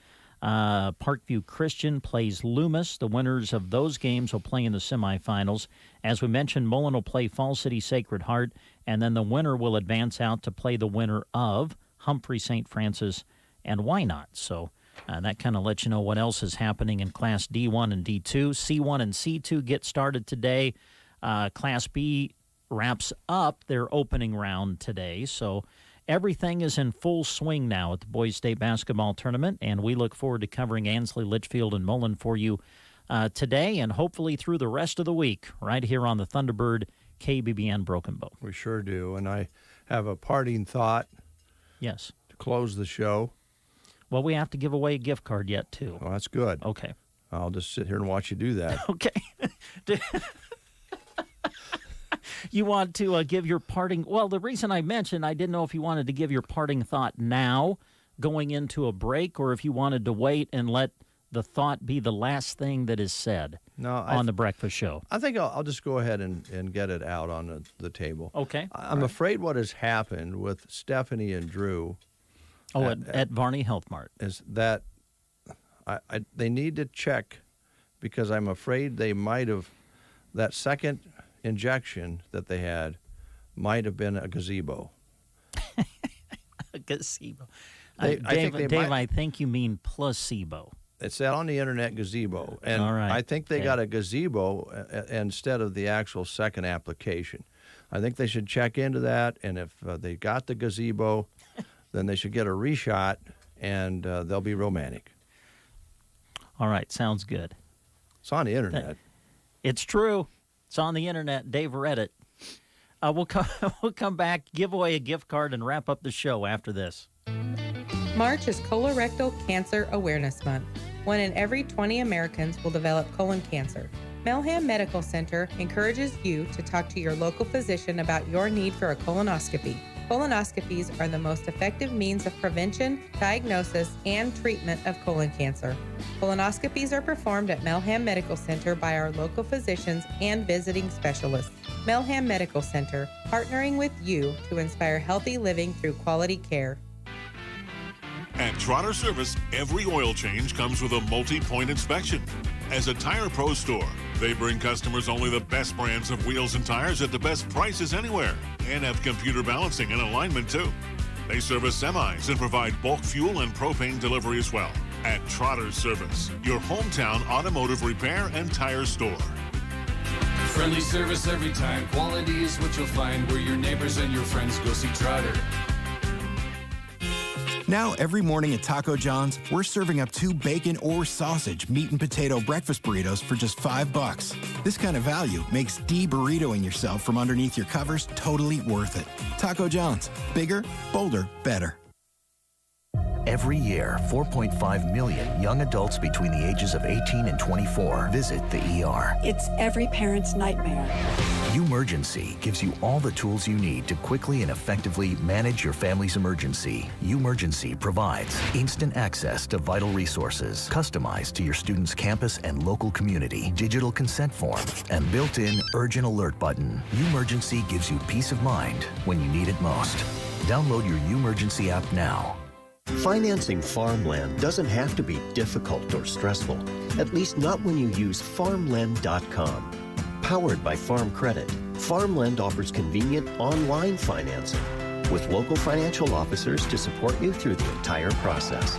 Parkview Christian plays Loomis. The winners of those games will play in the semifinals. As we mentioned, Mullen will play Fall City Sacred Heart, and then the winner will advance out to play the winner of Humphrey St. Francis and Wynot. So that kind of lets you know what else is happening in Class D1 and D2. C1 and C2 get started today. Class B wraps up their opening round today. So everything is in full swing now at the Boys State Basketball Tournament, and we look forward to covering Ansley, Litchfield, and Mullen for you today and hopefully through the rest of the week right here on the Thunderbird KBBN Broken Bow. We sure do, and I have a parting thought. Yes. To close the show. Well, we have to give away a gift card yet, too. Well, that's good. Okay. I'll just sit here and watch you do that. Okay. You want to give your parting... Well, the reason I mentioned, I didn't know if you wanted to give your parting thought now, going into a break, or if you wanted to wait and let the thought be the last thing that is said on the breakfast show. I think I'll just go ahead and get it out on the table. Okay. I'm afraid what has happened with Stephanie and Drew... at Varney Health Mart. Is that they need to check, because I'm afraid they might have... That second injection that they had might have been a gazebo. A gazebo. Dave, I think you mean placebo. It's on the internet, gazebo. And all right. I think they got a gazebo instead of the actual second application. I think they should check into that, and if they got the gazebo, then they should get a reshot, and they'll be romantic. All right, sounds good. It's on the internet. It's true. It's on the internet. Dave read it. We'll come back, give away a gift card, and wrap up the show after this. March is Colorectal Cancer Awareness Month. 1 in every 20 Americans will develop colon cancer. Melham Medical Center encourages you to talk to your local physician about your need for a colonoscopy. Colonoscopies are the most effective means of prevention, diagnosis, and treatment of colon cancer. Colonoscopies are performed at Melham Medical Center by our local physicians and visiting specialists. Melham Medical Center, partnering with you to inspire healthy living through quality care. At Trotter Service, every oil change comes with a multi-point inspection. As a Tire Pro store, they bring customers only the best brands of wheels and tires at the best prices anywhere, and have computer balancing and alignment too. They service semis and provide bulk fuel and propane delivery as well. At Trotter Service, your hometown automotive repair and tire store. Friendly service every time. Quality is what you'll find where your neighbors and your friends go see Trotter. Now, every morning at Taco John's, we're serving up 2 bacon or sausage meat and potato breakfast burritos for just $5. This kind of value makes de-burritoing yourself from underneath your covers totally worth it. Taco John's. Bigger, bolder, better. Every year, 4.5 million young adults between the ages of 18 and 24 visit the ER. It's every parent's nightmare. Umergency gives you all the tools you need to quickly and effectively manage your family's emergency. Umergency provides instant access to vital resources, customized to your student's campus and local community, digital consent form, and built-in urgent alert button. Umergency gives you peace of mind when you need it most. Download your Umergency app now. Financing farmland doesn't have to be difficult or stressful, at least not when you use farmland.com. Powered by Farm Credit, Farmland offers convenient online financing with local financial officers to support you through the entire process.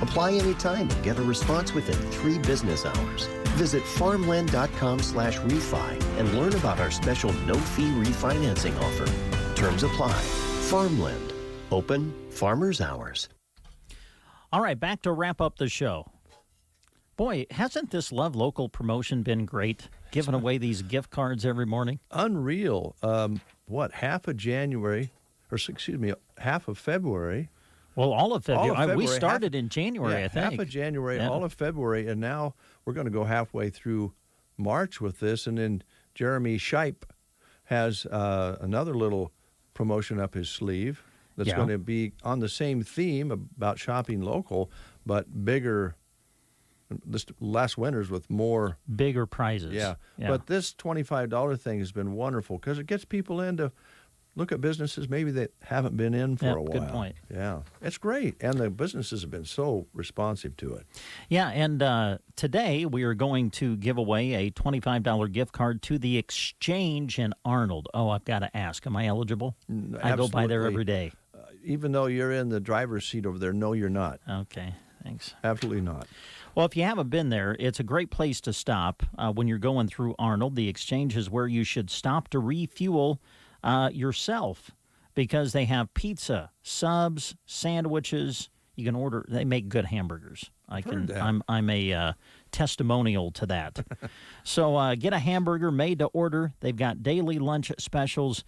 Apply anytime and get a response within 3 business hours. Visit farmland.com/refi and learn about our special no-fee refinancing offer. Terms apply. Farmland. Open farmers' hours. All right, back to wrap up the show. Boy, hasn't this Love Local promotion been great? Giving away these gift cards every morning? Unreal. Half of January, half of February. Well, all of February. We started in January, I think. Half of January, all of February, and now we're going to go halfway through March with this. And then Jeremy Scheip has another little promotion up his sleeve that's going to be on the same theme about shopping local, but bigger, less winners with more. Bigger prizes. Yeah. But this $25 thing has been wonderful because it gets people into look at businesses maybe that haven't been in for a while. Good point. Yeah, it's great. And the businesses have been so responsive to it. Yeah, and today we are going to give away a $25 gift card to the Exchange in Arnold. Oh, I've got to ask, am I eligible? I go by there every day. Even though you're in the driver's seat over there, no, you're not. Okay, thanks. Absolutely not. Well, if you haven't been there, it's a great place to stop when you're going through Arnold. The Exchange is where you should stop to refuel yourself, because they have pizza, subs, sandwiches. You can order. They make good hamburgers. I'm a testimonial to that. So get a hamburger made to order. They've got daily lunch specials.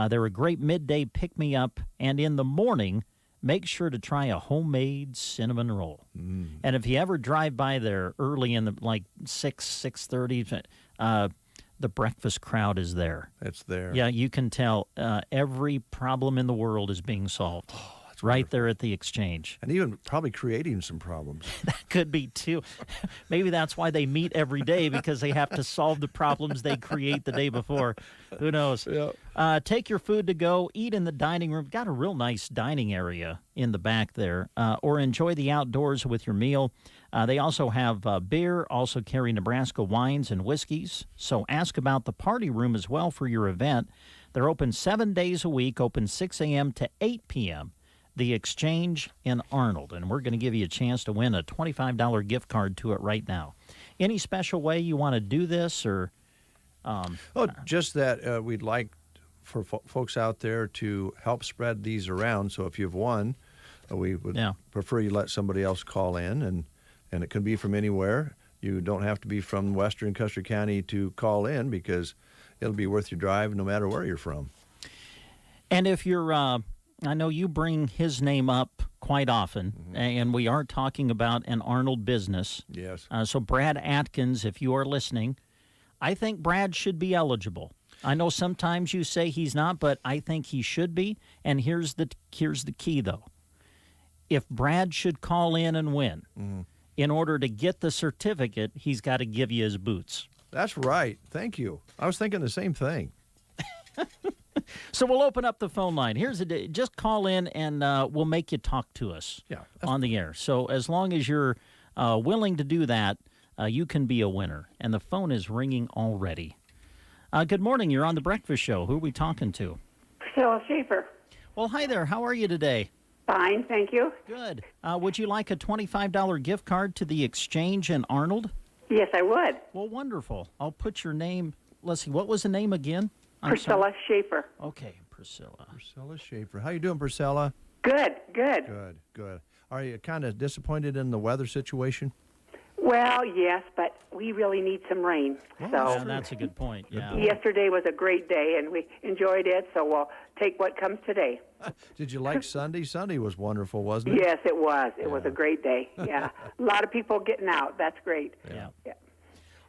They're a great midday pick-me-up. And in the morning, make sure to try a homemade cinnamon roll. And if you ever drive by there early in the 6:30, the breakfast crowd is there. It's there. Yeah, you can tell every problem in the world is being solved. Right there at the Exchange. And even probably creating some problems. That could be, too. Maybe that's why they meet every day, because they have to solve the problems they create the day before. Who knows? Yeah. Take your food to go. Eat in the dining room. Got a real nice dining area in the back there. Or enjoy the outdoors with your meal. They also have beer, also carry Nebraska wines and whiskeys. So ask about the party room as well for your event. They're open 7 days a week, open 6 a.m. to 8 p.m., the Exchange in Arnold, and we're going to give you a chance to win a $25 gift card to it right now. Any special way you want to do this, or? Just that we'd like for folks out there to help spread these around. So if you've won, we would prefer you let somebody else call in, and it can be from anywhere. You don't have to be from Western Custer County to call in, because it'll be worth your drive no matter where you're from. And if you're I know you bring his name up quite often, and we are talking about an Arnold business. Yes. So Brad Atkins, if you are listening, I think Brad should be eligible. I know sometimes you say he's not, but I think he should be. And here's the key, though. If Brad should call in and win, in order to get the certificate, he's got to give you his boots. That's right. Thank you. I was thinking the same thing. So we'll open up the phone line. Here's the day. Just call in, and we'll make you talk to us on the air. So as long as you're willing to do that, you can be a winner. And the phone is ringing already. Good morning. You're on The Breakfast Show. Who are we talking to? Priscilla Schaefer. Well, hi there. How are you today? Fine, thank you. Good. Would you like a $25 gift card to the Exchange in Arnold? Yes, I would. Well, wonderful. I'll put your name. Let's see. What was the name again? Priscilla Schaefer. Okay, Priscilla. Priscilla Schaefer. How you doing, Priscilla? Good. Good. Are you kind of disappointed in the weather situation? Well, yes, but we really need some rain. Yeah, that's a good point. Yeah. Yesterday was a great day, and we enjoyed it, so we'll take what comes today. Did you like Sunday? Sunday was wonderful, wasn't it? Yes, it was. It was a great day. Yeah. A lot of people getting out. That's great. Yeah.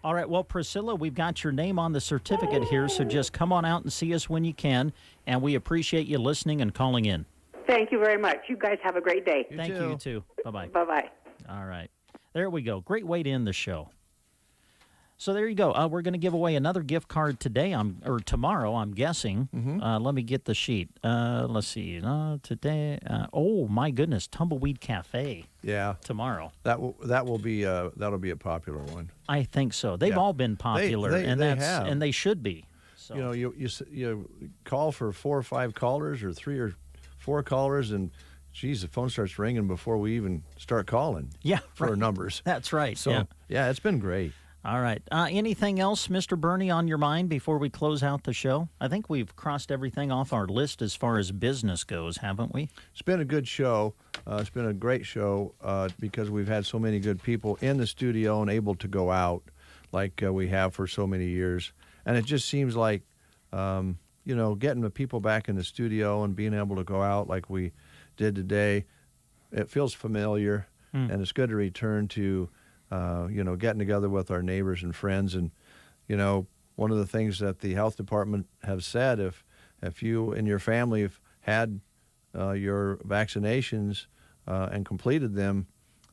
All right, well, Priscilla, we've got your name on the certificate here, so just come on out and see us when you can, and we appreciate you listening and calling in. Thank you very much. You guys have a great day. Thank you, you too. Bye-bye. Bye-bye. All right. There we go. Great way to end the show. So there you go. We're going to give away another gift card today, or tomorrow, I'm guessing. Let me get the sheet. Let's see. Today. Oh my goodness, Tumbleweed Cafe. Yeah. Tomorrow. That'll be a popular one. I think so. They've all been popular, and they should be. So. You know, you call for 4 or 5 callers, or 3 or 4 callers, and geez, the phone starts ringing before we even start calling. Yeah, for numbers. That's right. So yeah, it's been great. All right. Anything else, Mr. Bernie, on your mind before we close out the show? I think we've crossed everything off our list as far as business goes, haven't we? It's been a good show. It's been a great show because we've had so many good people in the studio and able to go out like we have for so many years. And it just seems like, getting the people back in the studio and being able to go out like we did today, it feels familiar, and it's good to return to getting together with our neighbors and friends. And, one of the things that the health department have said, if you and your family have had your vaccinations and completed them,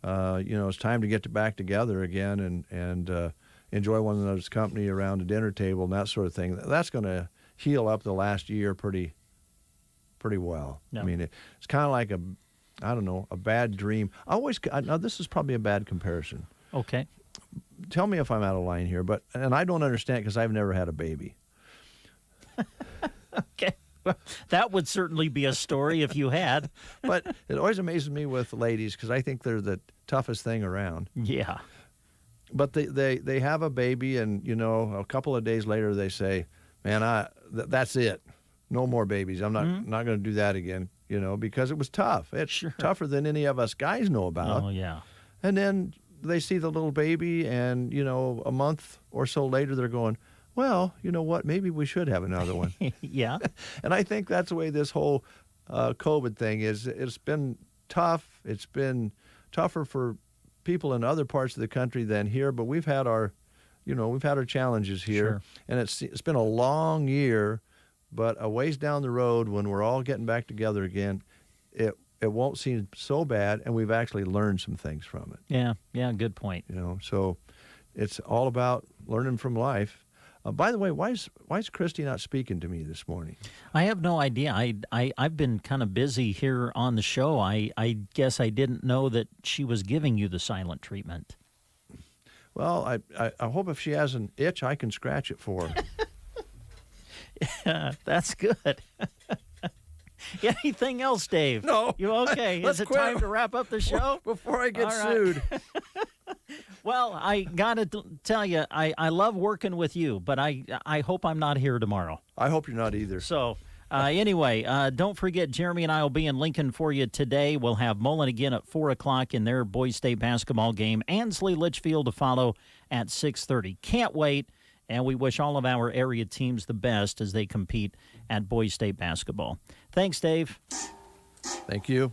it's time to get back together again and enjoy one another's company around a dinner table and that sort of thing. That's going to heal up the last year pretty pretty well. No. I mean, it's kind of like a bad dream. Now this is probably a bad comparison. Okay. Tell me if I'm out of line here, and I don't understand because I've never had a baby. Okay. Well, that would certainly be a story if you had. But it always amazes me with ladies because I think they're the toughest thing around. Yeah. But they have a baby, and, a couple of days later they say, man, that's it. No more babies. I'm not going to do that again, because it was tough. It's tougher than any of us guys know about. Oh, yeah. And then they see the little baby, and, a month or so later they're going, well, you know what? Maybe we should have another one. Yeah. And I think that's the way this whole COVID thing is. It's been tough. It's been tougher for people in other parts of the country than here, but we've had our challenges here. Sure. And it's been a long year, but a ways down the road when we're all getting back together again, it won't seem so bad, and we've actually learned some things from it. Yeah, good point. So it's all about learning from life. By the way, why is Christy not speaking to me this morning? I have no idea. I've been kind of busy here on the show. I guess I didn't know that she was giving you the silent treatment. Well, I hope if she has an itch, I can scratch it for her. Yeah, that's good. Anything else, Dave? No. You okay? Is it time to wrap up the show? Before I get All right. sued. Well, I got to tell you, I love working with you, but I hope I'm not here tomorrow. I hope you're not either. So, anyway, don't forget, Jeremy and I will be in Lincoln for you today. We'll have Mullen again at 4 o'clock in their Boys State basketball game. Ansley Litchfield to follow at 6:30. Can't wait, and we wish all of our area teams the best as they compete at Boys State basketball. Thanks, Dave. Thank you.